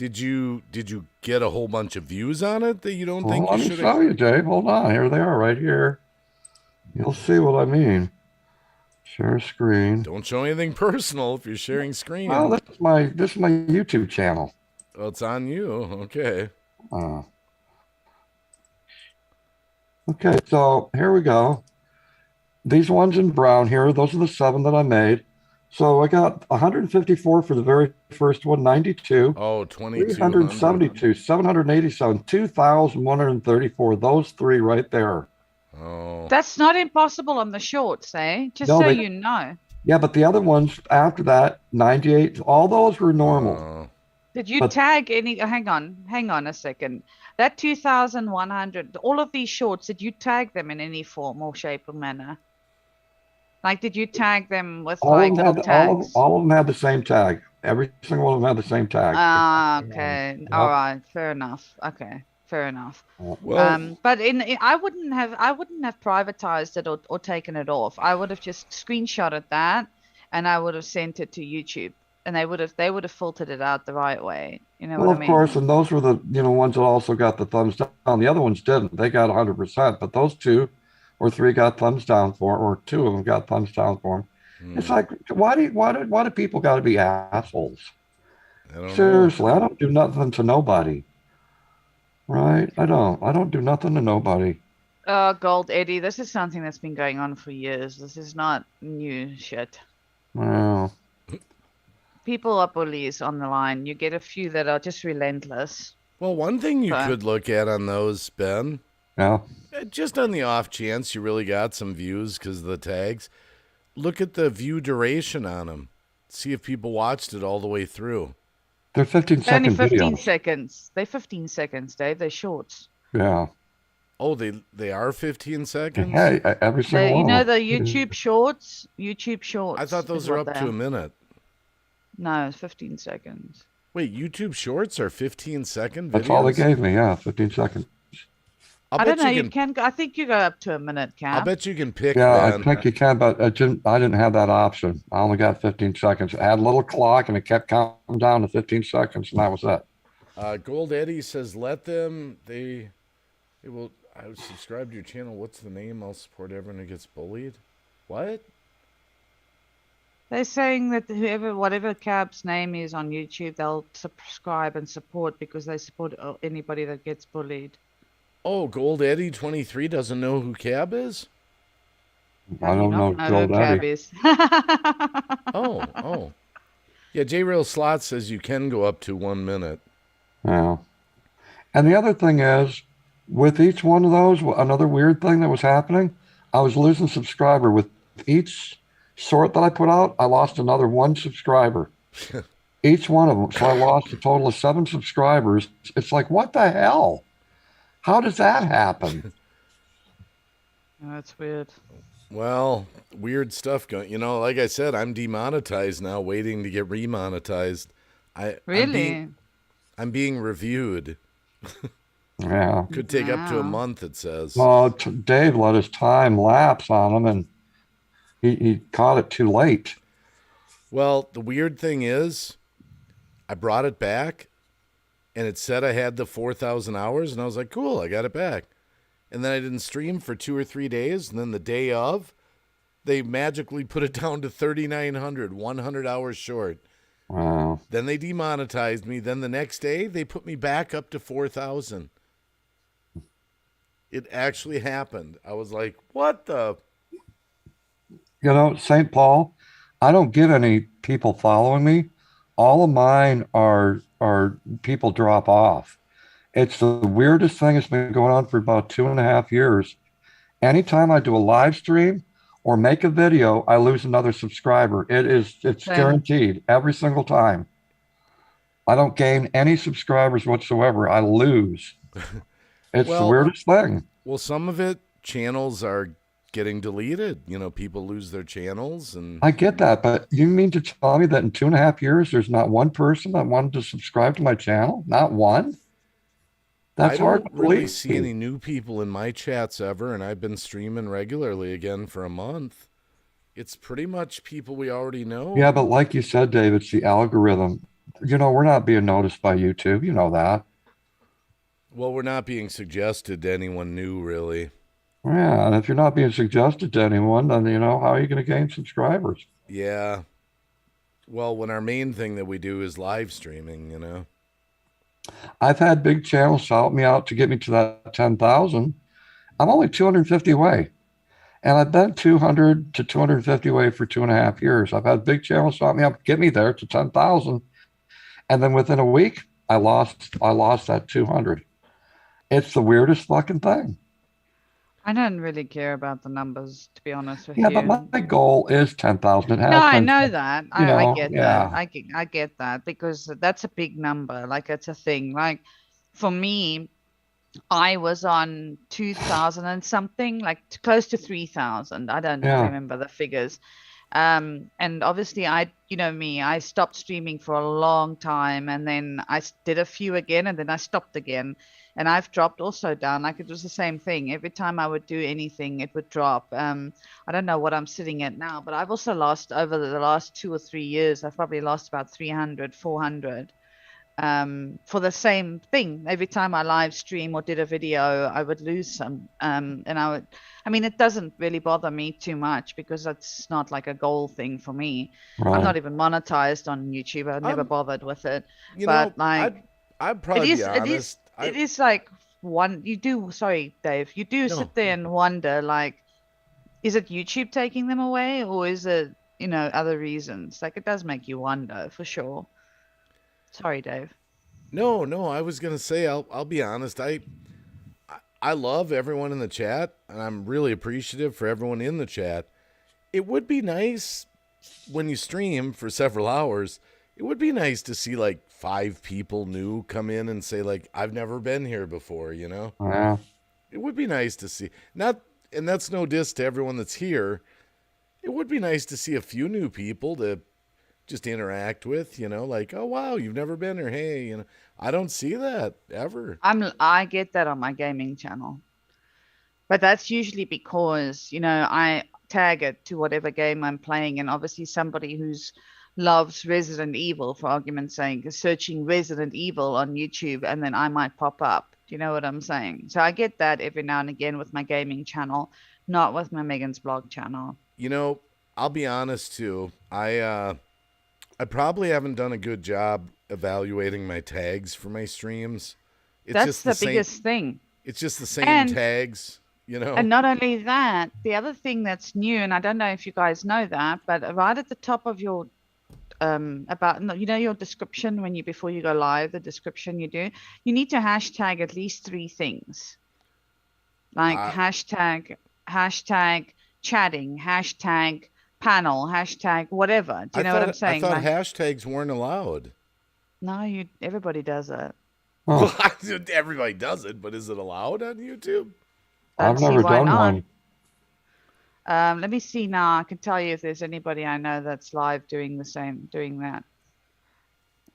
Did you get a whole bunch of views on it that you don't Well, think let you me should show have? you, Dave. Hold on. Here they are right here. You'll see what I mean. Share screen. Don't show anything personal if you're sharing screen. Oh, this is my YouTube channel. Well, it's on you. Okay. Okay, so here we go. These ones in brown here, those are the 7 that I made. So I got 154 for the very first one, 92, Oh, 2200. 372, 787, 2,134. Those 3 right there. Oh. That's not impossible on the shorts, eh? Just No, so they- you know. Yeah, but the other ones after that, 98, all those were normal. Oh. Did you But- tag any? Hang on a second. That 2,100, all of these shorts, did you tag them in any form or shape or manner? Like, did you tag them with All like of them little had tags? all of them had the same tag. Every single one of them had the same tag. Ah, okay. Yep. All right. Fair enough. Okay. Fair enough. Well, But I wouldn't have privatized it or taken it off. I would have just screenshotted that and I would have sent it to YouTube and they would have filtered it out the right way. You know Well, what I of mean? course, and those were the ones that also got the thumbs down. The other ones didn't. They got 100%, but those 2 or 3 got thumbs down for, or 2 of them got thumbs down for them. It's like, why do people got to be assholes? I don't know. Seriously, I don't do nothing to nobody. Right? I don't do nothing to nobody. Gold Eddie, this is something that's been going on for years. This is not new shit. Well, People are bullies on the line. You get a few that are just relentless. Well, one thing you Okay. could look at on those, Ben, yeah. just on the off chance you really got some views because of the tags, look at the view duration on them. See if people watched it all the way through. They're 15 They're only second 15 videos. seconds. They're 15 seconds, Dave. They're shorts. Yeah. Oh, they are 15 seconds? Hey, every single You one. know of them. the YouTube shorts? YouTube shorts. I thought those is are what up they to are. a minute. No, it's 15 seconds. Wait, YouTube Shorts are 15-second videos? That's all they gave me. Yeah, 15 seconds. I don't know. You can. I think you go up to a minute, I'll Cap. bet you can pick Yeah, then. I think you can, but I didn't have that option. I only got 15 seconds. It had a little clock and it kept counting down to 15 seconds, and that was it. Gold Eddie says, let them. They will. I would subscribe to your channel. What's the name? I'll support everyone who gets bullied. What? They're saying that whatever Cab's name is on YouTube, they'll subscribe and support because they support anybody that gets bullied. Oh, Gold Eddie 23 doesn't know who Cab is? I How do you don't not know who Gold Cab Eddie. is? Oh. Yeah, J-Rail Slot says you can go up to 1 minute. Yeah. And the other thing is, with each one of those, another weird thing that was happening, I was losing subscriber. With each sort that I put out, I lost another 1 subscriber. Each one of them. So I lost a total of 7 subscribers. It's like, what the hell? How does that happen? Oh, that's weird. Well, weird stuff going. Like I said, I'm demonetized now, waiting to get remonetized. Really? I'm being reviewed. Yeah. Could take up to a Wow. month, it says. Well, Dave let his time lapse on him, and he caught it too late. Well, the weird thing is, I brought it back, and it said I had the 4,000 hours, and I was like, cool, I got it back. And then I didn't stream for 2 or 3 days, and then the day of, they magically put it down to 3,900, 100 hours short. Wow. Then they demonetized me. Then the next day, they put me back up to 4,000. It actually happened. I was like, what the? St. Paul, I don't get any people following me. All of mine are people drop off. It's the weirdest thing that's been going on for about 2.5 years. Anytime I do a live stream or make a video, I lose another subscriber. It's Same. guaranteed every single time. I don't gain any subscribers whatsoever. I lose. It's the Well- weirdest thing. Well, some of it, channels are getting deleted. People lose their channels. And I get that, but you mean to tell me that in 2.5 years, there's not one person that wanted to subscribe to my channel? Not one? That's I hard don't to really believe. see any new people in my chats ever, and I've been streaming regularly again for a month. It's pretty much people we already know. Yeah, but like you said, Dave, it's the algorithm. we're not being noticed by YouTube. You know that. Well, we're not being suggested to anyone new, really. Yeah, and if you're not being suggested to anyone, then how are you going to gain subscribers? Yeah. Well, when our main thing that we do is live streaming. I've had big channels shout me out to get me to that 10,000. I'm only 250 away. And I've been 200 to 250 away for 2.5 years. I've had big channels shout me up, get me there to 10,000. And then within a week, I lost that 200. It's the weirdest fucking thing. I don't really care about the numbers, to be honest with Yeah, you. but my goal is 10,000. It has No, I been, know that. I get yeah. that. I get that because that's a big number. Like it's a thing. Like for me, I was on 2,000 and something, like close to 3,000. I don't Yeah. remember the figures. And obviously I stopped streaming for a long time, and then I did a few again, and then I stopped again. And I've dropped also down. Like it was the same thing. Every time I would do anything, it would drop. I don't know what I'm sitting at now, but I've also lost over the last 2 or 3 years. I've probably lost about 300, 400 for the same thing. Every time I live stream or did a video, I would lose some. And it doesn't really bother me too much because that's not like a goal thing for me. Right. I'm not even monetized on YouTube. I've never bothered with it. You But, know, like, I'd probably be honest. It is like sorry, Dave, you do No. sit there and wonder, like, is it YouTube taking them away, or is it, other reasons? Like, it does make you wonder for sure. Sorry, Dave. No, I was gonna say I'll be honest. I love everyone in the chat, and I'm really appreciative for everyone in the chat. It would be nice when you stream for several hours. It would be nice to see like 5 people new come in and say like, I've never been here before. Yeah. It would be nice to see. And that's no diss to everyone that's here. It would be nice to see a few new people to just interact with, like, oh wow, you've never been here. Hey, I don't see that ever. I get that on my gaming channel, but that's usually because I tag it to whatever game I'm playing, and obviously somebody who's loves Resident Evil, for argument's sake, is searching Resident Evil on YouTube, and then I might pop up. Do you know what I'm saying? So I get that every now and again with my gaming channel, not with my Megan's blog channel. I'll be honest too. I probably haven't done a good job evaluating my tags for my streams. That's the biggest thing. It's just the same tags, And not only that, the other thing that's new, and I don't know if you guys know that, but right at the top of your your description before you go live, the description you need to hashtag at least 3 things, like hashtag chatting, hashtag panel, hashtag whatever. Do you know what I'm saying? I thought hashtags weren't allowed. No, everybody does it. Well, everybody does it, but is it allowed on YouTube? I've never done one. Let me see now. I can tell you if there's anybody I know that's live doing that.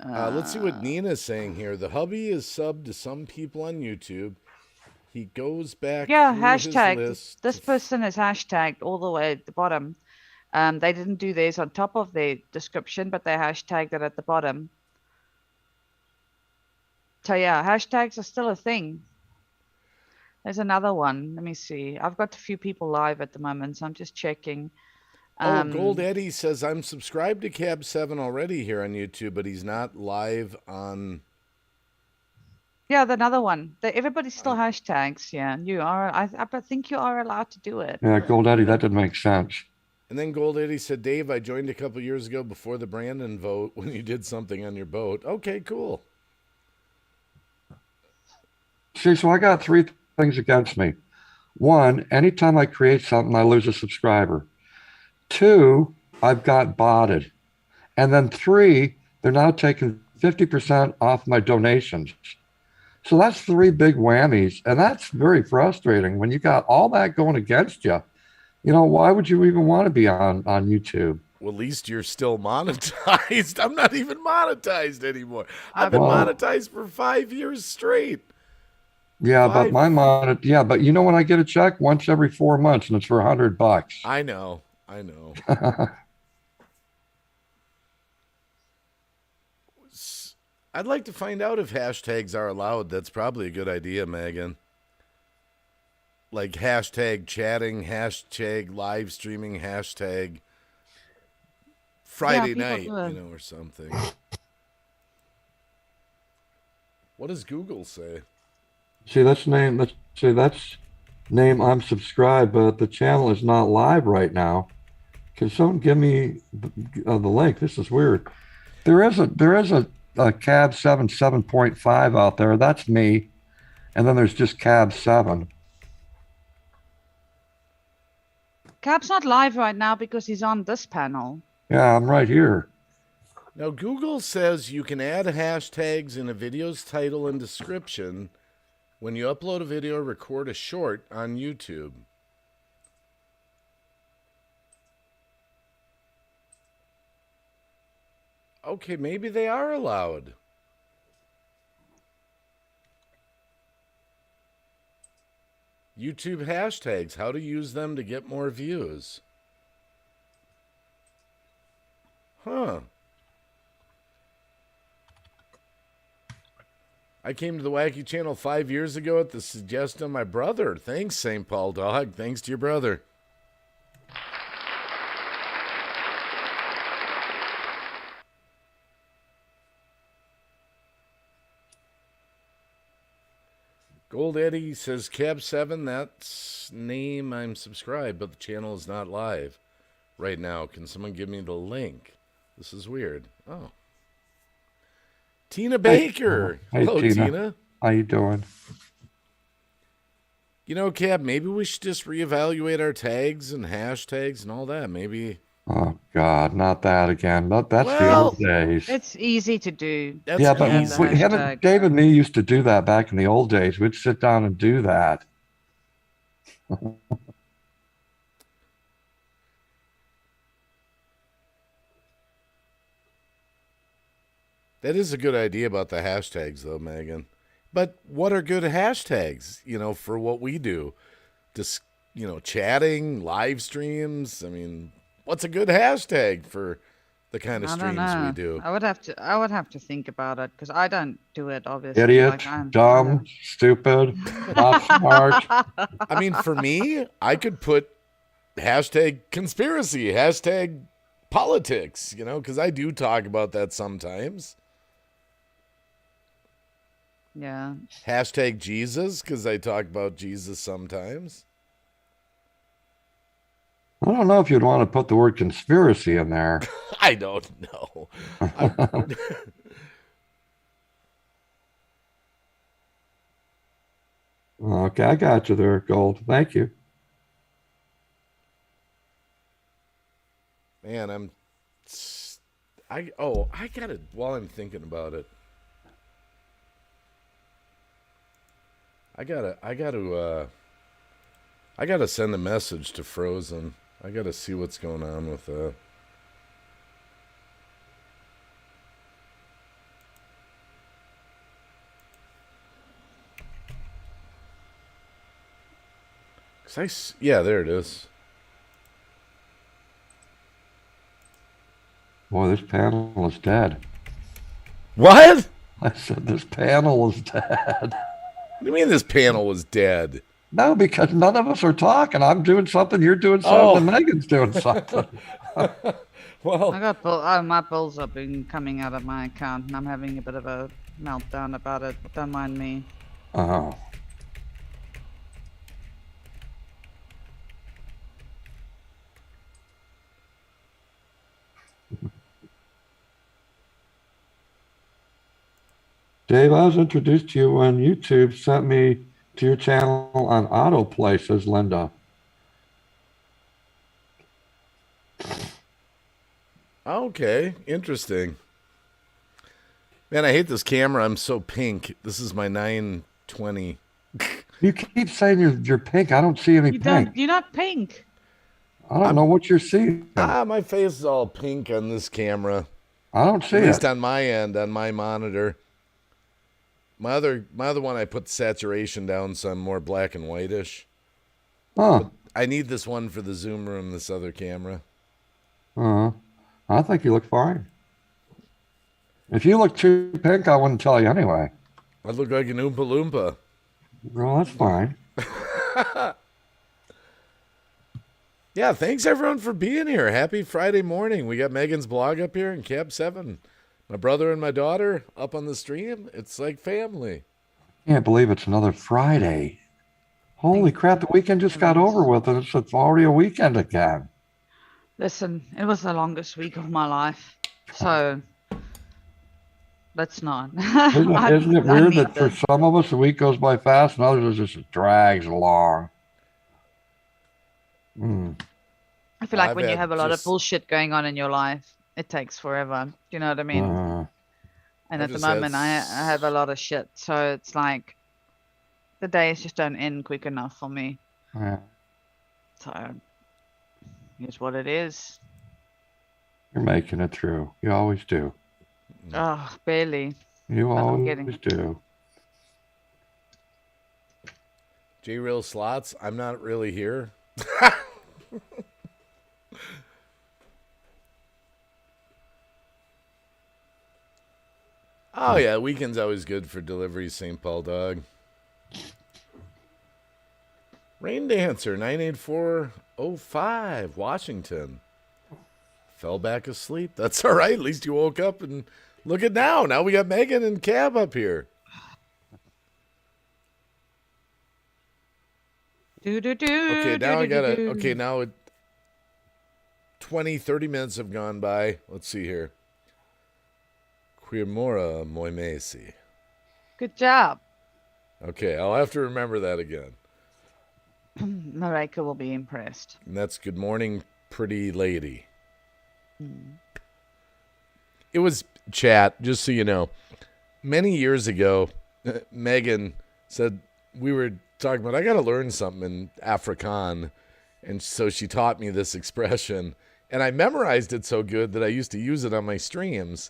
Let's see what Nina's saying here. The hubby is subbed to some people on YouTube. He goes back through hashtag. his list. This person is hashtagged all the way at the bottom. They didn't do theirs on top of their description, but they hashtagged it at the bottom. So yeah, hashtags are still a thing. There's another one. Let me see. I've got a few people live at the moment, so I'm just checking. Gold Eddie says, I'm subscribed to Cab 7 already here on YouTube, but he's not live on... Yeah, another one. Everybody still hashtags. Yeah, you are. I think you are allowed to do it. Yeah, Gold Eddie, that didn't make sense. And then Gold Eddie said, Dave, I joined a couple years ago before the Brandon vote when you did something on your boat. Okay, cool. See, so I got 3 things against me. 1, anytime I create something, I lose a subscriber. 2, I've got botted. And then 3, they're now taking 50% off my donations. So that's 3 big whammies. And that's very frustrating when you got all that going against you. Why would you even want to be on YouTube? Well, at least you're still monetized. I'm not even monetized anymore. I've been monetized for 5 years straight. Yeah, but when I get a check once every 4 months, and it's for $100. I know. I'd like to find out if hashtags are allowed. That's probably a good idea, Megan. Like hashtag chatting, hashtag live streaming, hashtag Friday people night, do it. or something. What does Google say? See, that's name I'm subscribed, but the channel is not live right now. Can someone give me the link? This is weird. There is a Cab 7 7.5 out there. That's me. And then there's just Cab 7. Cap's not live right now because he's on this panel. Yeah, I'm right here. Now, Google says you can add hashtags in a video's title and description when you upload a video or record a short on YouTube. Okay, maybe they are allowed. YouTube hashtags, how to use them to get more views. Huh. I came to the Wacky Channel 5 years ago at the suggestion of my brother. Thanks, St. Paul Dog. Thanks to your brother. Gold Eddie says, Cab 7, that's name I'm subscribed, but the channel is not live right now. Can someone give me the link? This is weird. Oh. Tina Baker. Hey, Hello, Tina. How you doing? Cab, maybe we should just reevaluate our tags and hashtags and all that. Maybe. Oh God, not that again. That's the Well, old days. It's easy to do. That's Yeah, but easy. Dave and me used to do that back in the old days. We'd sit down and do that. That is a good idea about the hashtags, though, Megan. But what are good hashtags, for what we do? Just, chatting, live streams. I mean, what's a good hashtag for the kind of I don't streams we know. do? I would have to think about it because I don't do it, obviously. Idiot, dumb, stupid, not smart. I mean, for me, I could put hashtag conspiracy, hashtag politics, because I do talk about that sometimes. Yeah. Hashtag Jesus, because I talk about Jesus sometimes. I don't know if you'd want to put the word conspiracy in there. I don't know. Okay, I got you there, Gold. Thank you. Man, I got it while I'm thinking about it. I gotta send a message to Frozen. I gotta see what's going on with that. Yeah, there it is. Boy, this panel is dead. What? I said this panel is dead. What do you mean this panel was dead? No, because none of us are talking. I'm doing something, you're doing something, and Megan's doing something. Well, my bills have been coming out of my account, and I'm having a bit of a meltdown about it. Don't mind me. Oh. Dave, I was introduced to you when YouTube sent me to your channel on autoplay, says Linda. okay, interesting. Man, I hate this camera. I'm so pink. This is my 920. You keep saying you're pink. I don't see any pink. You're not pink. I don't know what you're seeing. My face is all pink on this camera. I don't see At least it. on my end, on my monitor. My other one, I put the saturation down so I'm more black and whitish. Huh. I need this one for the Zoom room, this other camera. I think you look fine. If you look too pink, I wouldn't tell you anyway. I look like an Oompa Loompa. Well, that's fine. Yeah, thanks everyone for being here. Happy Friday morning. We got Megan's blog up here and Cab 7. My brother and my daughter up on the stream. It's like family. Can't believe it's another Friday. Holy crap, the weekend just got over with and it's already a weekend again. Listen, it was the longest week of my life. So let's not. Isn't it weird that for some of us the week goes by fast and others it just drags along? I feel like I've when you had have a lot of just- bullshit going on in your life, it takes forever. Do you know what I mean? And I've at the just had moment, I have a lot of shit. So it's like the days just don't end quick enough for me. Yeah, So here's what it is. you're making it through. You always do. Oh, barely. You I'm always getting- do. J-Real Slots, I'm not really here. Oh, yeah, weekend's always good for delivery, St. Paul Dog. Rain Dancer, 98405, Washington. Fell back asleep. That's all right. At least you woke up and look at now. Now we got Megan and Cab up here. Okay, now I got to... Okay, now 20, 30 minutes have gone by. Let's see here. Quirmora Moimesi. Good job. Okay, I'll have to remember that again. Marika will be impressed. And that's good morning, pretty lady. It was chat, just so you know. Many years ago, Megan said we were talking about, I got to learn something in Afrikaans. And so she taught me this expression. And I memorized it so good that I used to use it on my streams.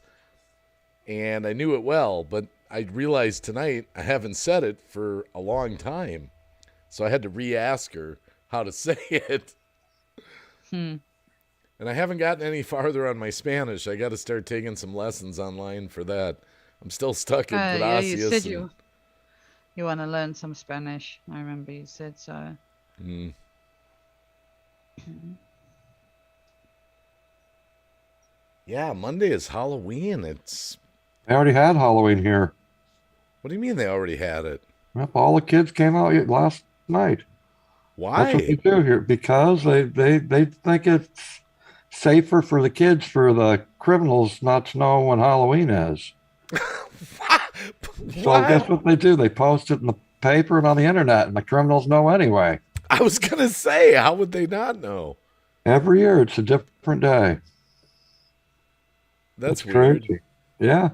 And I knew it well, but I realized tonight I haven't said it for a long time. So I had to re-ask her how to say it. And I haven't gotten any farther on my Spanish. I got to start taking some lessons online for that. I'm still stuck in Yeah, gracias. you said and- you want to learn some Spanish. I remember you said so. Yeah, Monday is Halloween. It's... They already had Halloween here. What do you mean they already had it? Yep, all the kids came out last night. That's what they Why? do here because they think it's safer for the kids, for the criminals not to know when Halloween is. So guess what they do? They post it in the paper and on the internet, and the criminals know anyway. I was going to say, how would they not know? Every year it's a different day. That's It's weird. crazy. Yeah.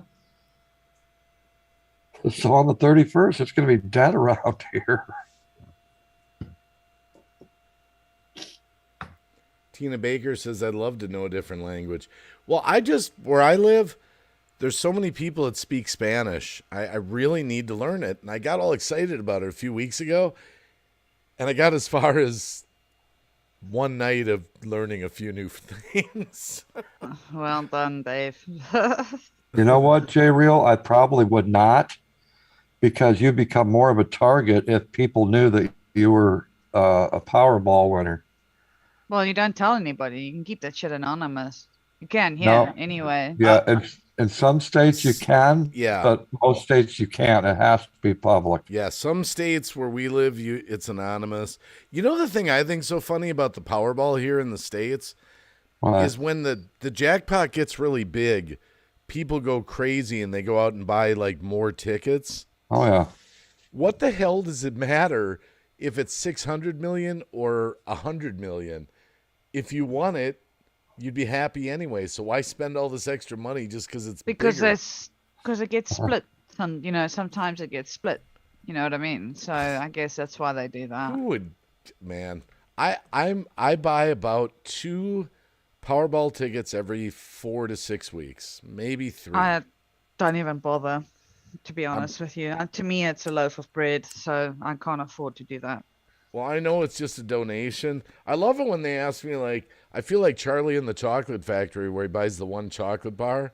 So on the 31st, it's going to be dead around here. Tina Baker says, I'd love to know a different language. Well, where I live, there's so many people that speak Spanish. I really need to learn it. And I got all excited about it a few weeks ago. And I got as far as one night of learning a few new things. Well done, Dave. You know what, Jay Real? I probably would not, because you become more of a target if people knew that you were a Powerball winner. Well, you don't tell anybody. You can keep that shit anonymous. You can here No. anyway. Yeah, in some states you can, Yeah. but most states you can't. It has to be public. Yeah, some states where we live, it's anonymous. You know the thing I think so funny about the Powerball here in the States is when the jackpot gets really big, people go crazy and they go out and buy like more tickets. Oh yeah. What the hell does it matter if it's 600 million or 100 million? If you won it, you'd be happy anyway. So why spend all this extra money just because it's Because bigger? it gets split. Sometimes it gets split. You know what I mean? So I guess that's why they do that. Who would, man? I buy about 2 Powerball tickets every 4 to 6 weeks, maybe 3. I don't even bother, to be honest with you. To me, it's a loaf of bread, so I can't afford to do that. Well, I know it's just a donation. I love it when they ask me, like, I feel like Charlie in the Chocolate Factory where he buys the one chocolate bar.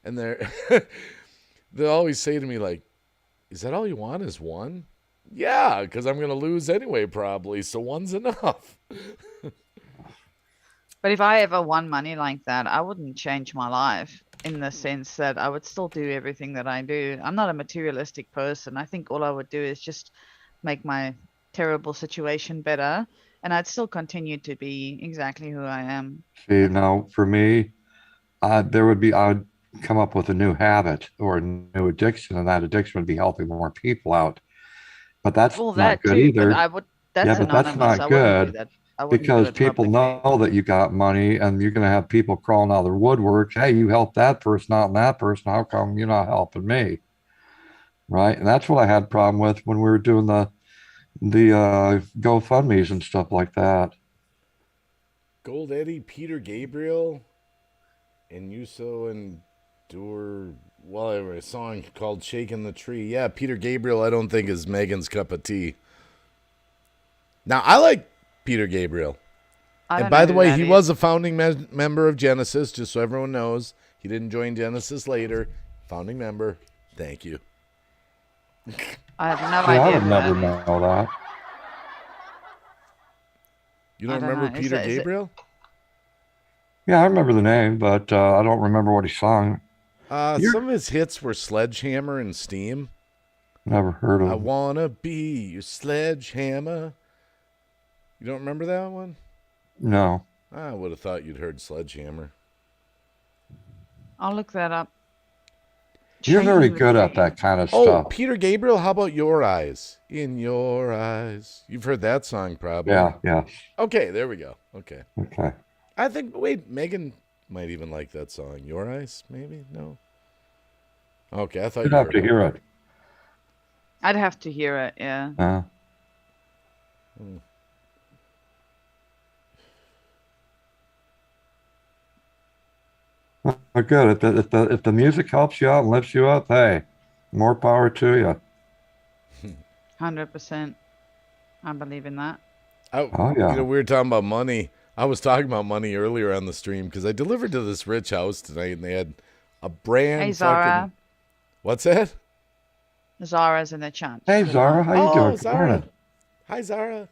And they always say to me, like, is that all you want is one? Yeah, because I'm going to lose anyway, probably. So one's enough. But if I ever won money like that, I wouldn't change my life in the sense that I would still do everything that I do. I'm not a materialistic person. I think all I would do is just make my terrible situation better, and I'd still continue to be exactly who I am. See, now for me, I'd come up with a new habit or a new addiction, and that addiction would be helping more people out. But that's Well, not that good too, either. but I would. That's Yeah, but that's anonymous. not I wouldn't do good that. I wouldn't do because it people publicly. know that you got money and you're going to have people crawling out of their woodwork. Hey, you helped that person out and that person. How come you're not helping me? Right. And that's what I had a problem with when we were doing the GoFundMe's and stuff like that. Gold Eddie, Peter Gabriel, and Yuso and Dur. Well, a song called "Shaking the Tree." Yeah, Peter Gabriel. I don't think is Megan's cup of tea. Now I like Peter Gabriel, I and don't by know the who way, that he is. was a founding member of Genesis. Just so everyone knows, he didn't join Genesis later. Founding member. Thank you. I have no See, I idea would who never that is. know that. You I don't don't remember know. Is Peter that- is it- Gabriel? Yeah, I remember the name, but I don't remember what he sung. You're- Some of his hits were "Sledgehammer" and "Steam." Never heard of I him. wanna be your sledgehammer. You don't remember that one? No. I would have thought you'd heard Sledgehammer. I'll look that up. You're very Shaking the good at Tree. that kind of Oh, stuff. Peter Gabriel, how about Your Eyes? In Your Eyes. You've heard that song probably. Yeah, yeah. Okay, there we go. Okay. Okay. I think, wait, Megan might even like that song. Your Eyes, maybe? No? Okay, I thought You'd you have heard to it. hear it. I'd have to hear it. Yeah. But good. If the music helps you out and lifts you up, hey, more power to you. 100%. I believe in that. Oh, yeah. You know, we were talking about money. I was talking about money earlier on the stream because I delivered to this rich house tonight and they had a brand Hey, Zara. fucking... What's that? Zara's in the chat. Hey, Zara, how you doing? Good Zara. morning. Hi, Zara.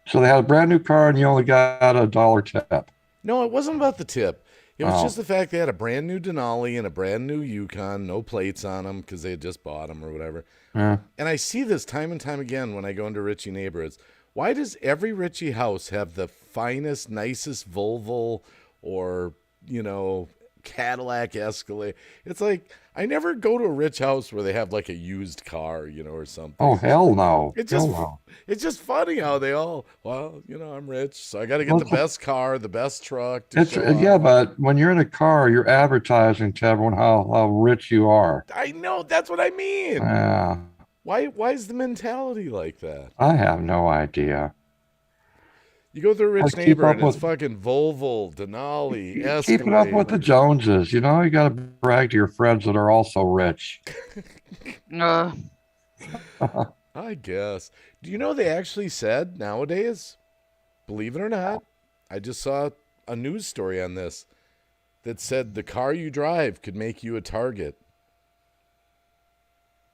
So they had a brand new car and you only got $1 tip. No, it wasn't about the tip. It was Oh. just the fact they had a brand new Denali and a brand new Yukon, no plates on them because they had just bought them or whatever. Yeah. And I see this time and time again when I go into Ritchie neighborhoods. Why does every Ritchie house have the finest, nicest Volvo or, you know, Cadillac Escalade? It's like, I never go to a rich house where they have like a used car, you know, or something. Oh, hell no. It's Hell just, no. it's just funny how they all, well, you know, I'm rich, so I got to get Well, the best car, the best truck. To It's show yeah, off. but when you're in a car, you're advertising to everyone how rich you are. I know, that's what I mean. Yeah, Why is the mentality like that? I have no idea. You go to a rich Like, keep neighborhood, up and it's with- fucking Volvo, Denali, Escalade. Keep it up with the Joneses. You know, you got to brag to your friends that are also rich. I guess. Do you know they actually said nowadays, believe it or not, I just saw a news story on this that said the car you drive could make you a target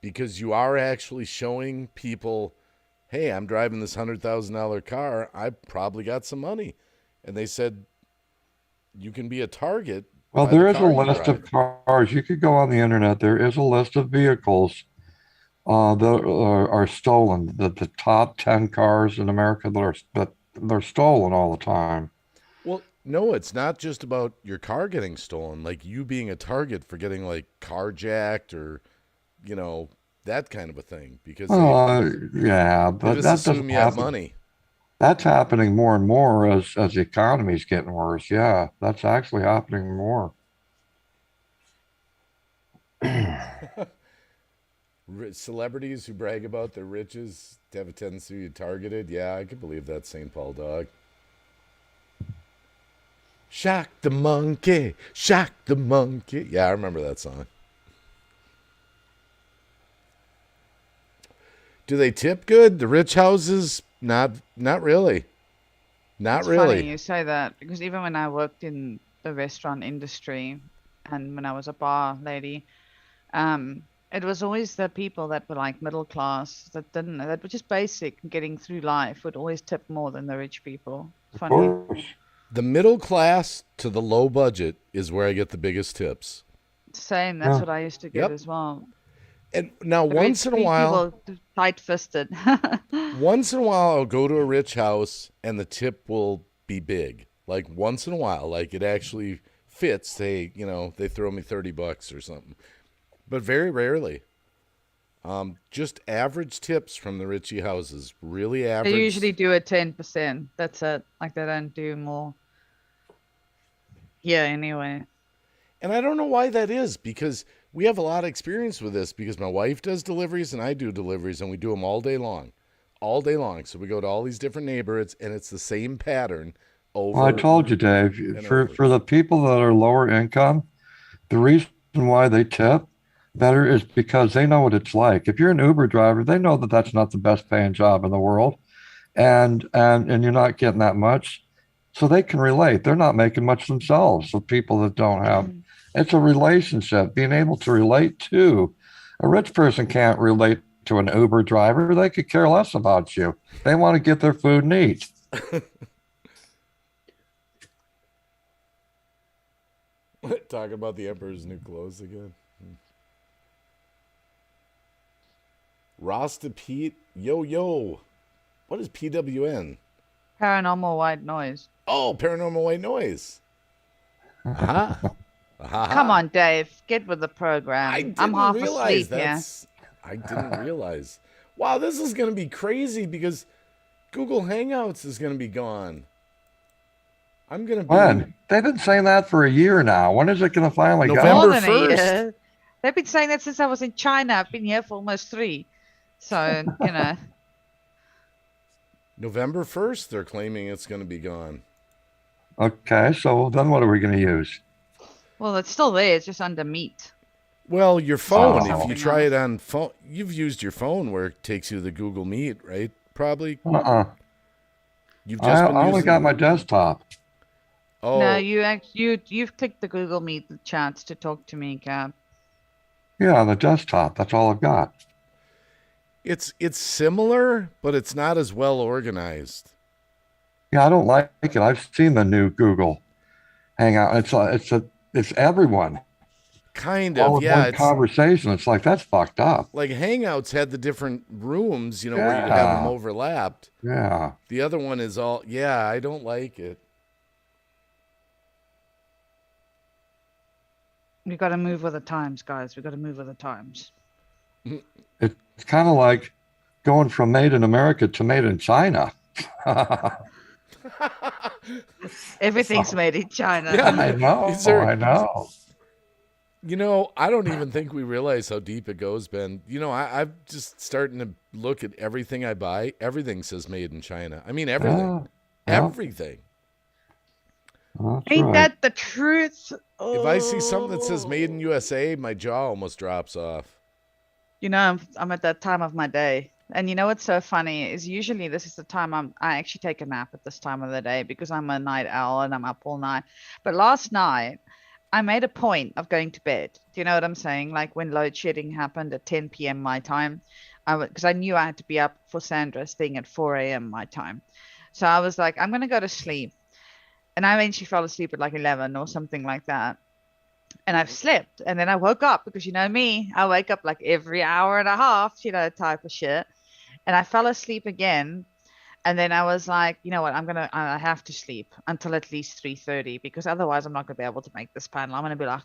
because you are actually showing people, hey, I'm driving this $100,000 car. I probably got some money. And they said you can be a target. Well, by the there is a car you list of drive. cars. You could go on the internet. There is a list of vehicles that are stolen. The top 10 cars in America that they're stolen all the time. Well, no, it's not just about your car getting stolen, like you being a target for getting like carjacked or, you know, that kind of a thing. Because Yeah, they but just that assume doesn't you have happen. money. That's happening more and more as the economy's getting worse. Yeah, that's actually happening more. Celebrities who brag about their riches to have a tendency to be targeted. Yeah, I could believe that, St. Paul dog. Shock the monkey, shock the monkey. Yeah, I remember that song. Do they tip good? The rich houses, not really. Not It's really. funny you say that because even when I worked in the restaurant industry and when I was a bar lady, it was always the people that were like middle class that were just basic getting through life would always tip more than the rich people. Of Funny. course. The middle class to the low budget is where I get the biggest tips. Same, that's Yeah. what I used to get Yep. as well. And now The once in a rich while, people tight-fisted. I'll go to a rich house and the tip will be big. Like once in a while, like it actually fits. They throw me $30 or something. But very rarely. Just average tips from the Richie houses. Really average. They usually do a 10%. That's it. Like they don't do more. Yeah, anyway. And I don't know why that is, because we have a lot of experience with this, because my wife does deliveries and I do deliveries, and we do them all day long. All day long. So we go to all these different neighborhoods, and it's the same pattern over. Well, I told you, Dave, for the people that are lower income, the reason why they tip better is because they know what it's like. If you're an Uber driver, they know that that's not the best paying job in the world, and you're not getting that much, so they can relate. They're not making much themselves. The people that don't have, it's a relationship. Being able to relate to a rich person can't relate to an Uber driver. They could care less about you. They want to get their food and eat. Talk about the Emperor's New Clothes again. Rasta Pete, yo. What is PWN? Paranormal white noise. Oh, Paranormal White Noise. Aha. Aha. Come on, Dave. Get with the program. I didn't I'm half realize asleep here. I didn't realize. Wow, this is going to be crazy because Google Hangouts is going to be gone. I'm going to be... When? They've been saying that for a year now. When is it going to finally November. More go? than a 1st. year. They've been saying that since I was in China. I've been here for almost 3. So, November 1st, they're claiming it's going to be gone. Okay, so then what are we going to use? well, it's still there. It's just under meat. Well, your phone, Oh. if you try it on phone, you've used your phone where it takes you to the Google Meet, right? Probably. You've just I been only using... got my desktop. Oh, No, you've clicked the Google Meet chance to talk to me, Gab. Yeah, on the desktop. That's all I've got. it's similar, but it's not as well organized. Yeah, I don't like it. I've seen the new Google Hangout. It's everyone. Kind All of, in yeah. one It's conversation. It's like, that's fucked up. like Hangouts had the different rooms, where you'd have them Yeah. overlapped. Yeah. The other one is all, yeah, I don't like it. We got to move with the times, guys. We got to move with the times. It's kind of like going from made in America to made in China. Everything's made in China. Yeah. I know. Is there- I know. I don't even think we realize how deep it goes, Ben. I'm just starting to look at everything I buy. Everything says made in China. I mean, everything. Yeah. Everything. That's Ain't right. that the truth? If I see something that says Oh. made in USA, my jaw almost drops off. I'm at that time of my day. And you know what's so funny is usually this is the time I actually take a nap at this time of the day because I'm a night owl and I'm up all night. But last night I made a point of going to bed. Do you know what I'm saying? Like when load shedding happened at 10 p.m. my time, because I knew I had to be up for Sandra's thing at 4 a.m. my time. So I was like, I'm going to go to sleep. And I eventually fell asleep at like 11 or something like that. And I've slept. And then I woke up because you know me, I wake up like every hour and a half, type of shit. And I fell asleep again. And then I was like, you know what, I have to sleep until at least 3:30 because otherwise I'm not going to be able to make this panel. I'm going to be like,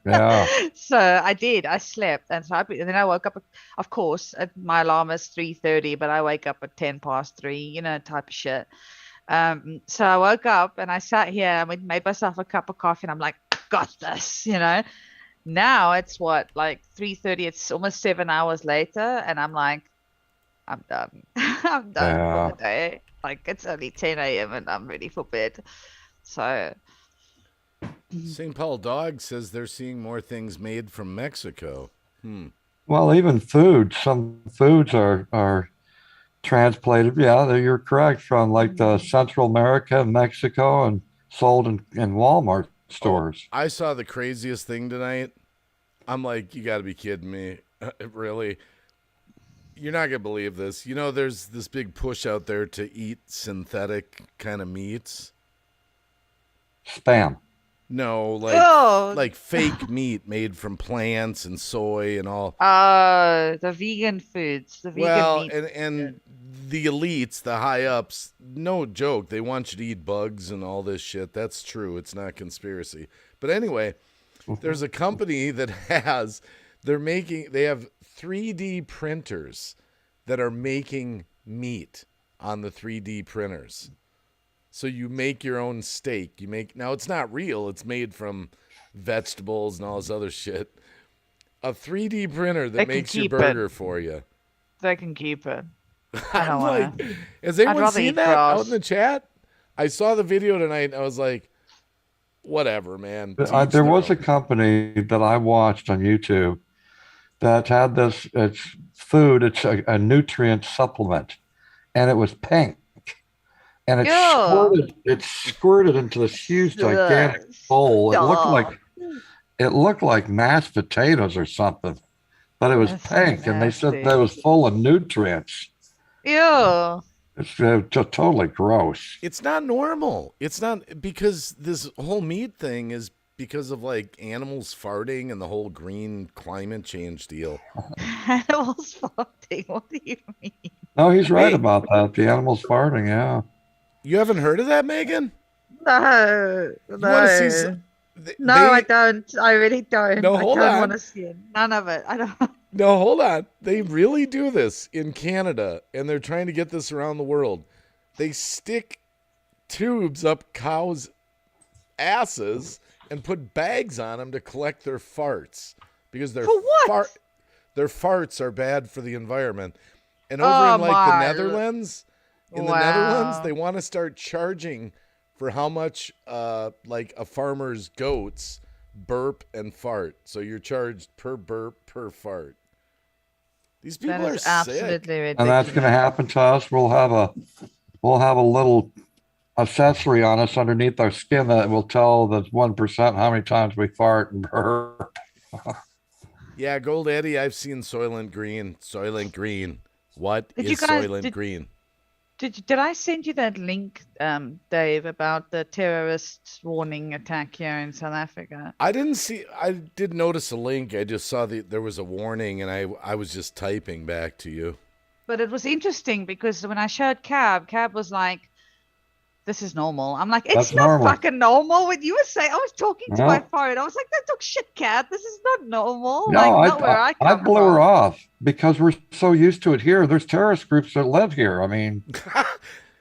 Yeah. So I did. I slept, and and then I woke up. Of course, my alarm is 3:30, but I wake up at 3:10, type of shit. So I woke up and I sat here and made myself a cup of coffee, and I'm like, got this, Now it's what, like 3:30. It's almost 7 hours later, and I'm like, I'm done. I'm done Yeah. for the day. Like it's only 10 a.m. and I'm ready for bed. So. St. Paul Dog says they're seeing more things made from Mexico. Well, even food. Some foods are transplanted. Yeah, you're correct. From like the Central America, Mexico, and sold in Walmart stores. I saw the craziest thing tonight. I'm like, you got to be kidding me. Really? You're not going to believe this. You know, there's this big push out there to eat synthetic kind of meats. Spam. No, Oh. like fake meat made from plants and soy and all. The vegan foods, the vegan Well, meat. and the elites, the high ups, no joke, they want you to eat bugs and all this shit. That's true. It's not conspiracy. But anyway, there's a company that they have 3D printers that are making meat on the 3D printers. So you make your own steak. Now it's not real. It's made from vegetables and all this other shit. A 3D printer They that can makes your keep it. burger for you. They can keep it. I I'm don't like, wanna. has anyone rather seen eat that out grass. in the chat? I saw the video tonight and I was like, whatever, man. To each There their was a own. company that I watched on YouTube that had this. It's food. It's a nutrient supplement, and it was pink, and it Ew. squirted into this huge gigantic bowl. It looked like mashed potatoes or something, but it was That's pink, and they said nasty. that was full of nutrients. Ew. It's just totally gross. It's not normal. It's not, because this whole meat thing is because of like animals farting and the whole green climate change deal. Animals farting. What do you mean? No, he's right Hey. about that. The animals farting, yeah. You haven't heard of that, Megan? No. You want to see some? No, I don't. I really don't. No, hold I don't on. want to see it. None of it. I don't. No, hold on. They really do this in Canada, and they're trying to get this around the world. They stick tubes up cows' asses and put bags on them to collect their farts because their For what? their farts are bad for the environment. And over Oh, in like my. the Netherlands, Wow. they want to start charging for how much like a farmer's goats burp and fart. So you're charged per burp, per fart. These people That are is sick. absolutely ridiculous. And that's going to happen to us. We'll have a little accessory on us underneath our skin that will tell the 1% how many times we fart and burp. Yeah, Gold Eddie, I've seen Soylent Green. Soylent Green. What Did is you guys- Soylent did- Green? Did I send you that link, Dave, about the terrorist warning attack here in South Africa? I did notice a link. I just saw there was a warning, and I was just typing back to you. But it was interesting because when I showed Cab was like, "This is normal." I'm like, "It's That's not normal. fucking normal." When you were saying, I was talking to No. my phone. I was like, "Don't talk shit, Cab. This is not normal." No, like, not where I I come blew her from. off because we're so used to it here. There's terrorist groups that live here. I mean,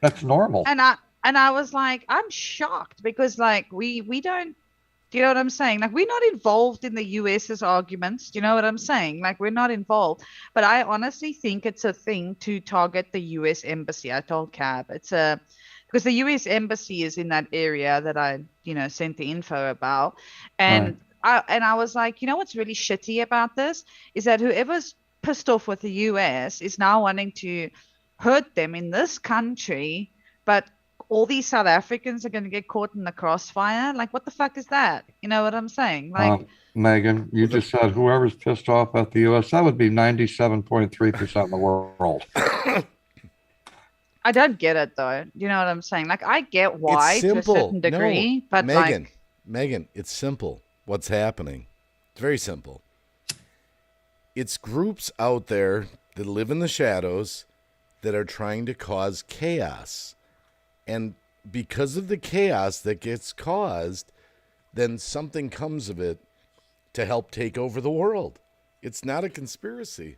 that's normal. And I was like, I'm shocked because like we don't. Do you know what I'm saying? Like we're not involved in the US's arguments. Do you know what I'm saying? Like we're not involved. But I honestly think it's a thing to target the US embassy. I told Cab because the US embassy is in that area that I, sent the info about. And I was like, you know what's really shitty about this is that whoever's pissed off with the US is now wanting to hurt them in this country, but all these South Africans are going to get caught in the crossfire. Like, what the fuck is that? You know what I'm saying? Like, Megan, you just said whoever's pissed off at the U.S., that would be 97.3% of the world. I don't get it though. You know what I'm saying? Like, I get why It's to a simple. certain degree, No, but Megan, it's simple. What's happening? It's very simple. It's groups out there that live in the shadows that are trying to cause chaos. And because of the chaos that gets caused, then something comes of it to help take over the world. It's not a conspiracy.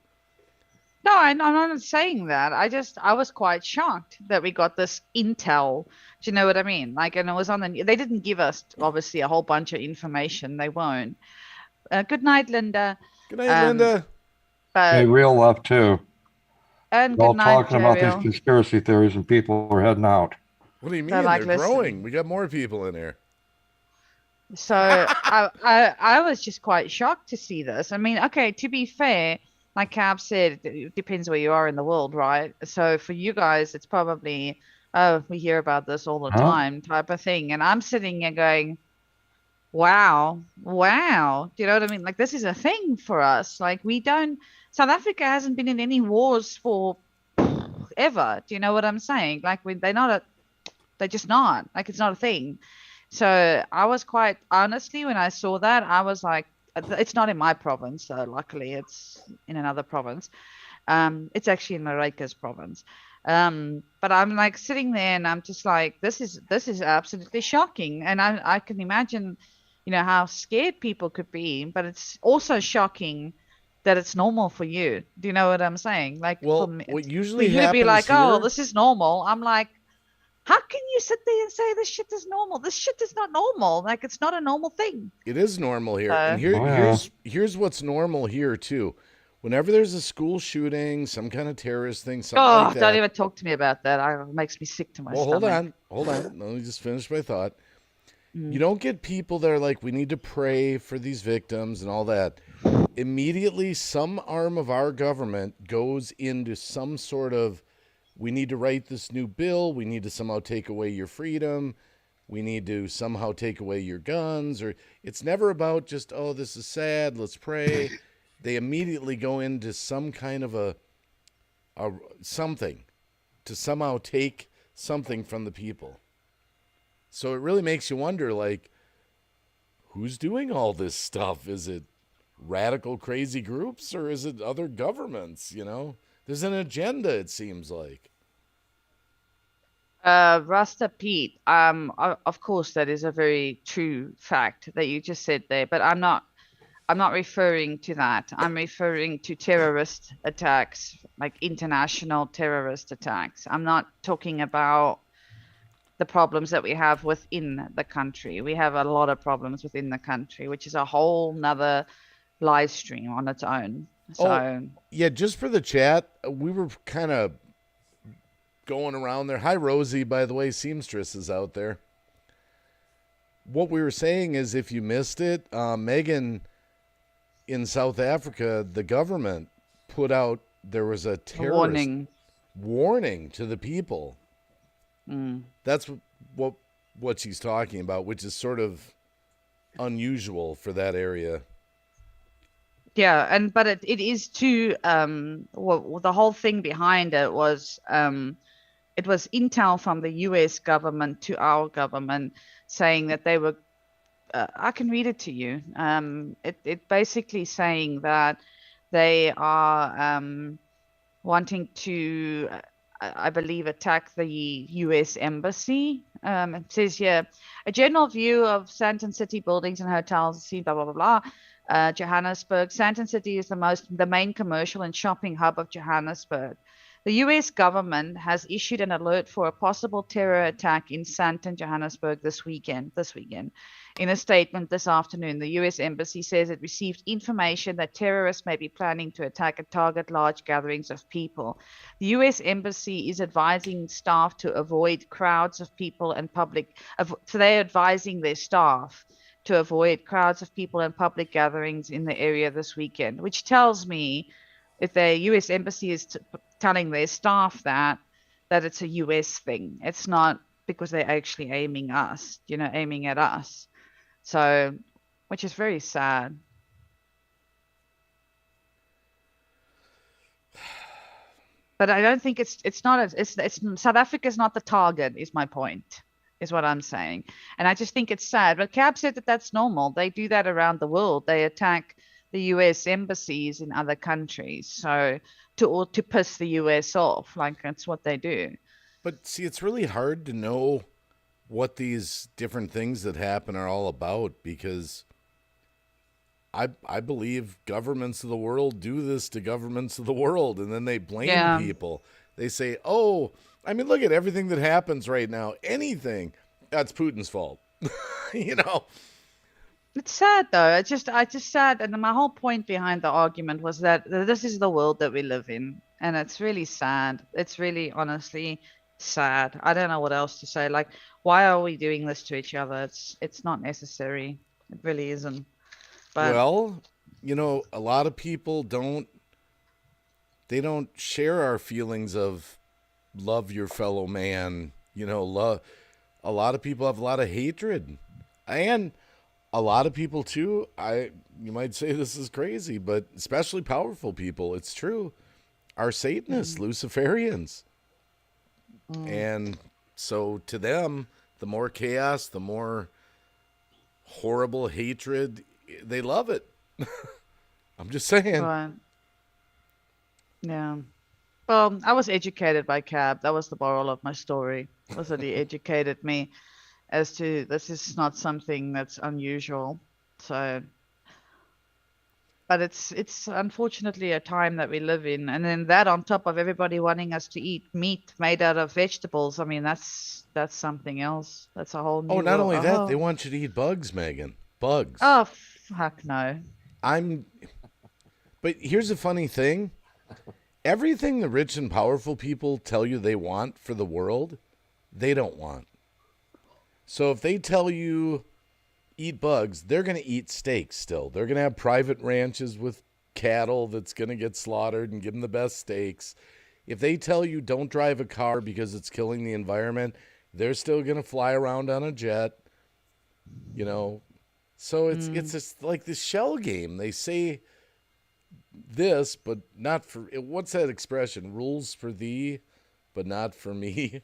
no, I'm not saying that. I was quite shocked that we got this intel. Do you know what I mean? Like, and it was on they didn't give us obviously a whole bunch of information. They won't. Good night, Linda. Good night, Linda. But Hey, real left too. and We're all good night, talking about Ariel. these conspiracy theories and people are heading out. What do you mean? They're like, They're listen. growing. We got more people in here. So I was just quite shocked to see this. I mean, okay, to be fair, like Cab said, it depends where you are in the world, right? So for you guys, it's probably oh, we hear about this all the Huh? time type of thing. And I'm sitting here going, wow, wow. Do you know what I mean? Like, this is a thing for us. Like, we don't, South Africa hasn't been in any wars for ever. Do you know what I'm saying? Like, they're just not. Like, it's not a thing. So I was quite honestly, when I saw that, I was like, it's not in my province, so luckily it's in another province. It's actually in Marika's province. But I'm like sitting there and I'm just like, this is absolutely shocking. And I can imagine, how scared people could be, but it's also shocking that it's normal for you. Do you know what I'm saying? Like Well, me, what for usually you to be happens like, oh, here, this is normal. I'm like, how can you sit there and say this shit is normal? This shit is not normal. Like, it's not a normal thing. it is normal here. And So, here Oh yeah. here's what's normal here too. Whenever there's a school shooting, some kind of terrorist thing, something like oh, don't that. even talk to me about that. It makes me sick to my Well, hold stomach. on. Hold on. Let me just finish my thought. You Mm. don't get people that are like, we need to pray for these victims and all that. Immediately, some arm of our government goes into some sort of, we need to write this new bill. We need to somehow take away your freedom. We need to somehow take away your guns. Or it's never about just, oh, this is sad. Let's pray. They immediately go into some kind of a something to somehow take something from the people. So it really makes you wonder, like, who's doing all this stuff? Is it radical, crazy groups, or is it other governments? There's an agenda. It seems like. Rasta Pete, of course, that is a very true fact that you just said there, but I'm not referring to that. I'm referring to terrorist attacks, like international terrorist attacks. I'm not talking about the problems that we have within the country. We have a lot of problems within the country, which is a whole nother live stream on its own. Oh, So, yeah. Just for the chat, we were kind of going around there. Hi, Rosie. By the way, seamstress is out there. What we were saying is, if you missed it, Megan in South Africa, the government put out there was a a terrorist warning. warning to the people. Mm. That's what she's talking about, which is sort of unusual for that area. Yeah, but it is too well, the whole thing behind it was intel from the US government to our government saying that they were I can read it to you. It basically saying that they are wanting to I believe attack the US embassy. It says here a general view of Sandton City buildings and hotels, see blah blah blah blah. Johannesburg. Sandton City is the main commercial and shopping hub of Johannesburg. The US government has issued an alert for a possible terror attack in Sandton, Johannesburg this weekend. In a statement this afternoon, the US Embassy says it received information that terrorists may be planning to attack and target large gatherings of people. The US Embassy is advising staff to avoid crowds of people and so they're advising their staff to avoid crowds of people and public gatherings in the area this weekend, which tells me if the US Embassy is telling their staff that it's a US thing. It's not because they're actually aiming at us. So, which is very sad. But I don't think it's not it's South Africa is not the target, is my point, is what I'm saying. And I just think it's sad. But Cab said that that's normal. They do that around the world. They attack the US embassies in other countries. So to piss the US off, like that's what they do. But see, it's really hard to know what these different things that happen are all about because I believe governments of the world do this to governments of the world and then they blame people. They say, oh, I mean, look at everything that happens right now. Anything, that's Putin's fault. It's sad though. I just sad, and my whole point behind the argument was that this is the world that we live in, and it's really sad. It's really honestly sad. I don't know what else to say. Like, why are we doing this to each other? It's not necessary. It really isn't. But Well, a lot of people don't share our feelings of love your fellow man A lot of people have a lot of hatred, and a lot of people too. You might say this is crazy, but especially powerful people, it's true, are Satanists, Luciferians, and so to them, the more chaos, the more horrible hatred, they love it. I'm just saying. Right. Yeah. Well, I was educated by Cab. That was the moral of my story. Was that he educated me as to this is not something that's unusual. So, but it's unfortunately a time that we live in, and then that on top of everybody wanting us to eat meat made out of vegetables. I mean, that's something else. That's a whole new. Oh, not world. only that, they want you to eat bugs, Megan. Bugs. Oh, fuck no. But here's the funny thing. Everything the rich and powerful people tell you they want for the world, they don't want. So if they tell you eat bugs, they're going to eat steaks still. They're going to have private ranches with cattle that's going to get slaughtered and give them the best steaks. If they tell you don't drive a car because it's killing the environment, they're still going to fly around on a jet. So it's just like this shell game. They say this, but not for, what's that expression? Rules for thee, but not for me.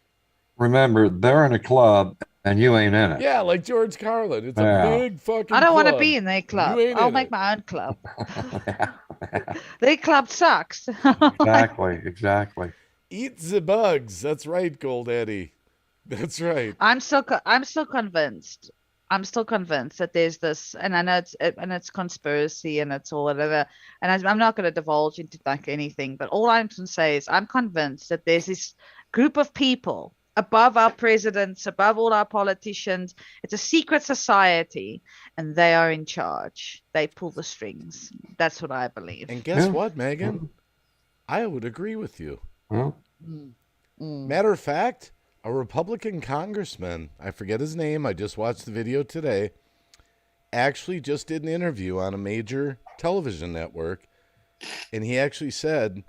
Remember, they're in a club and you ain't in it. Yeah, like George Carlin. It's Yeah. a big fucking I don't want to club. be in their club. You ain't I'll in make it. my own club. Their club sucks. Exactly. Eat the bugs. That's right, Gold Eddie. That's right. I'm still convinced. I'm still convinced that there's this, and I know it's conspiracy and it's all whatever. And I'm not going to divulge into like anything, but all I'm going to say is I'm convinced that there's this group of people above our presidents, above all our politicians. It's a secret society, and they are in charge. They pull the strings. That's what I believe. And guess Yeah. what, Megan? I would agree with you. Well, Matter of fact, a Republican congressman, I forget his name, I just watched the video today, actually just did an interview on a major television network, and he actually said,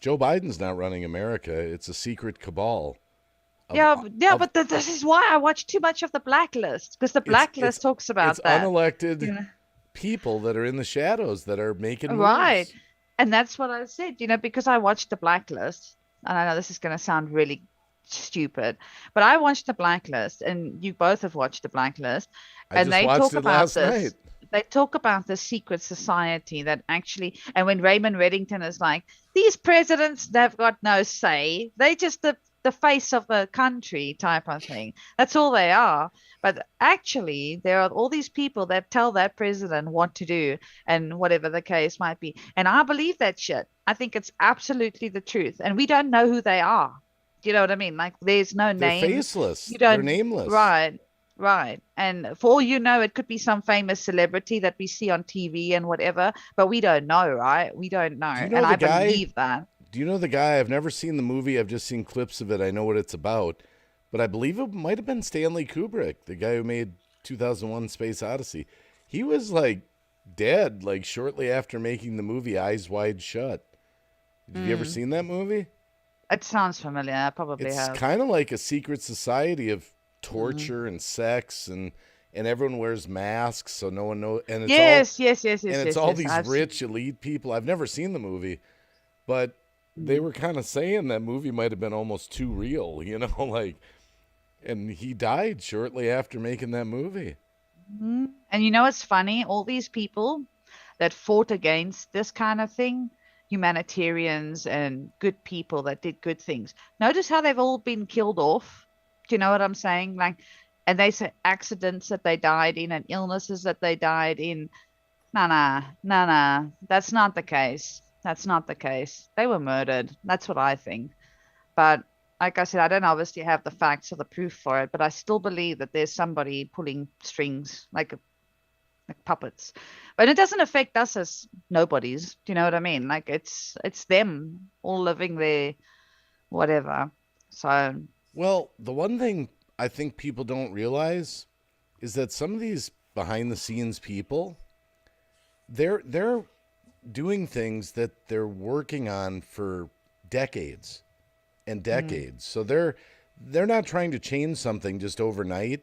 Joe Biden's not running America, it's a secret cabal. But this is why I watch too much of the Blacklist, because the Blacklist talks about It's that. unelected people that are in the shadows that are making moves. Right. And that's what I said, because I watched the Blacklist, and I know this is going to sound really stupid, but I watched the Blacklist, and you both have watched the Blacklist, I and just they watched talk it about last this. night. They talk about the secret society that actually, and when Raymond Reddington is like, these presidents, they've got no say. They just the face of the country type of thing. That's all they are. But actually, there are all these people that tell that president what to do and whatever the case might be. And I believe that shit. I think it's absolutely the truth. And we don't know who they are. Do you know what I mean? Like, there's no They're name. faceless. You They're don't- nameless. Right. And for all you know, it could be some famous celebrity that we see on TV and whatever, but we don't know, right? We don't know. Do you know And the I guy? believe that. Do you know the guy? I've never seen the movie. I've just seen clips of it. I know what it's about. But I believe it might have been Stanley Kubrick, the guy who made 2001 Space Odyssey. He was like dead like shortly after making the movie Eyes Wide Shut. Have you ever seen that movie? It sounds familiar. I probably It's have. kind of like a secret society of torture and sex, and everyone wears masks so no one knows. And it's Yes. and it's all these I've seen- rich elite people. I've never seen the movie, but they were kind of saying that movie might have been almost too real, like. And he died shortly after making that movie. And it's funny, all these people that fought against this kind of thing, humanitarians and good people that did good things. Notice how they've all been killed off. Do you know what I'm saying? Like, and they say accidents that they died in and illnesses that they died in. Nah. That's not the case. That's not the case. They were murdered. That's what I think. But like I said, I don't obviously have the facts or the proof for it, but I still believe that there's somebody pulling strings like puppets. But it doesn't affect us as nobodies. Do you know what I mean? Like it's them all living their whatever. So Well, the one thing I think people don't realize is that some of these behind the scenes people, they're doing things that they're working on for decades and decades. So they're not trying to change something just overnight.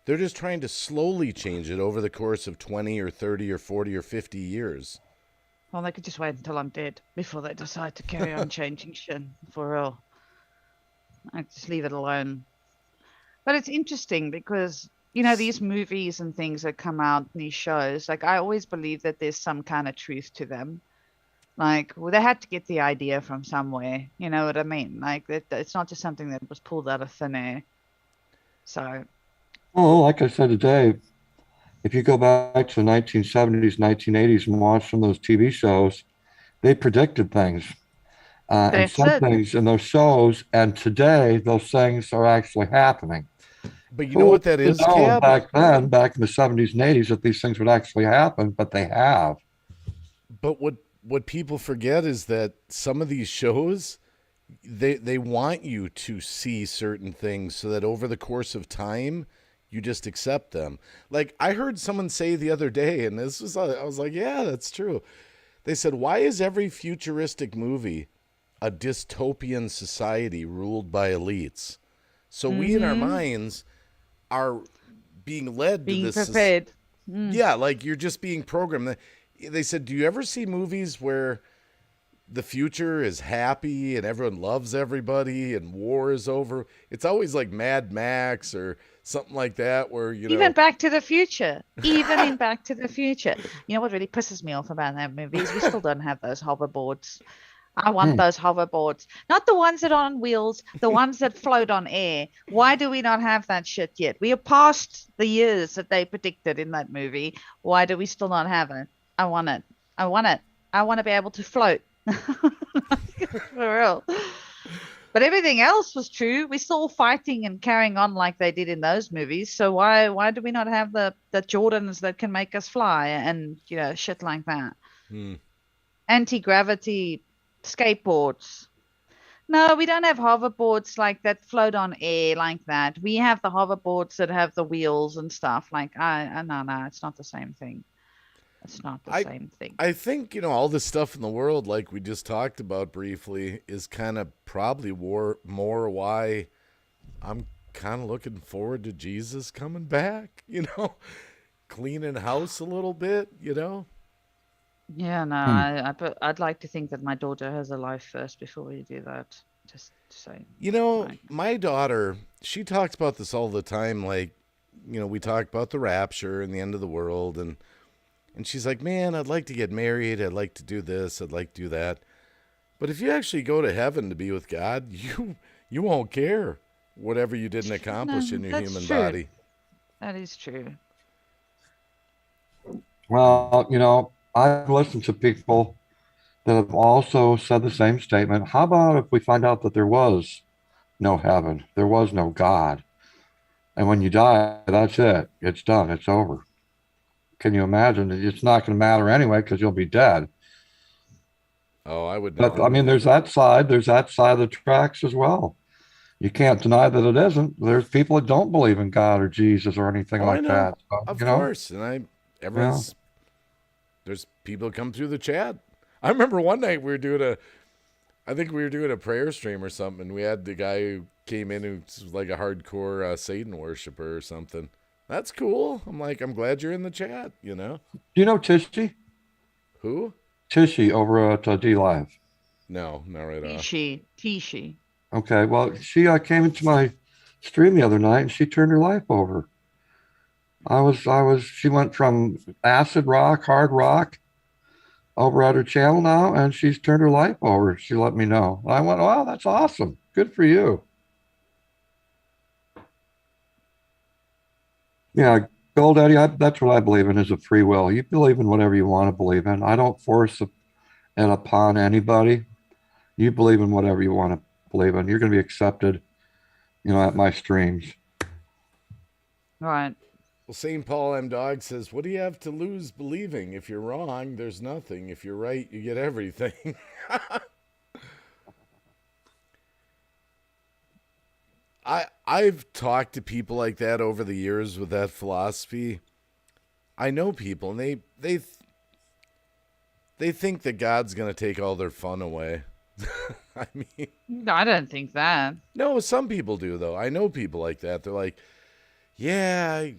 They're just trying to slowly change it over the course of 20 or 30 or 40 or 50 years. Well, they could just wait until I'm dead before they decide to carry on changing shit for real. I just leave it alone. But it's interesting because, you know, these movies and things that come out, these shows, like I always believe that there's some kind of truth to them. Like, well, they had to get the idea from somewhere. You know what I mean? Like, it's not just something that was pulled out of thin air. So, Well, like I said today, if you go back to the 1970s, 1980s and watch some of those TV shows, they predicted things. And That's some it. things in those shows, and today, those things are actually happening. But you know what that is, No, Cab? back then, back in the 70s and 80s, that these things would actually happen, but they have. But what people forget is that some of these shows, they want you to see certain things so that over the course of time you just accept them. Like I heard someone say the other day, and this was I was like, yeah, that's true. They said, why is every futuristic movie a dystopian society ruled by elites? So we in our minds are being led being to this. prepared. Yeah, like you're just being programmed. They said, do you ever see movies where the future is happy and everyone loves everybody and war is over? It's always like Mad Max or something like that where, you know. Even Back to the Future. Even in Back to the Future. You know what really pisses me off about that movie is we still don't have those hoverboards. I want those hoverboards. Not the ones that are on wheels, the ones that float on air. Why do we not have that shit yet? We are past the years that they predicted in that movie. Why do we still not have it? I want it. I want it. I want to be able to float. For real. But everything else was true. We're still fighting and carrying on like they did in those movies. So why do we not have the Jordans that can make us fly and, you know, shit like that? Anti-gravity skateboards. No, we don't have hoverboards like that float on air like that. We have the hoverboards that have the wheels and stuff. Like, no, it's not the same thing. It's not the same thing. I think, you know, all this stuff in the world, like we just talked about briefly, is kind of probably more why I'm kind of looking forward to Jesus coming back, you know, cleaning house a little bit, you know. Yeah, no, I'd like to think that my daughter has a life first before we do that. Just saying. You know, Like, my daughter, she talks about this all the time. Like, you know, we talk about the rapture and the end of the world, and she's like, man, I'd like to get married. I'd like to do this. I'd like to do that. But if you actually go to heaven to be with God, you won't care whatever you didn't accomplish in your that's human true. body. that is true. Well, you know, I've listened to people that have also said the same statement. How about if we find out that there was no heaven, there was no God, and when you die, that's it. It's done. It's over. Can you imagine? It's not going to matter anyway because you'll be dead. Oh, I would But never. I mean, there's that side. There's that side of the tracks as well. You can't deny that it isn't. There's people that don't believe in God or Jesus or anything Oh, I like know. that. So, Of you know, course. And everyone's, there's people that come through the chat. I remember one night I think we were doing a prayer stream or something. And we had the guy who came in who was like a hardcore Satan worshiper or something. That's cool. I'm like, I'm glad you're in the chat, you know? do you know Tishy? Who? Tishy over at D Live. No, not right off. Tishi. Okay, well, she came into my stream the other night and she turned her life over. She went from acid rock, hard rock, over at her channel now, and she's turned her life over. She let me know. I went, wow, that's awesome. Good for you. Yeah, Gold Eddie, that's what I believe in is a free will. You believe in whatever you want to believe in. I don't force it upon anybody. You believe in whatever you want to believe in. You're going to be accepted, you know, at my streams. Right. Well, St. Paul M. Dog says, what do you have to lose believing? If you're wrong, there's nothing. If you're right, you get everything. I've talked to people like that over the years with that philosophy. I know people, and they think that God's going to take all their fun away. I mean, No, I don't think that. no, some people do though. I know people like that. They're like, yeah,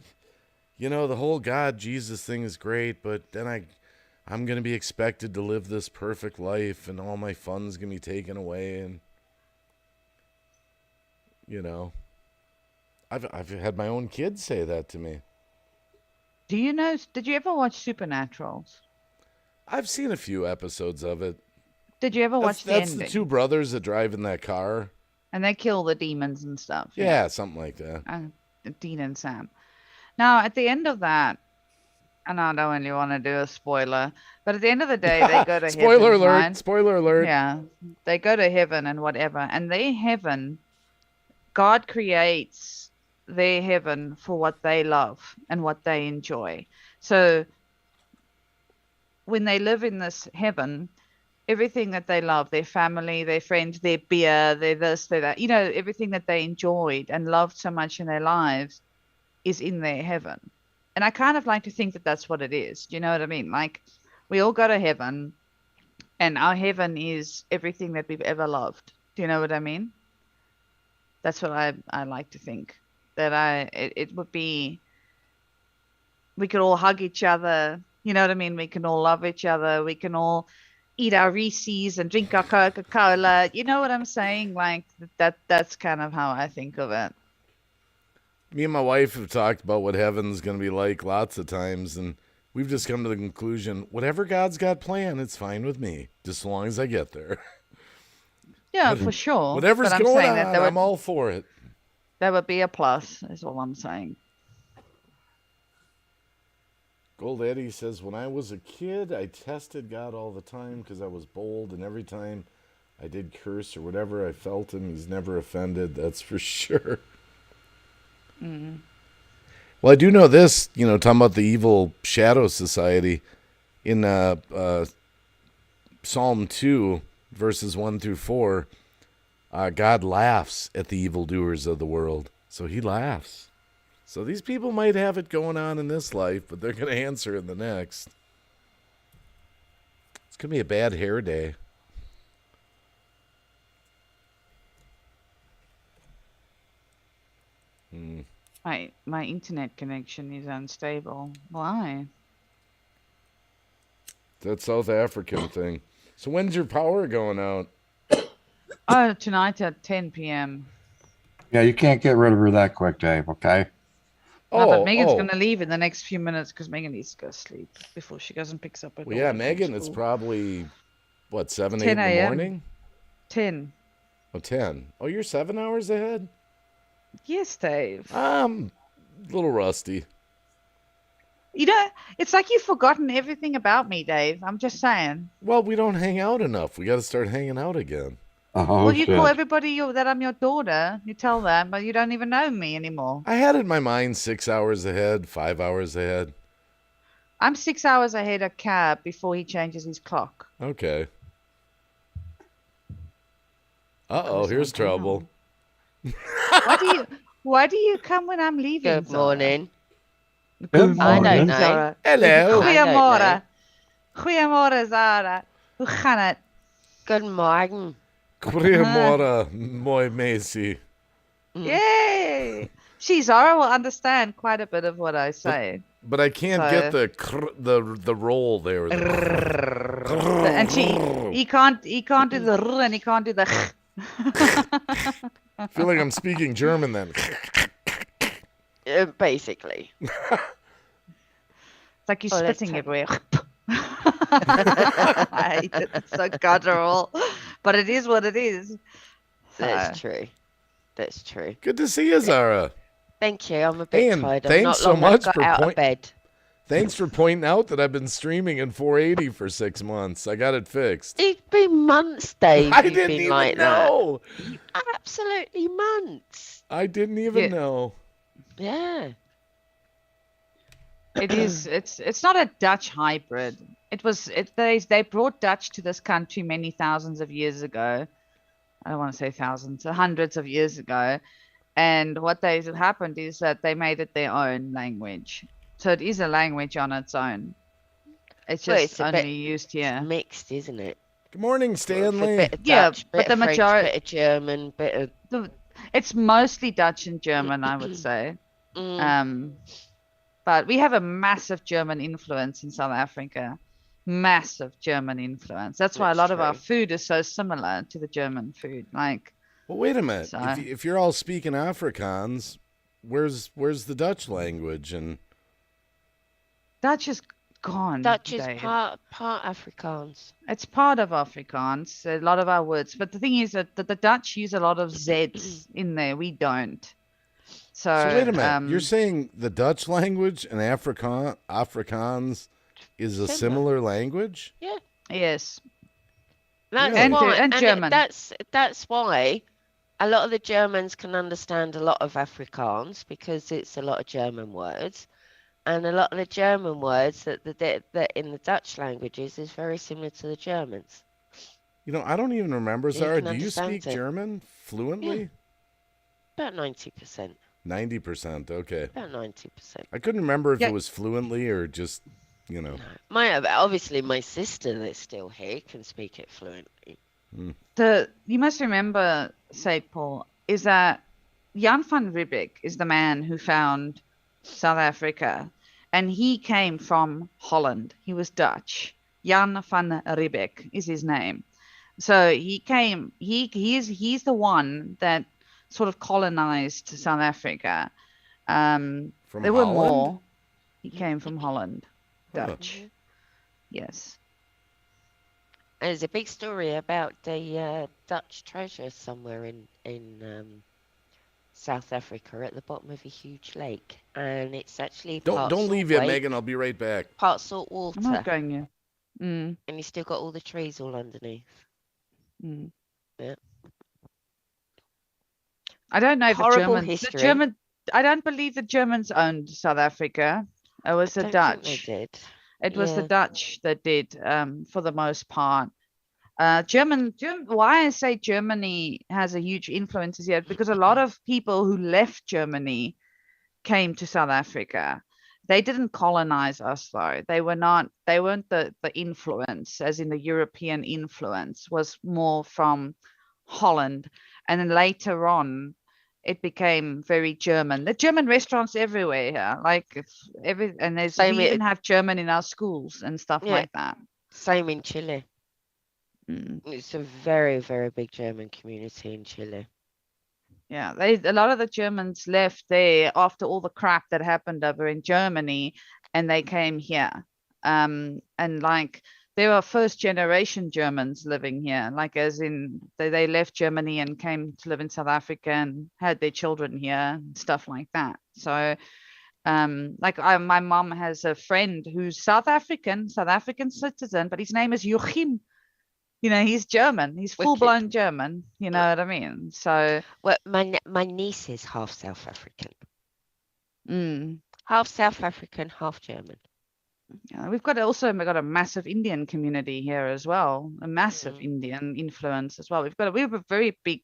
the whole God Jesus thing is great, but then I'm gonna be expected to live this perfect life, and all my fun's gonna be taken away, and I've had my own kids say that to me. Do you know? Did you ever watch Supernaturals? I've seen a few episodes of it. Did you ever watch the That's ending? the two brothers that drive in that car. And they kill the demons and stuff. Yeah, something like that. Dean and Sam. Now, at the end of that, and I don't really want to do a spoiler, but at the end of the day, they go to Spoiler heaven. alert! Right? Spoiler alert! Yeah, they go to heaven and whatever, and their heaven, God creates their heaven for what they love and what they enjoy. So when they live in this heaven, everything that they love, their family, their friends, their beer, their this, their that, everything that they enjoyed and loved so much in their lives is in their heaven. And I kind of like to think that that's what it is. Do you know what I mean? Like, we all go to heaven, and our heaven is everything that we've ever loved. Do you know what I mean? That's what I like to think. That it would be, we could all hug each other. You know what I mean? We can all love each other. We can all eat our Reese's and drink our Coca-Cola. You know what I'm saying? Like, that's kind of how I think of it. Me and my wife have talked about what heaven's going to be like lots of times, and we've just come to the conclusion, whatever God's got planned, it's fine with me, just as long as I get there. Yeah, for sure. Whatever's But I'm going saying on, that I'm all for it. that would be a plus, is all I'm saying. Gold Eddie says, when I was a kid, I tested God all the time because I was bold, and every time I did curse or whatever, I felt him. He's never offended, that's for sure. Well, I do know this, talking about the evil shadow society in Psalm 2, verses 1 through 4, God laughs at the evildoers of the world. So he laughs. So these people might have it going on in this life, but they're going to answer in the next. It's going to be a bad hair day. My internet connection is unstable. Why? That South African thing. So when's your power going out? Oh, tonight at 10 p.m. Yeah, you can't get rid of her that quick, Dave, okay? No, but Megan's going to leave in the next few minutes because Megan needs to go sleep before she goes and picks up her Well, yeah, daughter from Megan, it's school. probably, 7, 8 10 in the a.m.. morning? 10. Oh, 10. Oh, you're 7 hours ahead? Yes, Dave. A little rusty. It's like you've forgotten everything about me, Dave. I'm just saying. Well, we don't hang out enough. We got to start hanging out again. Oh, Well, you shit. call everybody that I'm your daughter. You tell them, but you don't even know me anymore. I had it in my mind 6 hours ahead, 5 hours ahead. I'm 6 hours ahead of Cab before he changes his clock. Okay. Uh-oh, here's trouble. Why do you come when I'm leaving? Good Zara? morning. Good I don't morning. know. Zara. Hello. I don't Goeiemorgen. Goeiemorgen, Zara. Hoe gaan het? Good morning. Goeiemorgen, mooi Macy. Yay! See, Zara will understand quite a bit of what I say. But I can't get the roll there. And he can't do the r and he can't do the ch. I feel like I'm speaking German then. Basically. It's like you're Oh, that's spitting funny. everywhere. I hate it. It's so guttural. But it is what it is. That's true. That's true. Good to see you, Zara. Thank you. I'm a bit And tired. thanks I'm not so long much I've for got out point- of bed. Thanks for pointing out that I've been streaming in 480 for 6 months. I got it fixed. It's been months, Dave. I you've didn't been even like know. that. Absolutely months. I didn't even Yeah. know. Yeah. It is. It's not a Dutch hybrid. They brought Dutch to this country many thousands of years ago. I don't want to say thousands, hundreds of years ago. And what happened is that they made it their own language. So it is a language on its own. It's Well, just it's a bit only used here. Mixed, isn't it? Good morning, A Stanley. bit of Yeah, Dutch, but bit the of French, majority, bit of German, bit of. it's mostly Dutch and German, I would say. Mm, But we have a massive German influence in South Africa. Massive German influence. That's why a That's lot of our true. food is so similar to the German food. Like, Well, wait a minute. so If you're all speaking Afrikaans, where's the Dutch language? And Dutch is gone, Dutch is Dave. part Afrikaans. It's part of Afrikaans, a lot of our words. But the thing is that the Dutch use a lot of Z's in there. We don't. So, wait a minute. You're saying the Dutch language and Afrikaans is a similar language? Yeah. yes. That's Really? why, And German. That's why a lot of the Germans can understand a lot of Afrikaans because it's a lot of German words, and a lot of the German words that in the Dutch languages is very similar to the Germans. You know, I don't even remember, You Zara. can Do you understand speak it. German fluently? About 90%. 90%. Okay. About 90%. I couldn't remember if Yeah. it was fluently or just, you know. Obviously my sister that's still here can speak it fluently. You must remember, St. Paul, is that Jan van Riebeeck is the man who found South Africa, and he came from Holland. He was Dutch. Jan van Riebeeck is his name. So he came. He's the one that sort of colonized South Africa. From There were Holland? more. He came from Holland, Huh. Dutch. Yes. And there's a big story about the Dutch treasure somewhere in South Africa at the bottom of a huge lake, and it's actually Don't part leave salt yet, lake, Megan. I'll be right back. part salt water, I'm not going you. Mm, and you still got all the trees all underneath. mm. Yeah. I don't know if Horrible the history. German. I don't believe the Germans owned South Africa. It was the I don't think Dutch. they did. It was the Yeah. Dutch that did, for the most part. Why I say Germany has a huge influence is here because a lot of people who left Germany came to South Africa. They didn't colonize us though. They weren't the influence, as in the European influence was more from Holland. And then later on, it became very German. The German restaurants everywhere here, like and we even have German in our schools and stuff Yeah. like that. Same in Chile. Mm. It's a very, very big German community in Chile. Yeah, a lot of the Germans left there after all the crap that happened over in Germany, and they came here. And like there are first generation Germans living here, like as in they left Germany and came to live in South Africa and had their children here and stuff like that. So my mom has a friend who's South African citizen, but his name is Joachim. You know, he's German. He's Wicked. full-blown German. You know what I mean? So, Well, my niece is half South African. mm, Half South African, half German. yeah, we've got a massive Indian community here as well. A massive Mm. Indian influence as well. We have a very big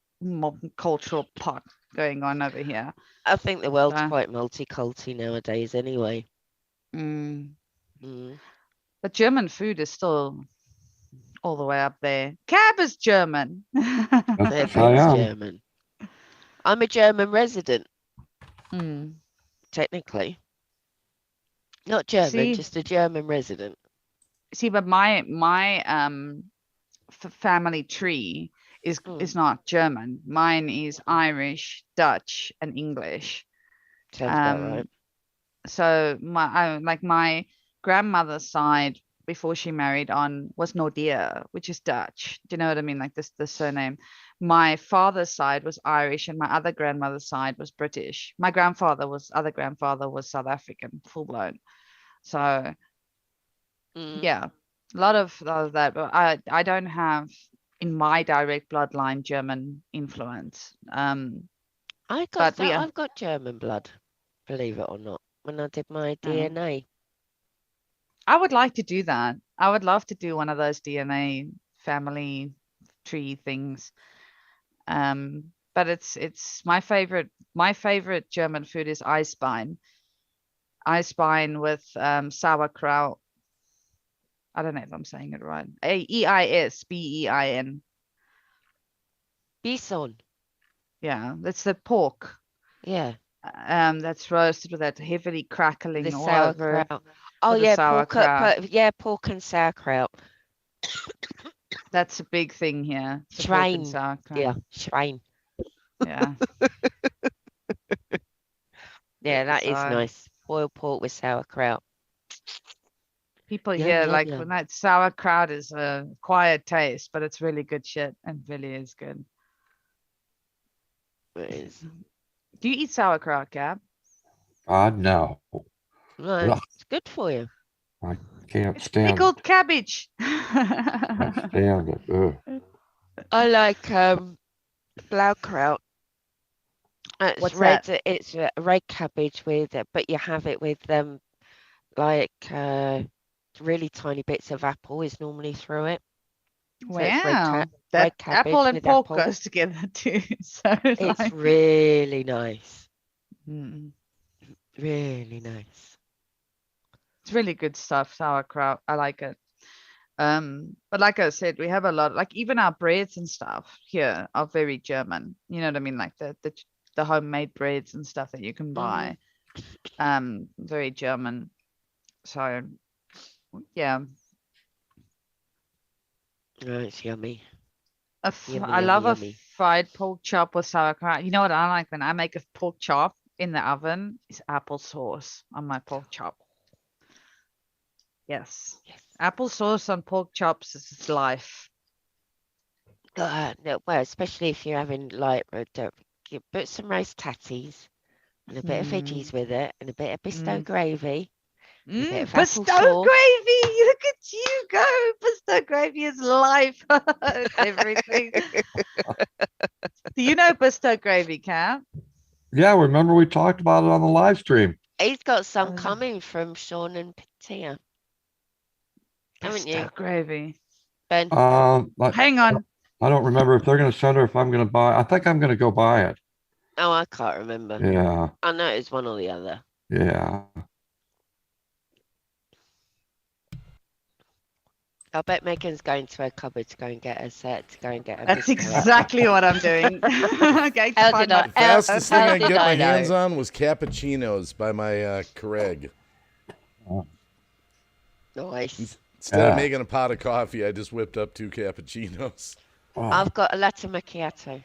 cultural pot going on over here. I think the world's So- quite multicultural nowadays anyway. Mm. Mm. But German food is still all the way up there. Cab is German. Yes, I Everything's am. German. I'm a German resident, Mm. technically. Not German, See? just a German resident. See, but my family tree is not German. Mine is Irish, Dutch, and English. Sounds about right. So my grandmother's side before she married on was Nordia, which is Dutch. Do you know what I mean? Like this, the surname. My father's side was Irish, and my other grandmother's side was British. My other grandfather was South African, full blown. So Mm. yeah, a lot of that. But I don't have in my direct bloodline German influence. I've got German blood, believe it or not, when I did my DNA. I would like to do that. I would love to do one of those DNA family tree things. But it's my favorite. My favorite German food is Eisbein. Eisbein with sauerkraut. I don't know if I'm saying it right. Eis, Bein. Bison. Yeah, that's the pork. Yeah. That's roasted with that heavily crackling The oil over sauerkraut. Oh with the yeah, sauerkraut. yeah, pork and sauerkraut. That's a big thing here. the pork and Schwein. sauerkraut. Yeah, Schwein. Yeah. Yeah, that is So- nice. Boiled pork with sauerkraut. People Yum, here yum, like yum. when that sauerkraut is a quiet taste, but it's really good shit and really is good. It is. Do you eat sauerkraut, Gab? No, No, Ugh. it's good for you. I can't It's stand pickled cabbage. Can't stand it. Ugh. I like Blaukraut. It's What's red. that? It's red cabbage with, but you have it with like really tiny bits of apple is normally through it. So it's Wow. red That cabbage apple and with pork apple. goes together too. So it's It's like, really nice. Mm. Really nice. It's really good stuff, sauerkraut. I like it. But like I said, we have a lot, like even our breads and stuff here are very German. You know what I mean? Like the homemade breads and stuff that you can buy. Very German. So yeah. Oh, it's yummy. Yummy, I love yummy, a yummy. fried pork chop with sauerkraut. You know what I like when I make a pork chop in the oven is applesauce on my pork chop. Yes. Yes. Applesauce on pork chops is life. No, well, especially if you're having like you put some roast tatties and a bit of veggies with it and a bit of Bisto gravy. bit of Pesto applesauce. gravy. Look at you go. Pesto gravy is life. Everything. Do you know pesto gravy, Cam? Yeah, remember we talked about it on the live stream. He's got some Uh. coming from Sean and Patia. Haven't Pesto you, gravy. Ben? But Hang on. I don't remember if they're going to send or if I'm going to buy. I think I'm going to go buy it. Oh, I can't remember. Yeah, I know it's one or the other. yeah. I bet Megan's going to her cupboard to go and get a set, to go and get a That's biscuit. exactly what I'm doing. Okay, How find did I- my- The fastest thing how I can did get I my know? hands on was cappuccinos by my Craig. Nice. Instead Yeah. of making a pot of coffee, I just whipped up 2 cappuccinos. Oh, I've got a latte macchiato.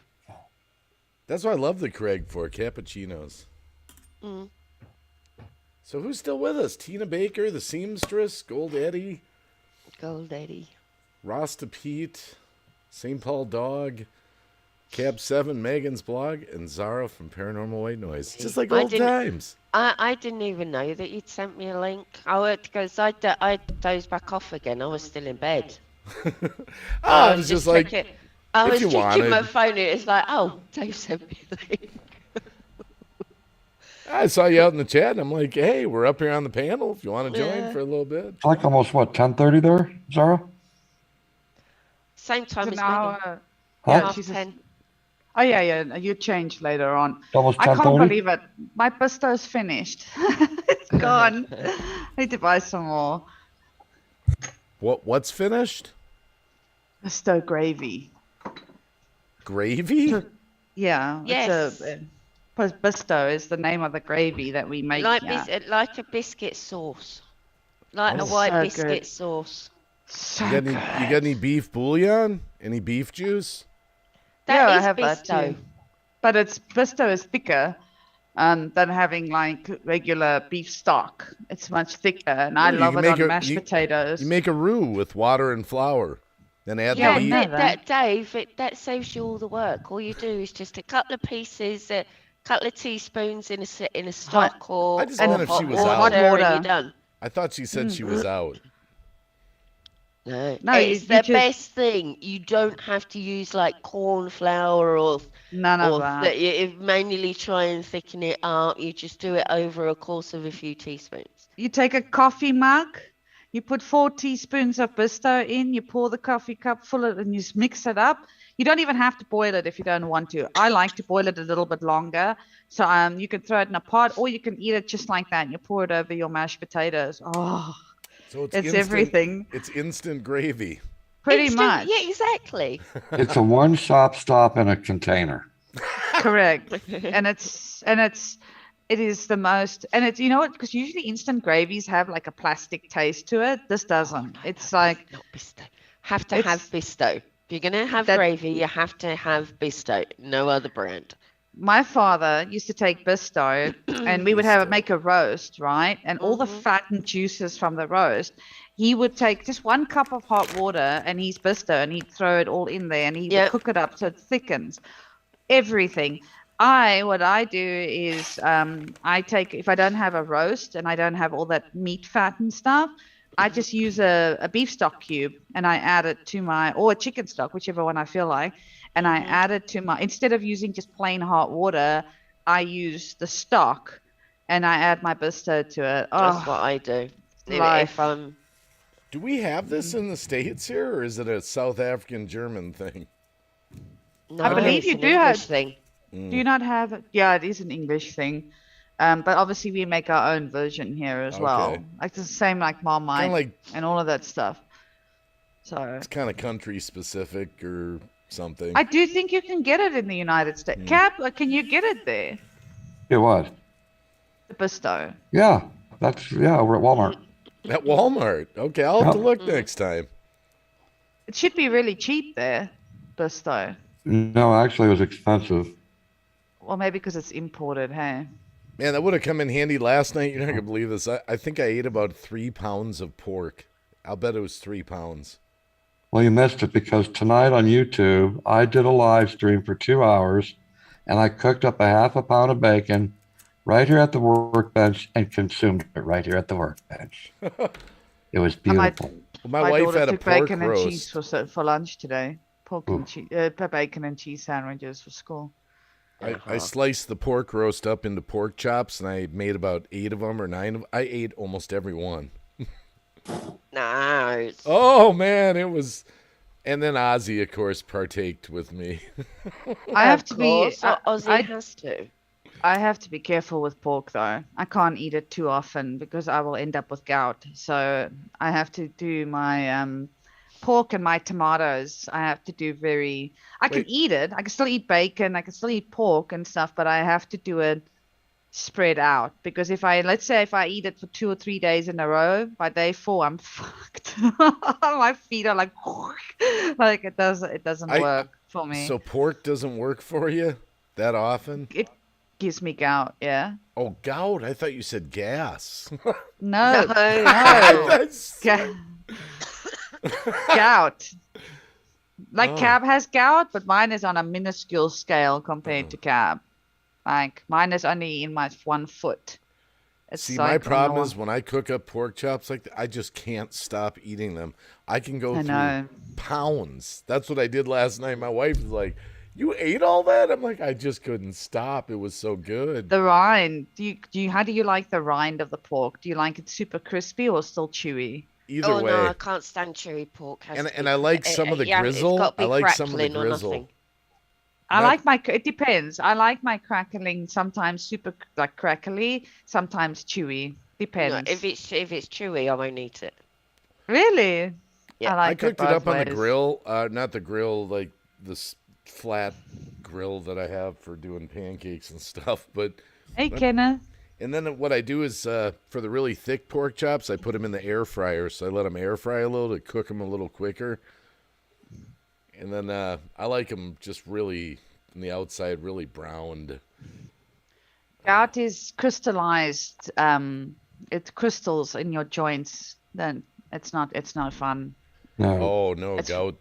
That's what I love the Craig for, cappuccinos. Mm. So who's still with us? Tina Baker, the seamstress, Gold Eddie, Gold Eddie. Rasta Pete, St. Paul Dog, Cab 7, Megan's blog, and Zara from Paranormal White Noise. Just like I old didn't- times. I didn't even know that you'd sent me a link. Because I dozed back off again. I was still in bed. I was just like, checking- I if was you checking my wanted. phone and it's like, oh, Dave sent me a link. I saw you out in the chat, and I'm like, hey, we're up here on the panel if you want to join Yeah. for a little bit. it's like almost what, 10:30 there, Zara? Same time It's as an Megan. hour. Huh? Yeah, Half she's a- 10. Oh yeah. You changed later on. Almost I can't 10:30? believe it. My pesto's finished. It's gone. I need to buy some more What's finished? pesto gravy. Gravy? Yeah. Yes. Pesto is the name of the gravy that we make. Like, yeah. like a biscuit sauce. Like a Oh. white So biscuit good. sauce. So You got any beef bouillon? Any beef juice? Yeah, I That is have that bisto. too. But pesto is thicker than having like regular beef stock. It's much thicker, and I You love can it make on mashed you- potatoes. You make a roux with water and flour, then add Yeah, the I beef. know that. Dave, that saves you all the work. All you do is just a couple of pieces, a couple of teaspoons in a stock or I just or wondered if hot she was water, out. Hot and water. you're done. I thought she said she was out. No, No, it's you the just- best thing. You don't have to use like corn flour or None of that. you manually try and thicken it up. You just do it over a course of a few teaspoons. You take a coffee mug, you put 4 teaspoons of pesto in, you pour the coffee cup full of it, and you just mix it up. You don't even have to boil it if you don't want to. I like to boil it a little bit longer. So you can throw it in a pot or you can eat it just like that. You pour it over your mashed potatoes. Oh, So it's It's instant, everything. It's instant gravy. Pretty Instant- much. Yeah, exactly. It's a one-stop stop in a container. Correct. It is the most, and it's, you know what, because usually instant gravies have like a plastic taste to it. This doesn't. It's like, Not Bisto. Have to It's- have Bisto. If you're gonna have That- gravy, you have to have Bisto. No other brand. my father used to take Bisto and we would make a roast, right? And all the fat and juices from the roast, he would take just 1 cup of hot water and his Bisto and he'd throw it all in there and he would Yep. cook it up so it thickens everything. What I do is I take, if I don't have a roast and I don't have all that meat fat and stuff, I just use a beef stock cube and I add it to or a chicken stock, whichever one I feel like. And I add it to instead of using just plain hot water, I use the stock and I add my Bisto to it. That's Oh, what I do. life. If I'm Do we have this in the States here, or is it a South African German thing? no, I believe it's you an do have- English thing. do you not have it? Yeah, it is an English thing. But obviously we make our own version here as well. Okay. Like the same like Marmite Kind of like and all of that stuff. So it's kind of country specific or something. I do think you can get it in the United States. Cap, can you get it there? It was. The Bisto. Yeah, we're at Walmart. At Walmart. Okay, I'll have to Yep. look next time. It should be really cheap there, Bisto. No, actually, it was expensive. Well, maybe because it's imported, hey? Man, that would have come in handy last night. You're not gonna believe this. I think I ate about 3 pounds of pork. I'll bet it was 3 pounds. Well, you missed it because tonight on YouTube, I did a live stream for 2 hours and I cooked up a half a pound of bacon right here at the workbench and consumed it right here at the workbench. It was beautiful. Well, my wife daughter had a took pork bacon and cheese roast. for lunch today. Pork Ooh. and cheese, bacon and cheese sandwiches for school. I sliced the pork roast up into pork chops, and I made about 8 of them or 9 of them. I ate almost every one. No, it's Oh man, it was. And then Ozzy, of course, partaked with me. I have of to course, be. Ozzy has to. I have to be careful with pork though. I can't eat it too often because I will end up with gout. So I have to do my pork and my tomatoes. I have to do very. I can Wait. eat it. I can still eat bacon. I can still eat pork and stuff, but I have to do it spread out because let's say if I eat it for 2 or 3 days in a row, by day 4 I'm fucked. My feet are like like it doesn't work for me. So pork doesn't work for you that often? It gives me gout. Yeah. Oh, gout. I thought you said gas. No. No. That's- Ga- gout. Like Oh. Cab has gout, but mine is on a minuscule scale compared to Cab. Like mine is only in my 1 foot. It's See, like my on problem the is when I cook up pork chops like that, I just can't stop eating them. I can go I through know. pounds. That's what I did last night. My wife was like, "You ate all that?" I'm like, "I just couldn't stop. It was so good." The rind. How do you like the rind of the pork? Do you like it super crispy or still chewy? Either Oh way. no, I can't stand chewy pork. Has And- to and be- I like some of the yeah, grizzle. It's got to be I like some of the crackling or grizzle. nothing. It depends. I like my crackling sometimes super like crackly, sometimes chewy. Depends. No, if it's chewy, I won't eat it. Really? Yeah. I I like cooked it both up on the ways. grill. Not the grill, like this flat grill that I have for doing pancakes and stuff. But Hey, Kenneth. and then what I do is for the really thick pork chops, I put them in the air fryer. So I let them air fry a little to cook them a little quicker. And then I like them just really on the outside, really browned. Gout is crystallized. It's crystals in your joints. Then it's not fun. No. Oh no, It's- gout.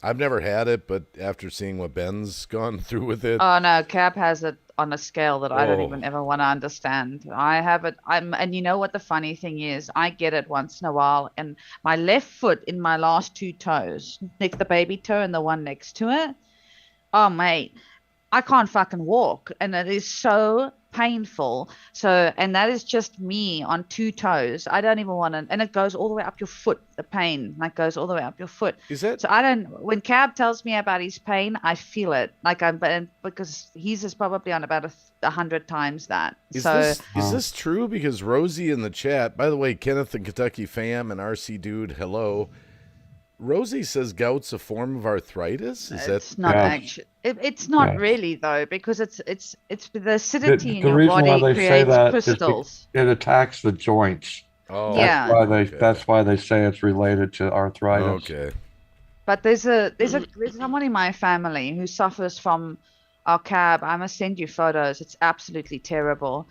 I've never had it, but after seeing what Ben's gone through with it, Oh no, Cab has it on a scale that I don't Oh. even ever want to understand. I have it. And you know what the funny thing is? I get it once in a while, and my left foot in my last 2 toes, next the baby toe and the one next to it. Oh mate, I can't fucking walk, and it is so painful. So, and that is just me on 2 toes. I don't even want to, and it goes all the way up your foot. The pain like goes all the way up your foot. Is that So I don't. When Cab tells me about his pain, I feel it. Like because he's is probably on about 100 times that. is So this true? Because Rosie in the chat, by the way, Kenneth and Kentucky Fam and RC Dude, hello. Rosie says gout's a form of arthritis. Is it's that not Yeah. actually. It's not Yeah. really though, because it's the acidity in The your reason why body they say creates that is crystals. it attacks the joints. oh Yeah. That's why they say it's related to arthritis. okay. But there's someone in my family who suffers from our Cab. I must send you photos. It's absolutely terrible.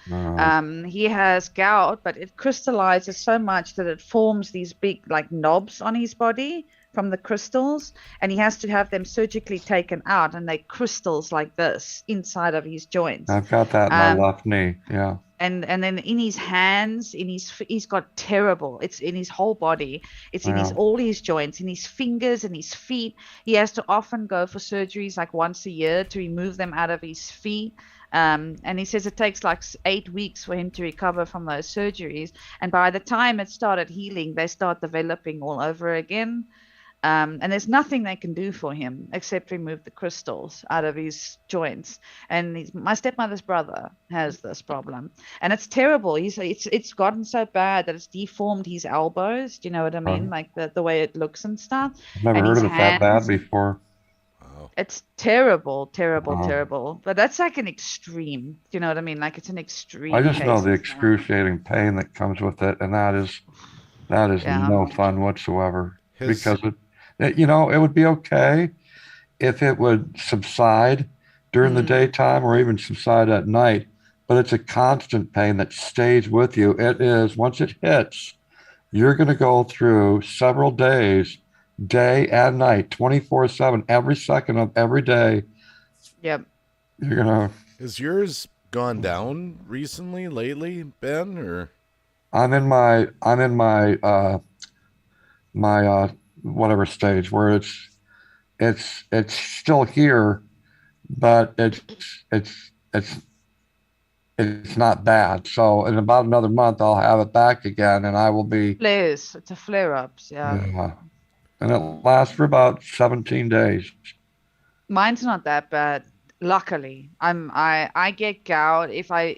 He has gout, but it crystallizes so much that it forms these big like knobs on his body from the crystals, and he has to have them surgically taken out, and they crystals like this inside of his joints. I've got that in my Um, left knee. Yeah. and then in his hands, he's got terrible. It's in his whole body. It's in Yeah. all his joints, in his fingers and his feet. He has to often go for surgeries like once a year to remove them out of his feet. And he says it takes like 8 weeks for him to recover from those surgeries. And by the time it started healing, they start developing all over again. And there's nothing they can do for him except remove the crystals out of his joints. And my stepmother's brother has this problem, and it's terrible. It's gotten so bad that it's deformed his elbows. Do you know what I mean? Like the way it looks and stuff. I've never And heard his of it that bad hands. before. It's terrible, terrible, Wow. terrible. But that's like an extreme. Do you know what I mean? Like it's an extreme. I just know case the of that. excruciating pain that comes with it, and that is Yeah. no fun whatsoever. His- Because it would be okay if it would subside during the daytime or even subside at night, but it's a constant pain that stays with you. It is, once it hits, you're going to go through several days, day and night, 24/7, every second of every day. Yep. You're going to, Has yours gone down recently, lately, Ben? Or I'm in my whatever stage where it's still here, but it's not bad. So in about another month, I'll have it back again, and I will be, Flares. It's a flare-ups. Yeah. and it lasts for about 17 days. Mine's not that bad. Luckily, I get gout if I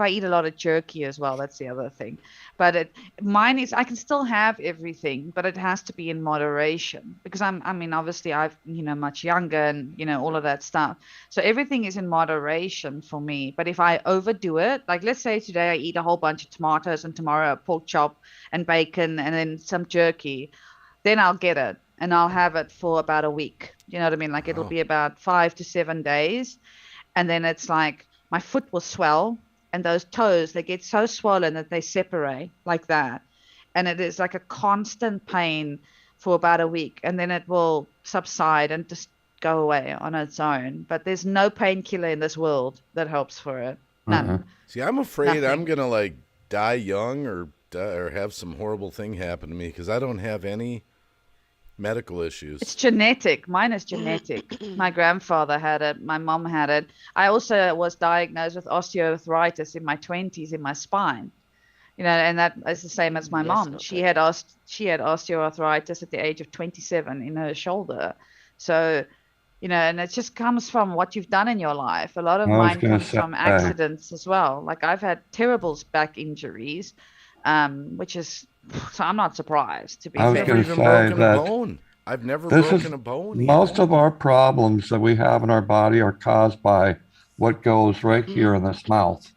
eat a lot of jerky as well. That's the other thing. But mine is, I can still have everything, but it has to be in moderation, because I mean obviously I've much younger and all of that stuff. So everything is in moderation for me. But if I overdo it, like let's say today I eat a whole bunch of tomatoes and tomorrow a pork chop and bacon and then some jerky, then I'll get it. And I'll have it for about a week. You know what I mean? Like it'll be about 5 to 7 days. And then it's like my foot will swell, and those toes, they get so swollen that they separate like that. And it is like a constant pain for about a week. And then it will subside and just go away on its own. But there's no painkiller in this world that helps for it. None. see, I'm afraid Nothing. I'm gonna like die young or have some horrible thing happen to me because I don't have any medical issues. It's genetic. Mine is genetic. My grandfather had it. My mom had it. I also was diagnosed with osteoarthritis in my 20s in my spine. And that is the same as my Yes, mom. not She good. had osteoarthritis at the age of 27 in her shoulder. So, and it just comes from what you've done in your life. A lot of I was mine gonna comes from say- accidents as well. Like I've had terrible back injuries, which is, so I'm not surprised, to be I was I've fair. never gonna even say broken that a bone. I've never This is broken a bone. most either. of our problems that we have in our body are caused by what goes right here in this mouth.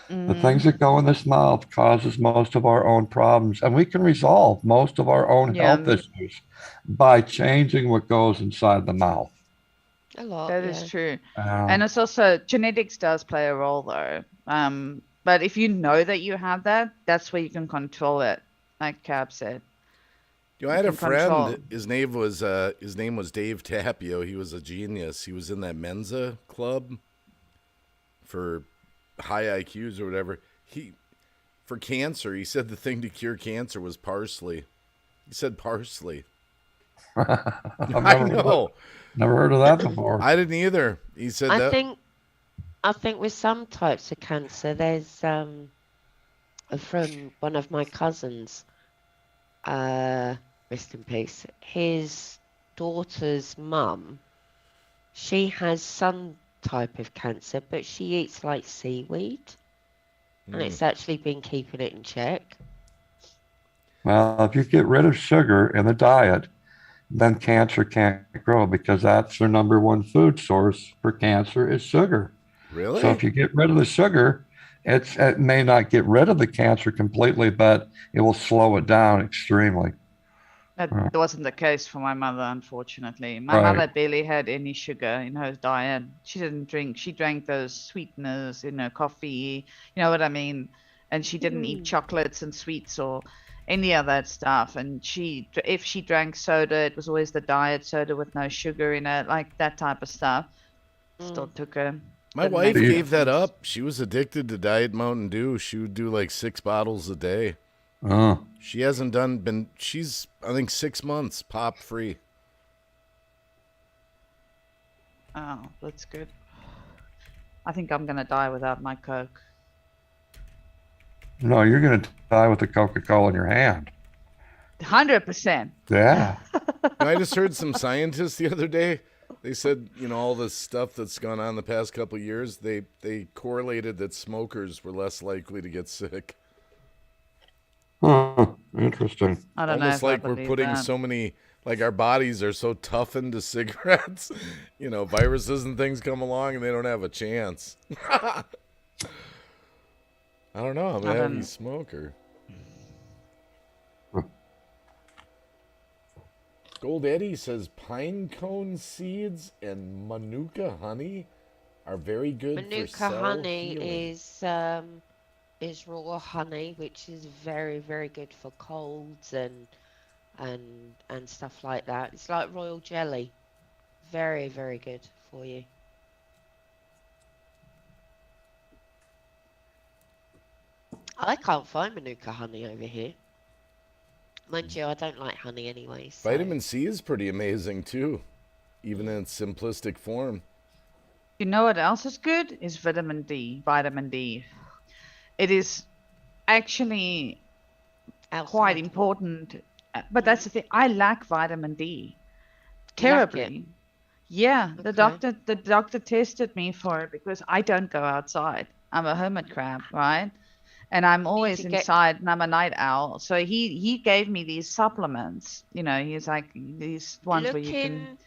The things that go in this mouth causes most of our own problems, and we can resolve most of our own Yeah. health issues by changing what goes inside the mouth. A lot. That yeah. is true. Uh, And it's also, genetics does play a role though. But if you know that you have that, that's where you can control it, like Cab said. I had a can control. friend. His name was Dave Tapio. He was a genius. He was in that Mensa club for high IQs or whatever. For cancer, he said the thing to cure cancer was parsley. He said parsley. I've I know. never heard of that before. I didn't either. He said I that. think I think with some types of cancer, there's from one of my cousins, rest in peace. His daughter's mum, she has some type of cancer, but she eats like seaweed, and it's actually been keeping it in check. Well, if you get rid of sugar in the diet, then cancer can't grow because that's their number one food source for cancer is sugar. Really? So if you get rid of the sugar, it may not get rid of the cancer completely, but it will slow it down extremely. That Right. wasn't the case for my mother, unfortunately. My Right. mother barely had any sugar in her diet. She didn't drink. She drank those sweeteners in her coffee. You know what I mean? And she didn't eat chocolates and sweets or any of that stuff. And if she drank soda, it was always the diet soda with no sugar in it, like that type of stuff. Still took her. My Didn't wife make a gave that difference. up. She was addicted to Diet Mountain Dew. She would do like 6 bottles a day. Oh, She hasn't she's, I think, 6 months pop free. Oh, that's good. I think I'm gonna die without my Coke. no, you're going to die with the Coca-Cola in your hand. 100%. Yeah. I just heard some scientists the other day. They said, all this stuff that's gone on the past couple of years, they correlated that smokers were less likely to get sick. Huh. Interesting. I don't know Almost if I like we're believe putting that. so many, like our bodies are so toughened to cigarettes. Viruses and things come along and they don't have a chance. I don't know. I'm a I heavy don't- smoker. Gold Eddie says pine cone seeds and manuka honey are very good for Manuka cell honey healing. is raw honey, which is very, very good for colds and stuff like that. It's like royal jelly. Very, very good for you. I can't find Manuka honey over here. Mind you, I don't like honey anyway. So. Vitamin C is pretty amazing too, even in its simplistic form. You know what else is good? Is vitamin D. Vitamin D. It is actually quite Outside. important. But that's the thing. I lack vitamin D You lack it? terribly. Yeah, Okay. the doctor tested me for it because I don't go outside. I'm a hermit crab, right? And I'm always to get- inside and I'm a night owl. So he gave me these supplements. He's like these ones where you can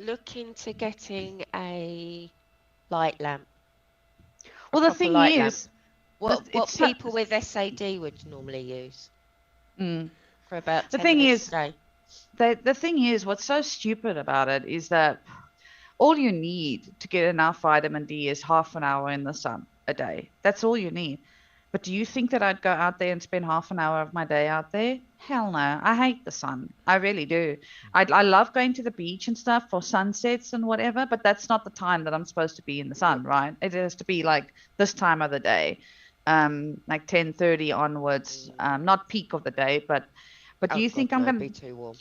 Look into getting a light lamp. Well, the proper thing light lamp. is, What it's so- people with SAD would normally use mm, for about The 10 thing minutes is- a day. the thing is, what's so stupid about it is that all you need to get enough vitamin D is half an hour in the sun a day. That's all you need. But do you think that I'd go out there and spend half an hour of my day out there? Hell no. I hate the sun. I really do. I love going to the beach and stuff for sunsets and whatever, but that's not the time that I'm supposed to be in the sun, right? It has to be like this time of the day, like 10:30 onwards. Not peak of the day, but do you think I'm going gonna be too warm?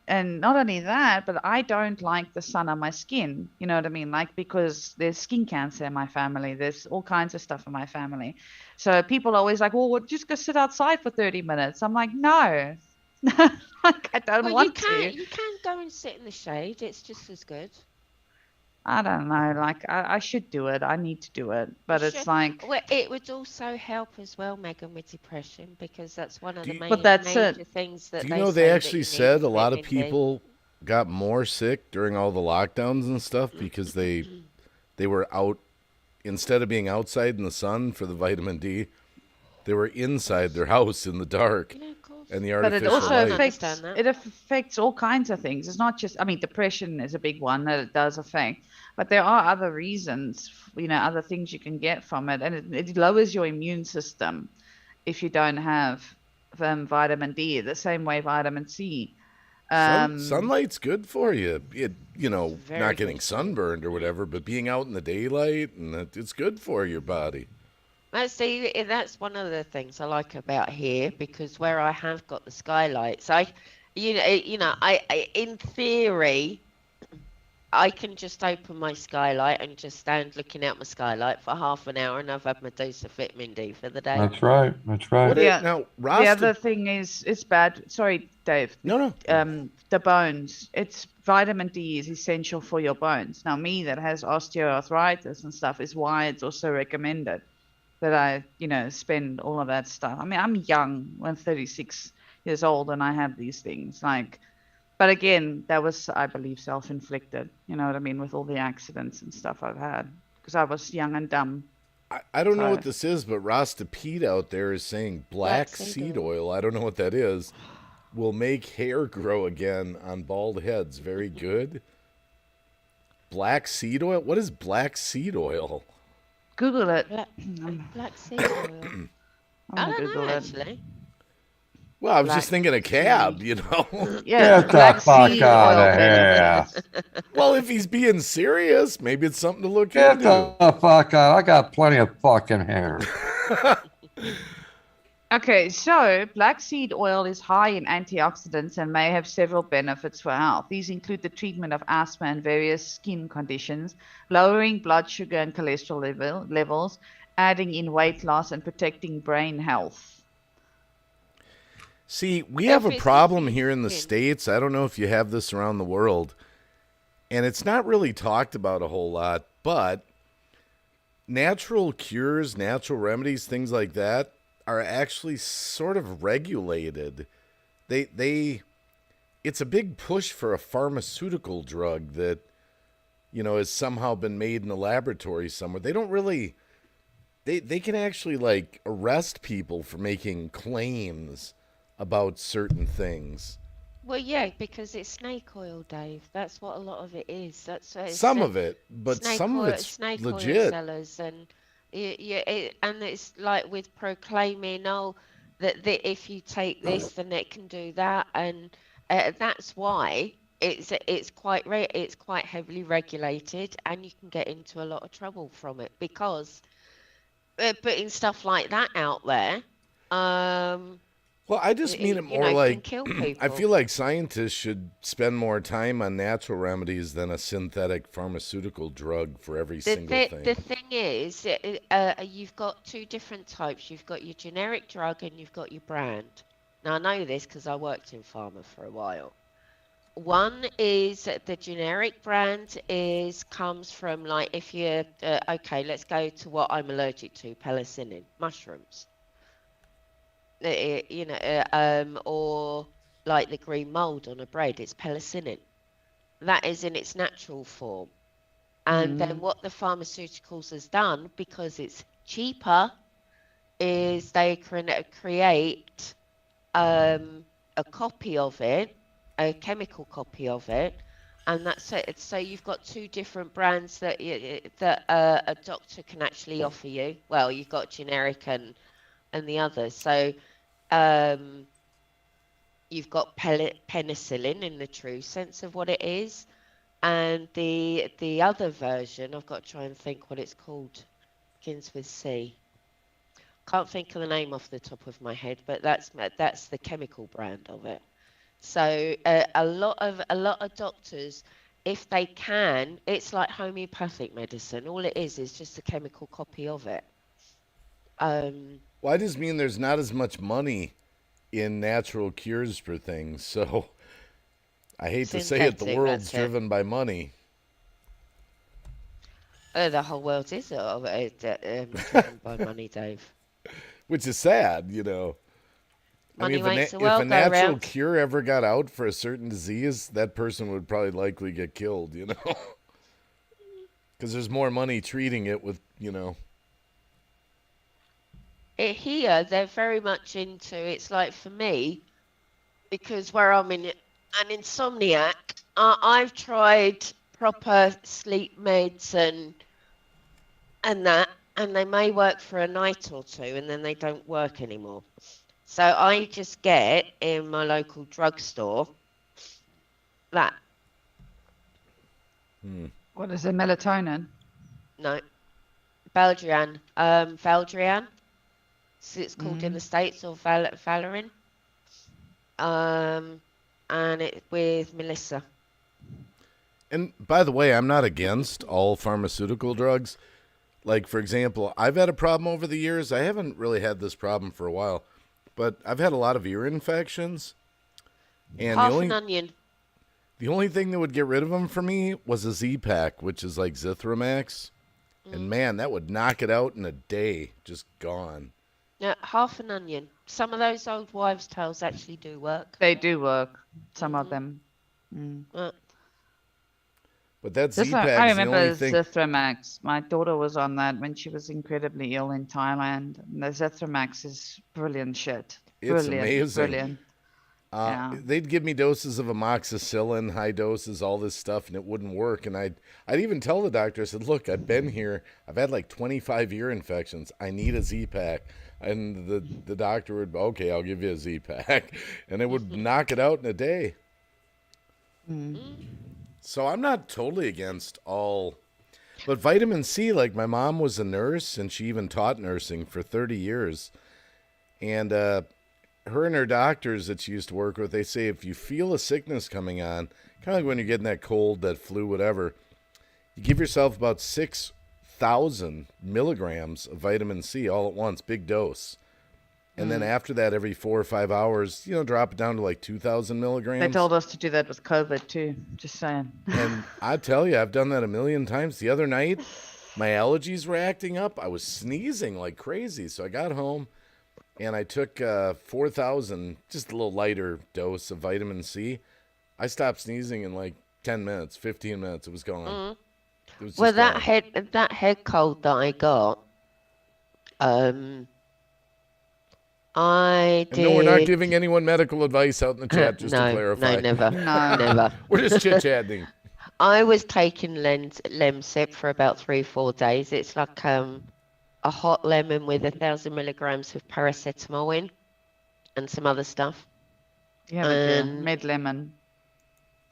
and not only that, but I don't like the sun on my skin. You know what I mean? Like, because there's skin cancer in my family. There's all kinds of stuff in my family. So people are always like, well, just go sit outside for 30 minutes. I'm like, no. Like, I don't Well, want to. you can go and sit in the shade. It's just as good. I don't know. Like, I should do it. I need to do it. But You it's should. like, Well, it would also help as well, Megan, with depression because that's one of Do the you- main But that's major it. things that Do they you know say they that actually you need said a lot of vitamin D. people got more sick during all the lockdowns and stuff because they were out instead of being outside in the sun for the vitamin D, they were inside their house in the dark Yeah, of course. and the but it artificial also light. affects Understand that. it affects all kinds of things. It's not just, I mean, depression is a big one that it does affect, but there are other reasons, other things you can get from it, and it lowers your immune system if you don't have vitamin D. The same way vitamin C. Sunlight's good for you. Very Not getting good. sunburned or whatever, but being out in the daylight and it's good for your body. See, that's one of the things I like about here because where I have got the skylights, I in theory, I can just open my skylight and just stand looking out my skylight for half an hour, and I've had my dose of vitamin D for the day. That's right. That's right. What Yeah. now, The Rasta? other thing is, it's bad. Sorry, Dave. No. The bones. It's vitamin D is essential for your bones. Now, me that has osteoarthritis and stuff is why it's also recommended that I, spend all of that stuff. I mean, I'm young. I'm 36 years old, and I have these things. But again, that was, I believe, self-inflicted. You know what I mean, with all the accidents and stuff I've had, because I was young and dumb. I don't know So- what this is, but Rasta Pete out there is saying black seed oil. I don't know what that is. Will make hair grow again on bald heads. Very good. Black seed oil? What is black seed oil? Google it. Black seed oil. I'm I gonna don't Google know, it. actually. Well, I was Black just thinking a cab, you know? Yeah, Get the black fuck seed outta oil here. benefits. Well, if he's being serious, maybe it's something to look Get into. the fuck out. I got plenty of fucking hair. Okay, so black seed oil is high in antioxidants and may have several benefits for health. These include the treatment of asthma and various skin conditions, lowering blood sugar and cholesterol levels, adding in weight loss, and protecting brain health. See, we have a Everything's problem here in the skin. States. I don't know if you have this around the world. And it's not really talked about a whole lot, but natural cures, natural remedies, things like that are actually sort of regulated. It's a big push for a pharmaceutical drug that, has somehow been made in a laboratory somewhere. They don't really, they can actually like arrest people for making claims about certain things. Well, yeah, because it's snake oil, Dave. That's what a lot of it is. That's what it's Some of it, but snake some oil, of it's snake legit. oil sellers, and and it's like with proclaiming, that if you take this, then it can do that, and that's why it's quite heavily regulated, and you can get into a lot of trouble from it because putting stuff like that out there. Well, I just mean it you more know, can like kill I people. feel like scientists should spend more time on natural remedies than a synthetic pharmaceutical drug for every single thing. The thing is, you've got two different types. You've got your generic drug and you've got your brand. Now, I know this because I worked in pharma for a while. One is the generic brand comes from, like, if you're, okay, let's go to what I'm allergic to, penicillin, mushrooms. Or like the green mold on a bread, it's penicillin. That is in its natural form. And then what the pharmaceuticals has done, because it's cheaper, is they create a copy of it, a chemical copy of it, and that's it. So you've got two different brands that a doctor can actually offer you. Well, you've got generic and the others. So you've got penicillin in the true sense of what it is, and the other version, I've got to try and think what it's called. Begins with C. Can't think of the name off the top of my head, but that's the chemical brand of it. So a lot of doctors, if they can, it's like homeopathic medicine. All it is just a chemical copy of it. Well, I just mean there's not as much money in natural cures for things. So I hate to say it, the Synthetic, world's that's it. driven by money. The whole world is driven by money, Dave. Which is sad, you know. Money makes the if world a go natural round. cure ever got out for a certain disease, that person would probably likely get killed, you know. Because there's more money treating it with, you know. Here, they're very much into, it's like for me, because where I'm an insomniac, I've tried proper sleep meds and that, and they may work for a night or two, and then they don't work anymore. So I just get in my local drugstore that. What is it, melatonin? No. Baldrian. Valdrian. So it's called in the States, or Valorin. And it with Melissa. And by the way, I'm not against all pharmaceutical drugs. Like, for example, I've had a problem over the years. I haven't really had this problem for a while, but I've had a lot of ear infections. And Half an onion. the only thing that would get rid of them for me was a Z-Pack, which is like Zithromax. And man, that would knock it out in a day. Just gone. Yeah, half an onion. Some of those old wives' tales actually do work. They do work. Some of them. Uh, But that I Z-Pack is the remember only thing. Zithromax. My daughter was on that when she was incredibly ill in Thailand. And the Zithromax is brilliant shit. It's Brilliant, amazing. Brilliant. Yeah. They'd give me doses of amoxicillin, high doses, all this stuff, and it wouldn't work. And I'd even tell the doctor, I said, look, I've been here. I've had like 25 ear infections. I need a Z-Pack. And the doctor would, okay, I'll give you a Z-Pack. And it would knock it out in a day. So I'm not totally against all. But vitamin C, like my mom was a nurse, and she even taught nursing for 30 years. And her and her doctors that she used to work with, they say if you feel a sickness coming on, kind of like when you're getting that cold, that flu, whatever, you give yourself about 6,000 milligrams of vitamin C all at once, big dose. And then after that, every 4 or 5 hours, drop it down to like 2,000 milligrams. They told us to do that with COVID too. Just saying. And I tell you, I've done that a million times. The other night, my allergies were acting up. I was sneezing like crazy. So I got home and I took 4,000, just a little lighter dose of vitamin C. I stopped sneezing in like 10 minutes, 15 minutes. It was gone. It was just well, gone. that head cold that I got, I And did. no, we're not giving anyone medical advice out in the chat, just no, to clarify. No, never. No. Never. We're just chit-chatting. I was taking Lemsip for about 3-4 days. It's like a hot lemon with 1,000 milligrams of paracetamol in and some other stuff. Yeah, mid lemon.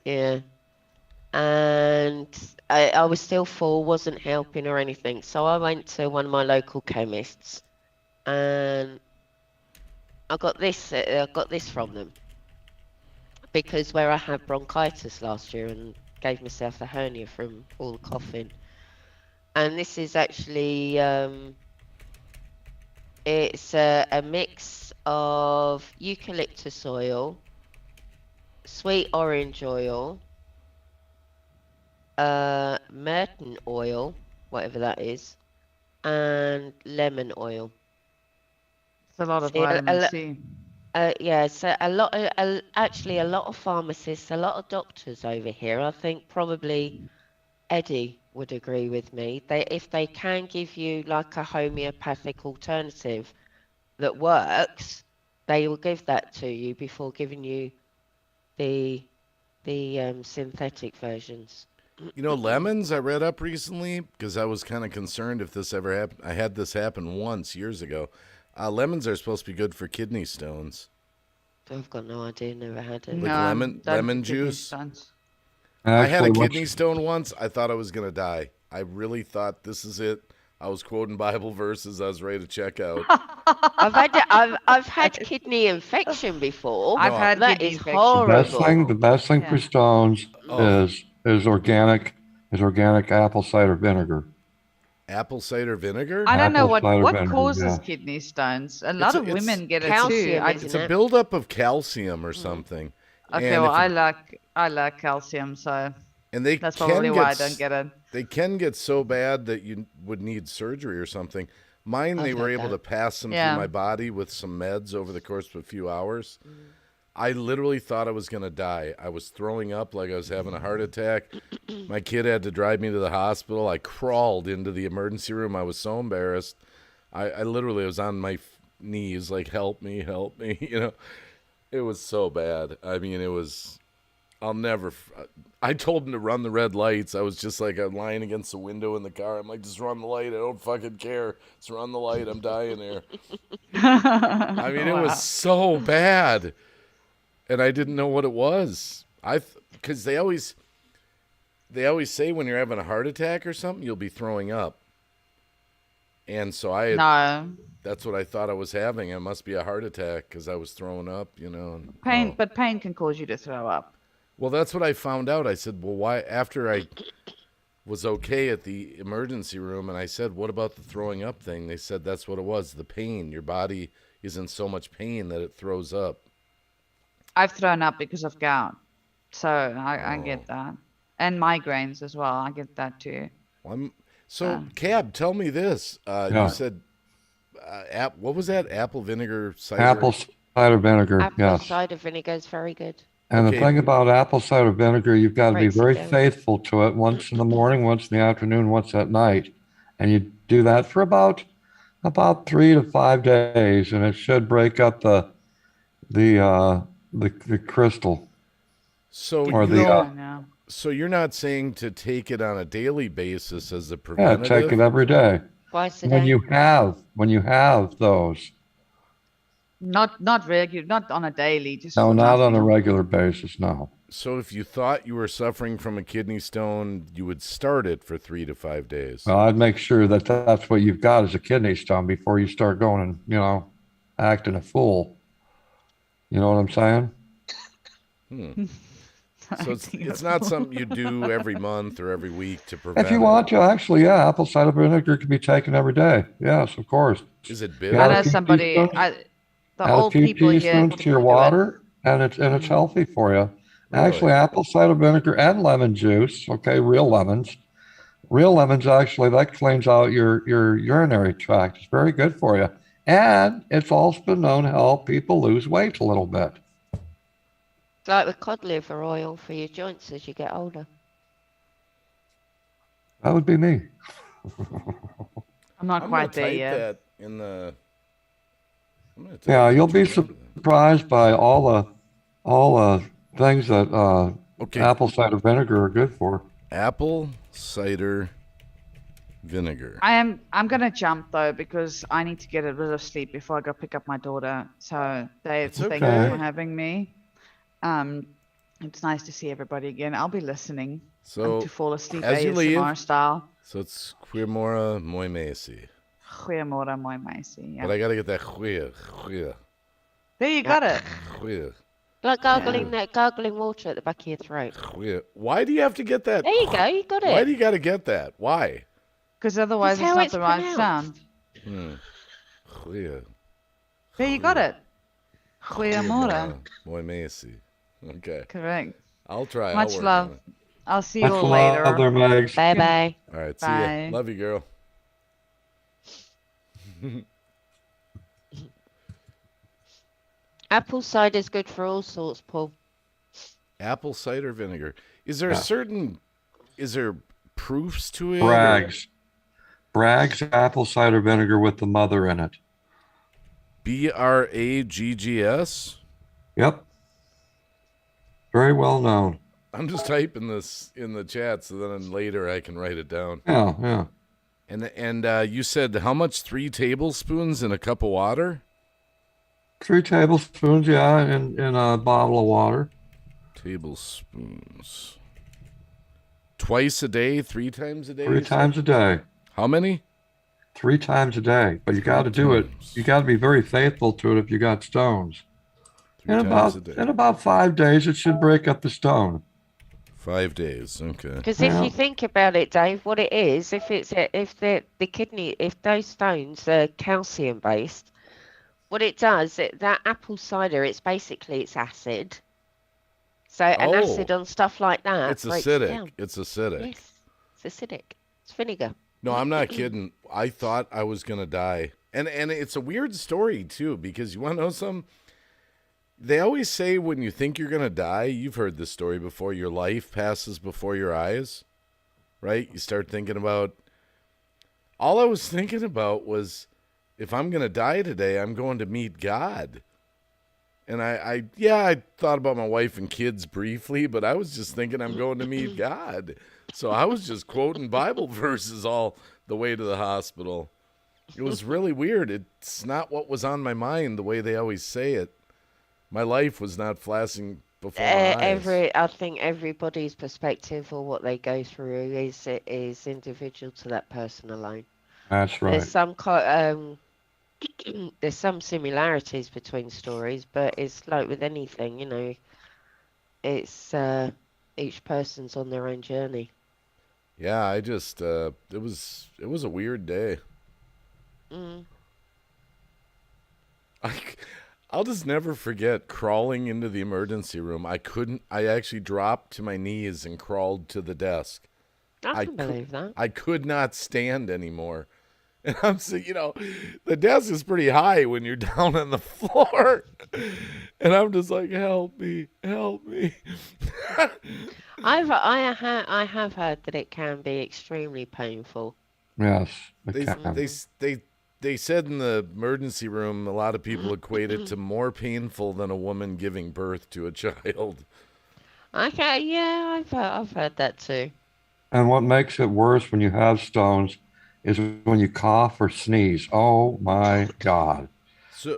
Yeah. And I was still full, wasn't helping or anything. So I went to one of my local chemists and I got this from them because where I had bronchitis last year and gave myself a hernia from all the coughing. And this is actually it's a mix of eucalyptus oil, sweet orange oil, myrtle oil, whatever that is, and lemon oil. It's a lot of See, vitamin C. Yeah, so actually a lot of pharmacists, a lot of doctors over here, I think probably Eddie would agree with me. If they can give you like a homeopathic alternative that works, they will give that to you before giving you the synthetic versions. Lemons I read up recently because I was kind of concerned if this ever happened. I had this happen once years ago. Lemons are supposed to be good for kidney stones. I've got no idea, never had it. Like lemon juice? I had a Actually, kidney stone once. I thought I was going to die. I really thought this is it. I was quoting Bible verses. I was ready to check out. I've had kidney infection before. I've had That kidney is infection. horrible. the best thing for Yeah. stones is organic apple cider vinegar. Apple cider vinegar? I don't know Apple cider what vinegar, causes yeah. kidney stones. A lot of it's women get it too. calcium, I, isn't It's a it? buildup of calcium or something. okay, And well, if I lack calcium, so and they that's can probably why I get don't get it. They can get so bad that you would need surgery or something. Mine, they I've were had able that. to pass them Yeah. through my body with some meds over the course of a few hours. I literally thought I was going to die. I was throwing up like I was having a heart attack. My kid had to drive me to the hospital. I crawled into the emergency room. I was so embarrassed. I literally was on my knees like, help me. It was so bad. I mean, it was, I told him to run the red lights. I was just like, I'm lying against the window in the car. I'm like, just run the light. I don't fucking care. Just run the light. I'm dying there. I mean, it was so bad. And I didn't know what it was. Because they always say when you're having a heart attack or something, you'll be throwing up. And so No. that's what I thought I was having. It must be a heart attack because I was throwing up, Pain, but pain can cause you to throw up. Well, that's what I found out. I said, well, why? After I was okay at the emergency room, and I said, what about the throwing up thing? They said that's what it was, the pain. Your body is in so much pain that it throws up. I've thrown up because of gout, so I get that, and migraines as well. I get that too. So, Cab, tell me this. You said, what was that? Apple vinegar cider? Apple cider vinegar, Apple yes. cider vinegar is very good. And Okay. the thing about apple cider vinegar, you've got to be Breaks it very down. faithful to it. Once in the morning, once in the afternoon, once at night, and you do that for about 3 to 5 days, and it should break up the crystal. So, Or you the, know, I know. so you're not saying to take it on a daily basis as a Yeah, preventative? take it every day. Twice a When day. you have those. Not regular, not on a daily. Just No, not on a nothing. regular basis, no. So if you thought you were suffering from a kidney stone, you would start it for 3 to 5 days. Well, I'd make sure that that's what you've got is a kidney stone before you start going and, acting a fool. You know what I'm saying? So it's not something you do every month or every week to prevent If you it. want to, actually, yeah, apple cider vinegar can be taken every day. Yes, of course. Is it I bitter? Yeah. know a few somebody. teaspoons. The Add a old few people here. teaspoons to your do it. water, and it's healthy for you. Really? Actually, apple cider vinegar and lemon juice. Okay, real lemons. Real lemons actually that cleans out your urinary tract. It's very good for you, and it's also been known to help people lose weight a little bit. It's like the cod liver oil for your joints as you get older. That would be me. I'm not I'm quite gonna there type yet. that in the. I'm gonna type Yeah, that you'll be in the- surprised by all the things that Okay. apple cider vinegar are good for. Apple cider vinegar. I'm gonna jump though because I need to get a bit of sleep before I go pick up my daughter. So Dave, It's thank you okay. for having me. It's nice to see everybody again. I'll be listening So to fall asleep as you leave- ASMR style. So it's Queermora Moy Macy. Goeiemorgen, mooi meisie. But Yeah. I gotta get that queer. There you got it. Like gargling water at the back of your throat. Why do you have to get that? There you go, you got Why it. do you gotta get that? Why? Because otherwise That's it's how not it's the right pronounced. sound. Queer. There you got it. Goeiemorgen. Moy Macy. Okay. Correct. I'll try. I'll Much work love. on it. I'll see you Much all love later. there, Megs. Bye bye. All right. See Bye. ya. Love you, girl. Apple cider's good for all sorts, Paul. Apple cider vinegar. Is there is there proofs to it? or- Bragg's apple cider vinegar with the mother in it. Braggs? Yep. Very well known. I'm just typing this in the chat so then later I can write it down. Yeah, yeah. And you said how much? 3 tablespoons in a cup of water? 3 tablespoons, yeah, in a bottle of water. Tablespoons. Twice a day, 3 times a day? 3 you said? times a day. How many? 3 times a day. But you got to do it. times. You got to be very faithful to it if you got stones. 3 In times a day. about 5 days, it should break up the stone. 5 days. Okay. Because Yeah. if you think about it, Dave, what it is, if the kidney, if those stones are calcium based, what it does, that apple cider, it's acid. So an Oh. acid on stuff like that It's breaks it acidic. down. It's acidic. Yes, it's acidic. It's vinegar. No, I'm not kidding. I thought I was gonna die, and it's a weird story too because you want to know something. They always say when you think you're gonna die, you've heard this story before. Your life passes before your eyes, right? You start thinking about. All I was thinking about was, if I'm gonna die today, I'm going to meet God. And I thought about my wife and kids briefly, but I was just thinking I'm going to meet God. So I was just quoting Bible verses all the way to the hospital. It was really weird. It's not what was on my mind the way they always say it. My life was not flashing before my eyes. I think everybody's perspective or what they go through is individual to that person alone. That's right. There's some there's some similarities between stories, but it's like with anything, it's each person's on their own journey. Yeah, I just it was a weird day. Mm. I'll just never forget crawling into the emergency room. I actually dropped to my knees and crawled to the desk. I can believe that. I could not stand anymore. And I'm saying, the desk is pretty high when you're down on the floor. And I'm just like, help me, help me. I have heard that it can be extremely painful. Yes. They said in the emergency room, a lot of people equate it to more painful than a woman giving birth to a child. Okay, yeah, I've heard that too. And what makes it worse when you have stones is when you cough or sneeze. Oh my God. So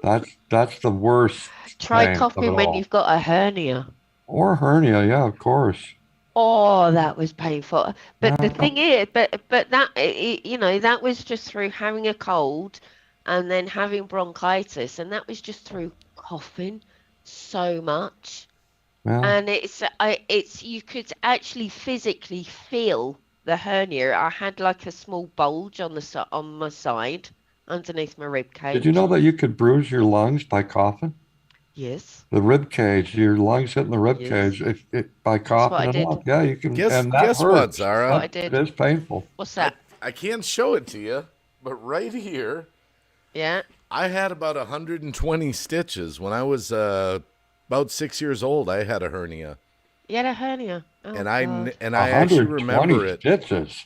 That's the worst. Try pain of coughing it when all. you've got a hernia. Or hernia, yeah, of course. Oh, that was painful. But the Yeah. thing is, but that that was just through having a cold, and then having bronchitis, and that was just through coughing so much. Yeah. And it's you could actually physically feel the hernia. I had like a small bulge on my side underneath my rib cage. Did you know that you could bruise your lungs by coughing? Yes. The rib cage, your lungs hitting the rib Yes. cage, by what I coughing it did. up. Yeah, you can. Guess and that what, hurts. Zara? What I did. It is painful. What's that? I can't show it to you, but right here, Yeah. I had about 120 stitches. When I was about 6 years old, I had a hernia. You had a hernia. Oh, And God. I actually 120 remember it. stitches.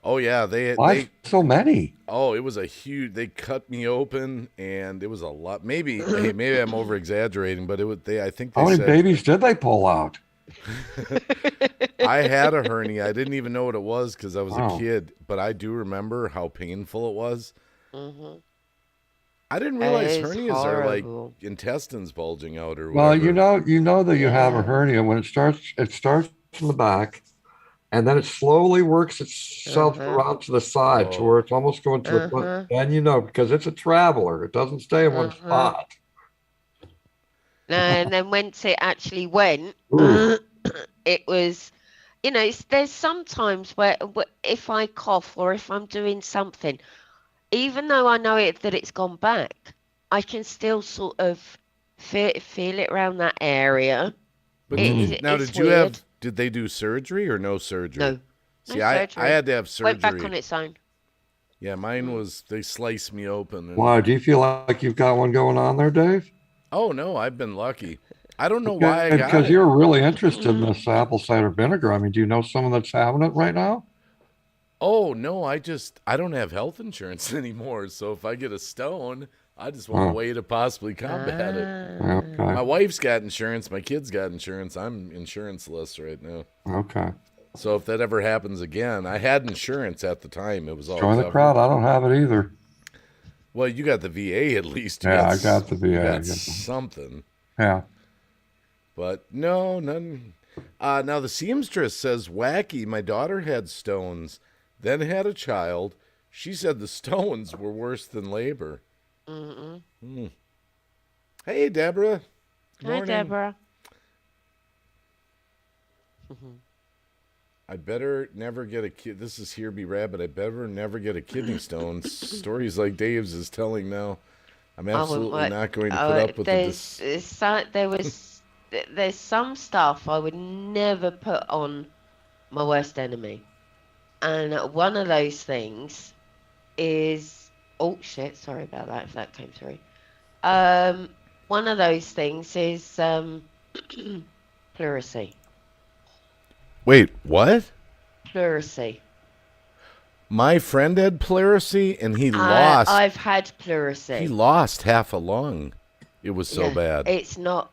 Oh, yeah. Why so many? It was a huge, they cut me open and it was a lot. Maybe I'm over exaggerating, but I think How they many said babies did they pull out? I had a hernia. I didn't even know what it was because I was Wow. a kid, but I do remember how painful it was. Mhm. I didn't realize It is hernias are like horrible. intestines bulging out or Well, whatever. you know that you have a Yeah. hernia when it starts in the back, and then it slowly works itself Uh-huh. around to the side to Oh. where it's almost going to the front. Uh-huh. Then you know because it's a traveler. It doesn't stay in one Uh-huh. spot. No, and then once it actually went, Ooh. it was, there's sometimes where if I cough or if I'm doing something, even though I know that it's gone back, I can still sort of feel it around that area. But now, It's did you have? weird. Did they do surgery or no surgery? No. See, No I surgery. had to have surgery. Went back on its own. Yeah, mine was. They sliced me open. And, Why? Do you feel like you've got one going on there, Dave? Oh no, I've been lucky. I don't know why I got Because it. you're really interested in this apple cider vinegar. I mean, do you know someone that's having it right now? Oh no, I don't have health insurance anymore. So if I get a stone, I just want a way to possibly combat it. Ah. Okay. My wife's got insurance. My kids got insurance. I'm insurance-less right now. Okay. So if that ever happens again, I had insurance at the time. It was all Join the covered. crowd. I don't have it either. Well, you got the VA at least. You Yeah, I s- got the VA. you I got got the- something. Yeah. But no, none. Now the seamstress says, wacky, my daughter had stones, then had a child. She said the stones were worse than labor. Mm-mm. Hey, Deborah. Good Hi, morning. Deborah. I better never get a kid. This is Here Be Rabbit. I better never get a kidney stone. Stories like Dave's is telling now. I'm absolutely not going to put up with this. There's some stuff I would never put on my worst enemy, and one of those things is sorry about that if that came through. One of those things is pleurisy. Wait, what? Pleurisy. My friend had pleurisy, and he lost. I've had pleurisy. He lost half a lung. It was so Yeah, bad. It's not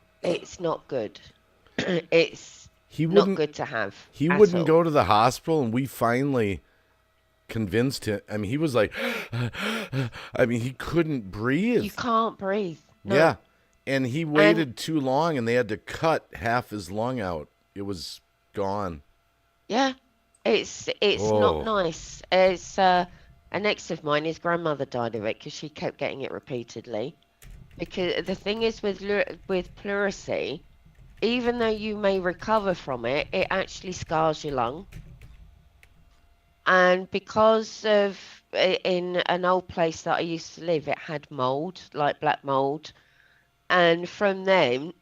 good. It's He not wouldn't. good to have. He at wouldn't all. go to the hospital, and we finally convinced him. I mean, he was like, I mean, he couldn't breathe. You can't breathe. No. Yeah, and he waited too long, and they had to cut half his lung out. It was gone. Yeah. It's Oh. not nice. It's a ex of mine, his grandmother died of it because she kept getting it repeatedly. Because the thing is with pleurisy, even though you may recover from it, it actually scars your lung. And because of in an old place that I used to live, it had mold, like black mold. And from then,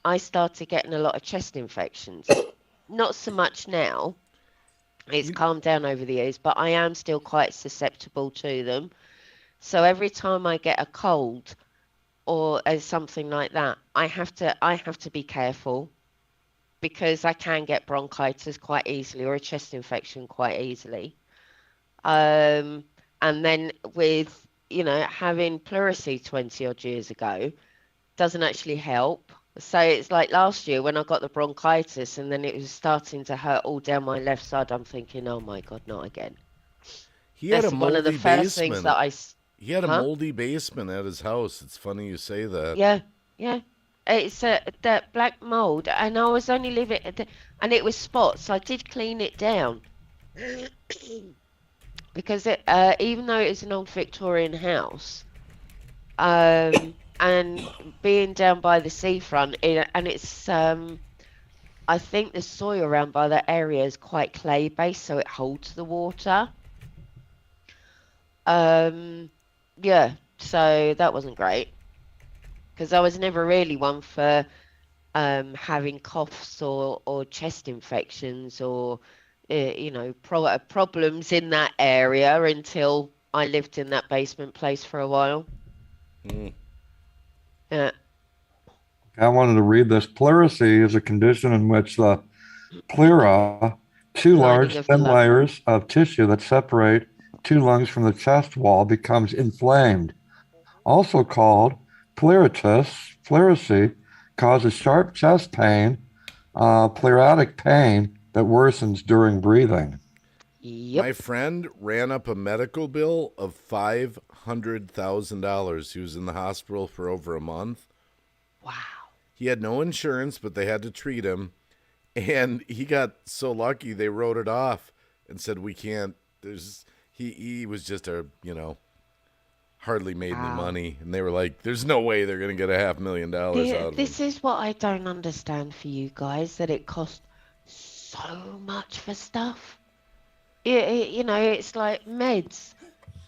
I started getting a lot of chest infections. Not so much now. It's calmed down over the years, but I am still quite susceptible to them. So every time I get a cold or something like that, I have to be careful, because I can get bronchitis quite easily, or a chest infection quite easily. And then with, having pleurisy 20 odd years ago doesn't actually help. So it's like last year when I got the bronchitis and then it was starting to hurt all down my left side. I'm thinking, oh my God, not again. He had That's a one of the moldy first things that basement. He had a Huh? moldy basement at his house. It's funny you say that. Yeah, yeah. It's that black mold, and I was only living, and it was spots. I did clean it down because even though it was an old Victorian house, and being down by the seafront, and it's I think the soil around by that area is quite clay based, so it holds the water. Yeah, so that wasn't great, because I was never really one for having coughs or chest infections or problems in that area until I lived in that basement place for a while. Yeah. I wanted to read this. Pleurisy is a condition in which the pleura, two Lining large of the thin lung. layers of tissue that separate two lungs from the chest wall, becomes inflamed. Also called pleuritis, pleurisy causes sharp chest pain, pleuritic pain that worsens during breathing. Yep. My friend ran up a medical bill of $500,000. He was in the hospital for over a month. Wow. He had no insurance, but they had to treat him. And he got so lucky they wrote it off and said, we can't. He was just hardly made any money. And they were like, there's no way they're going to get $500,000 out of him. This is what I don't understand for you guys, that it costs so much for stuff. It's like meds.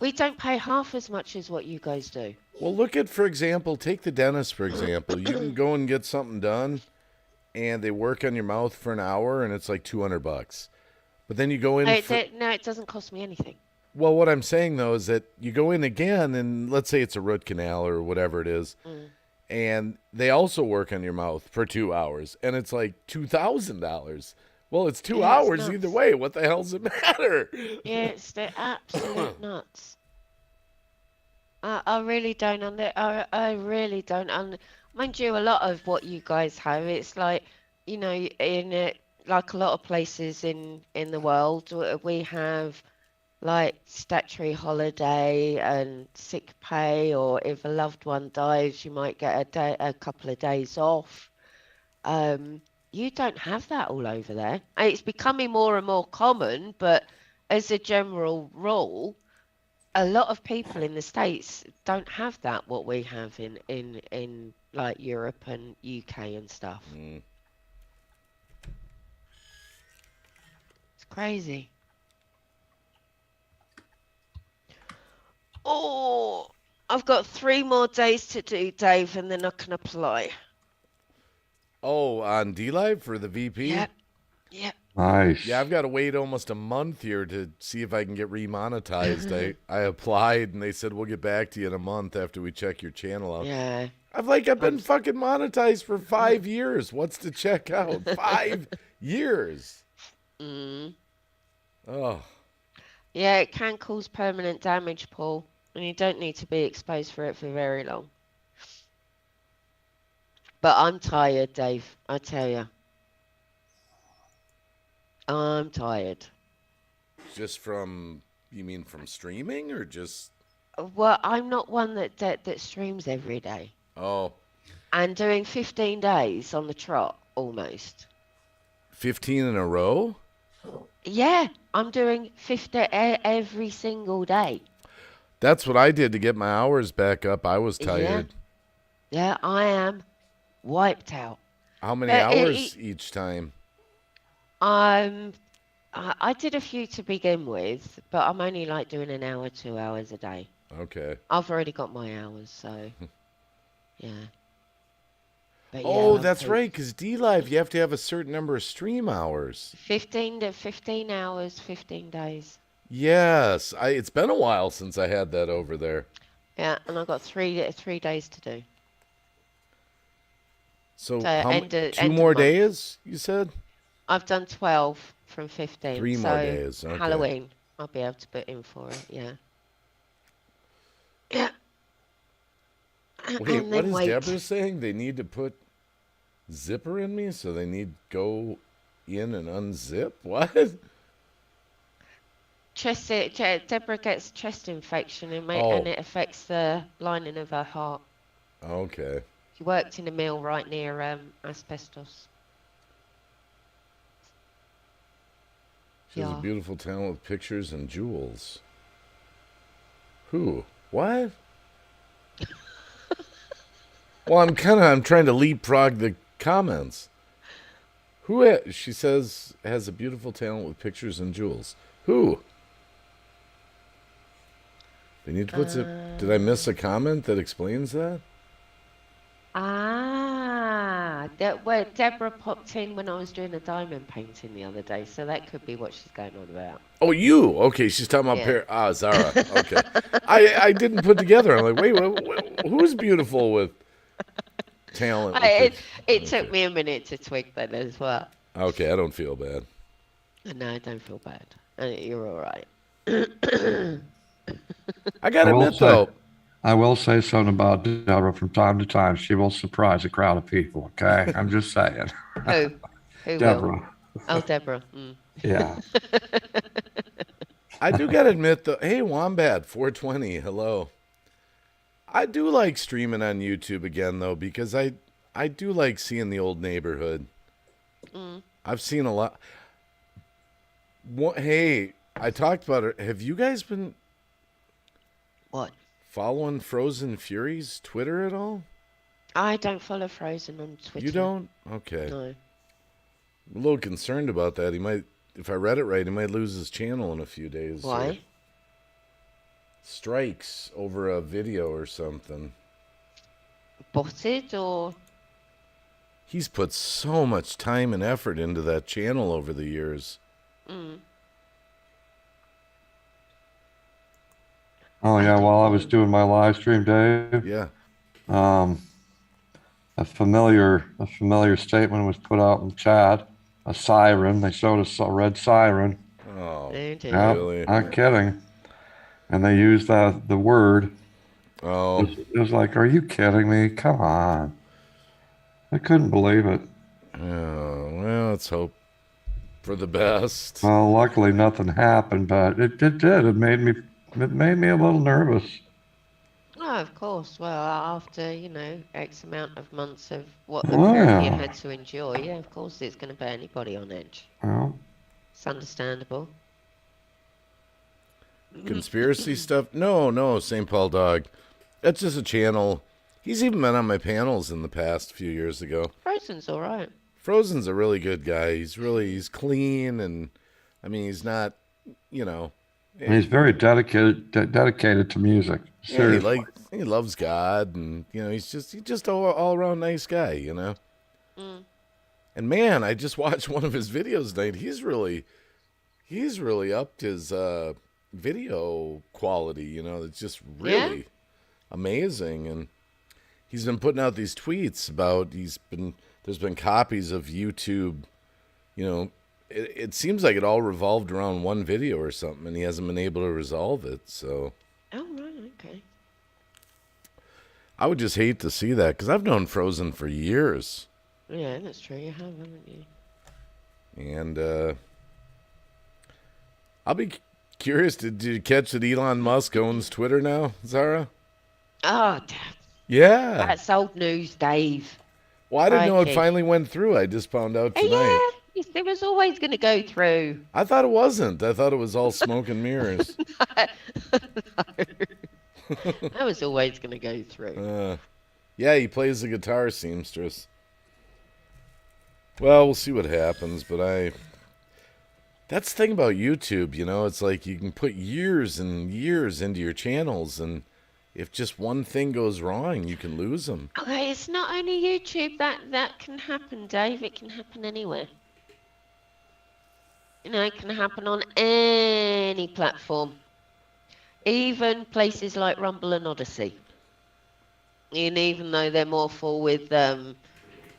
We don't pay half as much as what you guys do. Well, look at, for example, take the dentist, for example. You can go and get something done, and they work on your mouth for an hour, and it's like $200. But then you go in. No, it doesn't cost me anything. Well, what I'm saying, though, is that you go in again, and let's say it's a root canal or whatever it is, and they also work on your mouth for 2 hours, and it's like $2,000. Well, it's 2 hours nuts. either way. What the hell's it matter? Yeah, it's the absolute nuts. I really don't I really don't mind you, a lot of what you guys have, it's like, in like a lot of places in the world, we have like statutory holiday and sick pay, or if a loved one dies, you might get a couple of days off. You don't have that all over there. And it's becoming more and more common, but as a general rule, a lot of people in the States don't have that, what we have in like Europe and UK and stuff. It's crazy. Oh, I've got 3 more days to do, Dave, and then I can apply. Oh, on D-Live for the VP? Yep. Nice. Yeah, I've got to wait almost a month here to see if I can get remonetized. I applied, and they said, we'll get back to you in a month after we check your channel out. Yeah. I've been fucking monetized for 5 years. What's to check out? 5 years. Oh. Yeah, it can cause permanent damage, Paul, and you don't need to be exposed for it for very long. But I'm tired, Dave, I tell you. I'm tired. Just from, you mean from streaming or just? Well, I'm not one that streams every day. Oh. And doing 15 days on the trot, almost. 15 in a row? Yeah, I'm doing 50 every single day. That's what I did to get my hours back up. I was tired. Yeah, I am wiped out. How many But hours each time? I did a few to begin with, but I'm only like doing an hour, 2 hours a day. Okay. I've already got my hours, so yeah. But yeah, Oh, I'll that's keep right. Because D Live, you have to have a certain number of stream hours. 15 hours, 15 days. Yes, it's been a while since I had that over there. Yeah, and I've got 3 days to do. So So how end of- two end of more month. days? You said I've done 12 from 15. 3 so more days. Okay. Halloween, I'll be able to put in for it. Yeah. Yeah. Wait, And what then is wait. Deborah saying? They need to put zipper in me, so they need go in and unzip. What? Deborah gets chest infection and Oh. it affects the lining of her heart. Okay. She worked in a mill right near asbestos. She has a Yeah. beautiful talent with pictures and jewels. Who? What? Well, I'm trying to leapfrog the comments. She says has a beautiful talent with pictures and jewels. Who? They need to put zip. Did I miss a comment that explains that? Where Deborah popped in when I was doing a diamond painting the other day, so that could be what she's going on about. Oh, you? Okay, she's talking about Yeah. Zara. Okay. I didn't put together. I'm like, wait, who's beautiful with talent? with It took me a minute to twig that as well. Okay, I don't feel bad. No, don't feel bad. You're all right. I gotta I will admit say- though, I will say something about Deborah from time to time. She will surprise a crowd of people. Okay, I'm just saying. Who? Who will? Deborah. Oh, Deborah. Mm. Yeah. I do gotta admit though. Hey, Wombat 420, hello. I do like streaming on YouTube again though, because I do like seeing the old neighborhood. I've seen a lot. Hey, I talked about it. Have you guys been What? following Frozen Fury's Twitter at all? I don't follow Frozen on Twitter. You don't? Okay. No. I'm a little concerned about that. He might, if I read it right, he might lose his channel in a few days. or Why? Strikes over a video or something. Botted or? He's put so much time and effort into that channel over the years. Oh yeah. While I was doing my live stream, Dave, Yeah. a familiar statement was put out in chat. A siren. They showed us a red siren. Oh, They do. Yeah, really? not kidding. And they used the word. Oh, It was like, are you kidding me? Come on. I couldn't believe it. well, let's hope for the best. Well, luckily nothing happened, but it did. It made me a little nervous. Oh, of course. Well, after, X amount of months of what the Oh, Caribbean yeah. had to endure, yeah, of course it's going to put anybody on edge. Well, It's understandable. Conspiracy stuff? No, St. Paul Dog. That's just a channel. He's even been on my panels in the past few years ago. Frozen's all right. Frozen's a really good guy. He's clean, and I mean, he's not, and he's very dedicated to music. yeah, Seriously. he loves God, and he's just all around nice guy, And man, I just watched one of his videos tonight. He's really upped his video quality. It's just really amazing, and he's been putting out these tweets about there's been copies of YouTube. It seems like it all revolved around one video or something, and he hasn't been able to resolve it. So Oh, right, okay. I would just hate to see that, because I've known Frozen for years, Yeah, that's true. You have, haven't you? and I'll be curious. Did you catch that Elon Musk owns Twitter now, Zara? Oh, Yeah. that's old news, Dave. Well, I didn't know it crikey. finally went through. I just found out Oh, tonight. yeah, it was always going to go through. I thought it wasn't. I thought it was all smoke and mirrors. That was always going to go through. Yeah, he plays the guitar, seamstress. Well, we'll see what happens, but that's the thing about YouTube, it's like you can put years and years into your channels, and if just one thing goes wrong, you can lose them. Okay, it's not only YouTube that can happen, Dave. It can happen anywhere. It can happen on any platform, even places like Rumble and Odyssey. And even though they're more full with,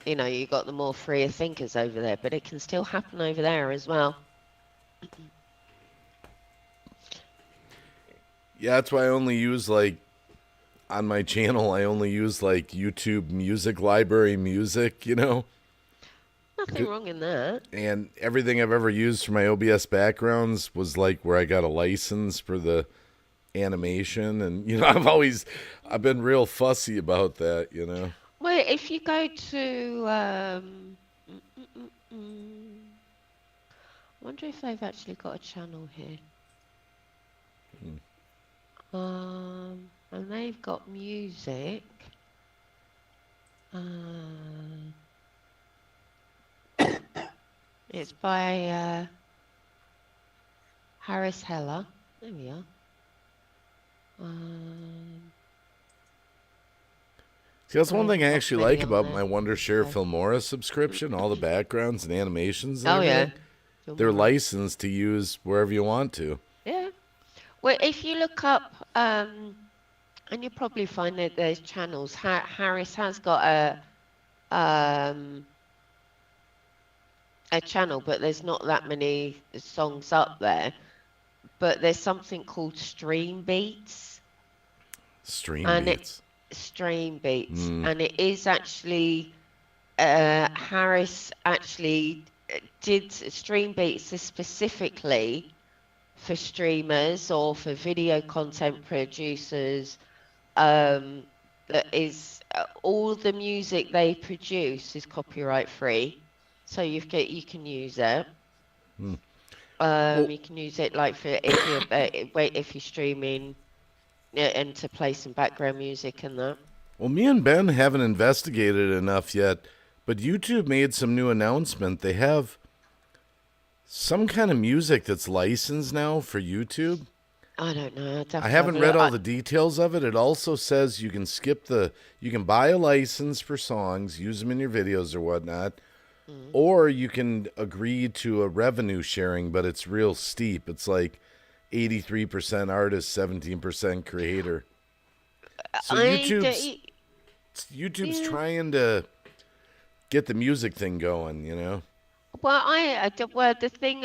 you got the more freer thinkers over there, but it can still happen over there as well. Yeah, that's why I only use on my channel, I only use YouTube Music Library music, Nothing wrong in that. And everything I've ever used for my OBS backgrounds was where I got a license for the animation, and I've been real fussy about that, Well, if you go to, I wonder if they've actually got a channel here. And they've got music. It's by Harris Heller. There we are. See, that's one thing I actually like about there. my Wondershare Filmora subscription, all the backgrounds and animations and Oh yeah. everything. They're licensed to use wherever you want to. Yeah. Well, if you look up, and you'll probably find that there's channels. Harris has got a channel, but there's not that many songs up there. But there's something called Stream Beats. Stream And Beats. Stream Beats, and it is actually Harris actually did Stream Beats specifically for streamers or for video content producers. That is all the music they produce is copyright free, so you can use it. You can use it for if you're streaming and to play some background music and that. Well, me and Ben haven't investigated enough yet, but YouTube made some new announcement. They have some kind of music that's licensed now for YouTube. I don't know. I haven't read all the details of it. It also says you can you can buy a license for songs, use them in your videos or whatnot, or you can agree to a revenue sharing, but it's real steep. It's 83% artist, 17% creator. So YouTube's trying to get the music thing going, Well, the thing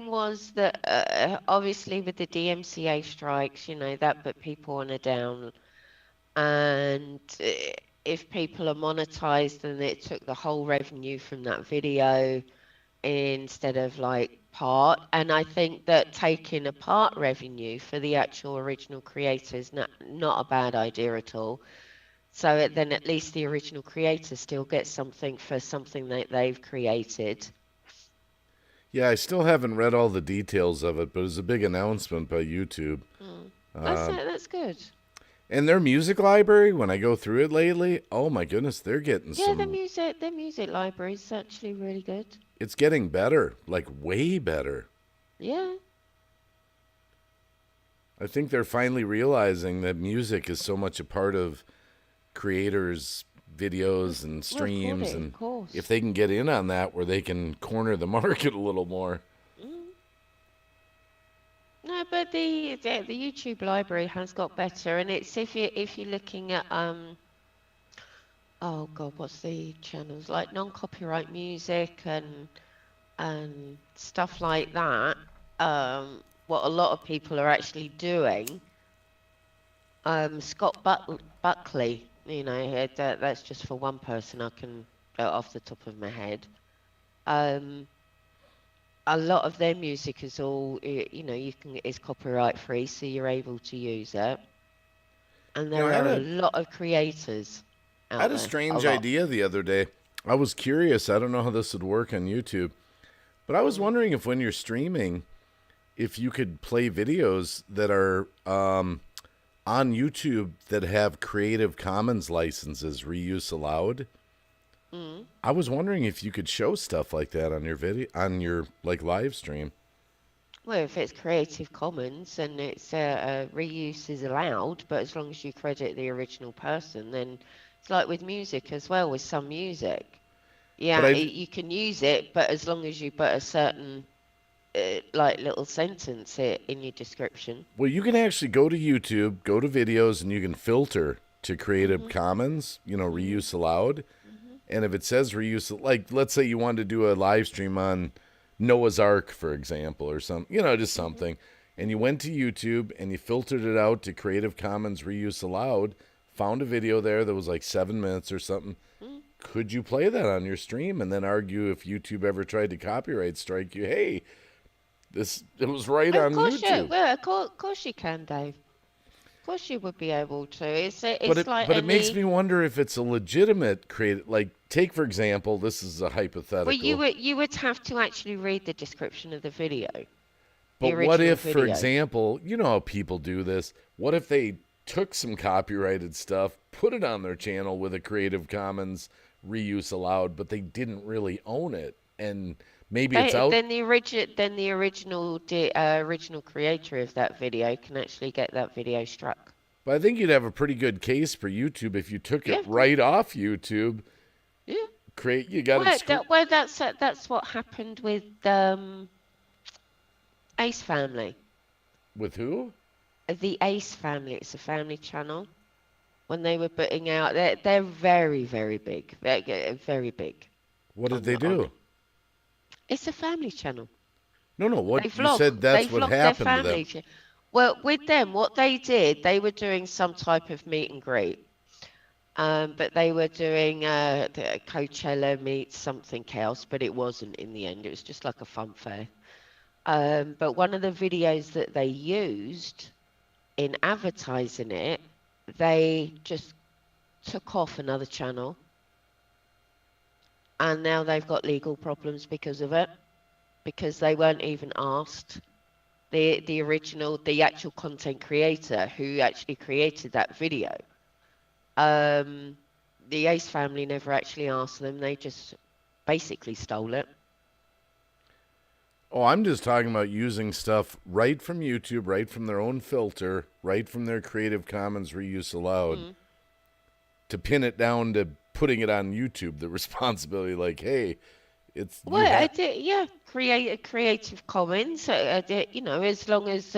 was that obviously with the DMCA strikes, that put people on a down, and if people are monetized, then it took the whole revenue from that video instead of part. And I think that taking a part revenue for the actual original creator is not a bad idea at all. So then at least the original creator still gets something for something that they've created. Yeah, I still haven't read all the details of it, but it was a big announcement by YouTube. That's good. And their music library, when I go through it lately, oh my goodness, they're getting some... Yeah, their music library is actually really good. It's getting better, way better. Yeah. I think they're finally realizing that music is so much a part of creators' videos and streams, and if they can get in on that where they can corner the market a little more. No, but the YouTube library has got better, and it's if you're looking at oh god, what's the channels non-copyright music and stuff like that. What a lot of people are actually doing. Scott Buckley, that's just for one person I can go off the top of my head. A lot of their music is all, is copyright free, so you're able to use it. And there are a lot of creators out there. I had a strange idea the other day. I was curious. I don't know how this would work on YouTube, but I was wondering if when you're streaming, if you could play videos that are on YouTube that have Creative Commons licenses, reuse allowed. I was wondering if you could show stuff like that on your video, on your like live stream. Well, if it's Creative Commons and it's reuse is allowed, but as long as you credit the original person, then it's like with music as well, with some music. Yeah, you can use it, but as long as you put a certain like little sentence in your description. Well, you can actually go to YouTube, go to videos, and you can filter to Creative Commons, reuse allowed. And if it says reuse, like let's say you wanted to do a live stream on Noah's Ark, for example, or something, just something, and you went to YouTube and you filtered it out to Creative Commons reuse allowed, found a video there that was like 7 minutes or something. Could you play that on your stream and then argue if YouTube ever tried to copyright strike you? Hey, it was right on YouTube. Of course you can, Dave. Of course you would be able to. It makes me wonder if it's a legitimate creative. Like, take for example, this is a hypothetical. Well, you would have to actually read the description of the video. But what if, for example, you know how people do this? What if they took some copyrighted stuff, put it on their channel with a Creative Commons reuse allowed, but they didn't really own it, and maybe it's out. Then the original creator of that video can actually get that video struck. But I think you'd have a pretty good case for YouTube if you took it right off YouTube. Yeah. Well, that's what happened with Ace Family. With who? The Ace Family. It's a family channel. When they were putting out, they're very, very big. Very big. What did they do? It's a family channel. No. What you said? That's what happened to them. Well, with them, what they did, they were doing some type of meet and greet. But they were doing the Coachella meets something else, but it wasn't in the end. It was just like a fun fair. But one of the videos that they used in advertising it, they just took off another channel. And now they've got legal problems because of it. Because they weren't even asked. The actual content creator who actually created that video. The Ace Family never actually asked them. They just basically stole it. Oh, I'm just talking about using stuff right from YouTube, right from their own filter, right from their Creative Commons reuse allowed, to pin it down to putting it on YouTube. The responsibility, like, hey, it's Creative Commons. As long as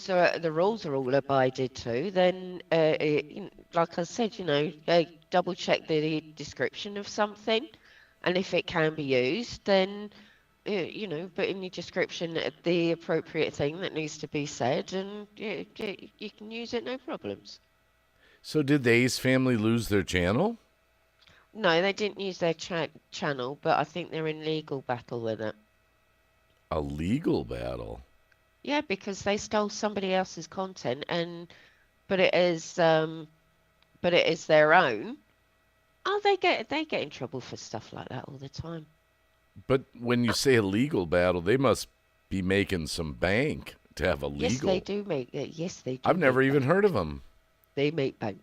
the rules are all abided to, then like I said, double check the description of something, and if it can be used, then put in your description the appropriate thing that needs to be said, and you can use it, no problems. So did the Ace Family lose their channel? No, they didn't use their channel, but I think they're in legal battle with it. A legal battle? Yeah, because they stole somebody else's content but it is their own. Oh, they get in trouble for stuff like that all the time. But when you say a legal battle, they must be making some bank to have a legal. Yes, they do make it. Yes, they do. I've never even heard of them. They make bank.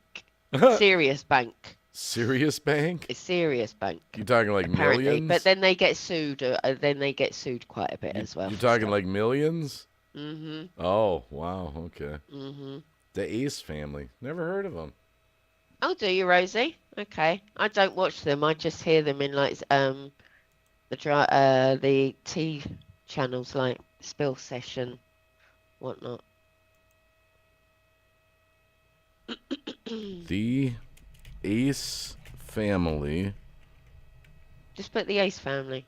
Serious bank. Serious bank? A serious bank. You're talking like apparently. Millions? But then they get sued. Then they get sued quite a bit as well. You're talking like millions? Mm-hmm. Oh, wow. Okay. Mm-hmm. The Ace Family. Never heard of them. Oh, do you, Rosie? Okay. I don't watch them. I just hear them in like the tea channels like Spill Session, whatnot. The Ace Family. Just put the Ace Family.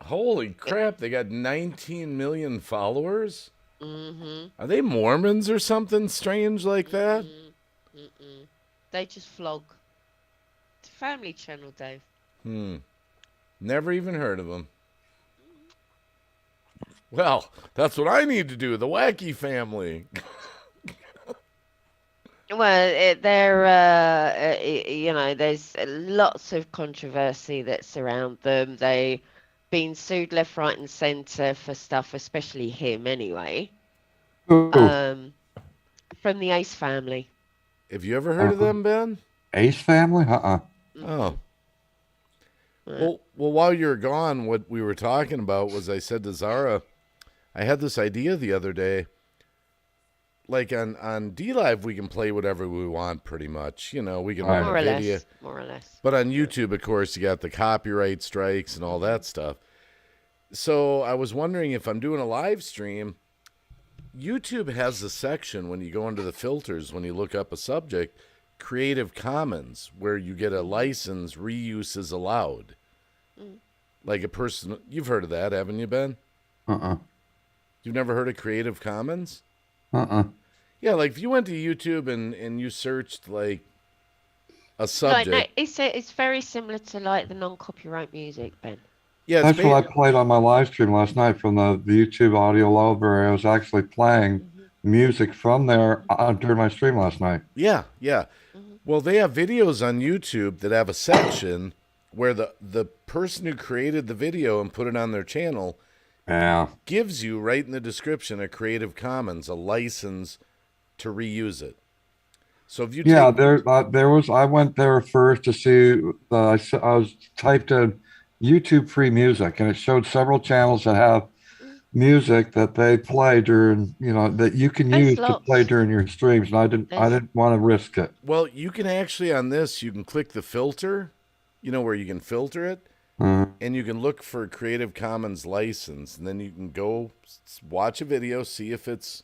Holy crap, they got 19 million followers? Mm-hmm. Are they Mormons or something strange like that? Mm-mm. They just vlog. It's a family channel, Dave. Never even heard of them. Well, that's what I need to do, the Wacky Family. Well, there's lots of controversy that surround them. They've been sued left, right, and centre for stuff, especially him anyway. from the Ace family. Have you ever heard of them, Ben? Ace Family? Oh. Well, while you're gone, what we were talking about was I said to Zara, I had this idea the other day. Like on DLive, we can play whatever we want, pretty much. You know, we can run More a or video. less. More or less. But on YouTube, of course, you got the copyright strikes and all that stuff. So I was wondering if I'm doing a live stream, YouTube has a section when you go into the filters, when you look up a subject, Creative Commons, where you get a license, reuse is allowed. Like a person, you've heard of that, haven't you, Ben? You've never heard of Creative Commons? Yeah, like if you went to YouTube and you searched like a subject. No, it's very similar to like the non-copyright music, Ben. Yeah, That's what I played on my live stream last night from the YouTube audio library. I was actually playing music from there during my stream last night. Yeah. Well, they have videos on YouTube that have a section where the person who created the video and put it on their channel gives you right in the description a Creative Commons, a license to reuse it. So if you there was. I went there first to see. I was typed in YouTube free music, and it showed several channels that have music that they play during, that you can use to play during your streams. And I didn't want to risk it. Well, you can actually on this, you can click the filter, where you can filter it, and you can look for Creative Commons license, and then you can go watch a video, see if it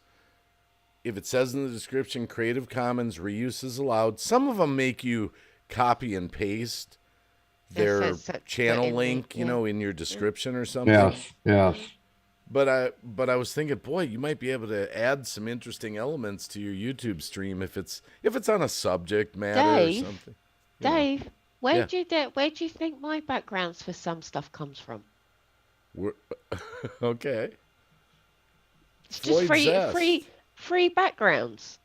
says in the description Creative Commons reuse is allowed. Some of them make you copy and paste their channel link, in your description or something. Yes. But I was thinking, boy, you might be able to add some interesting elements to your YouTube stream if it's on a subject matter or something. Dave, where do you think my backgrounds for some stuff comes from? Okay. It's just free backgrounds.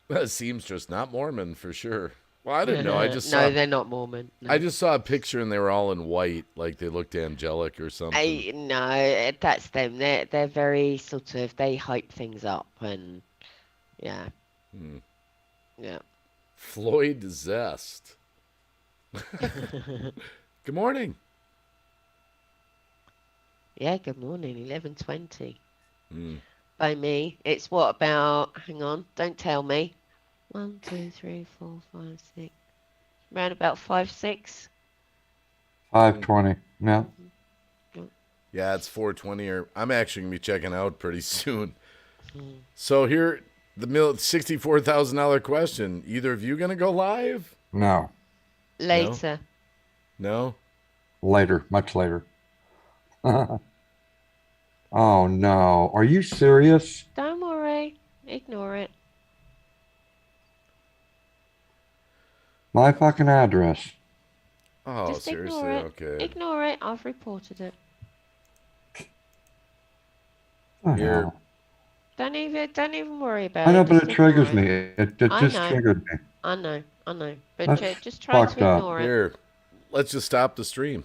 That seamstress, not Mormon for sure. Well, I didn't know. I just no, they're not Mormon. No. I just saw a picture and they were all in white, like they looked angelic or something. No, that's them. They're very sort of, they hype things up and yeah. Yeah. Floyd Zest. Good morning. Yeah, good morning. 11:20. By me, it's what about? Hang on, don't tell me. 1, 2, 3, 4, 5, 6. Around about 5, 6. 5:20. Yeah. Yeah, it's 4:20. Or I'm actually gonna be checking out pretty soon. So here, the $64,000 question. Either of you gonna go live? No. Later. No. Later, much later. Oh no! Are you serious? Don't worry. Ignore it. My fucking address. Oh, Just seriously? ignore it. Okay. Ignore it. I've reported it. Here. Don't even worry about it. I know, but Just it triggers ignore me. It I just know. triggered me. I know. But That's just try to fucked up. ignore it. Here. Let's just stop the stream.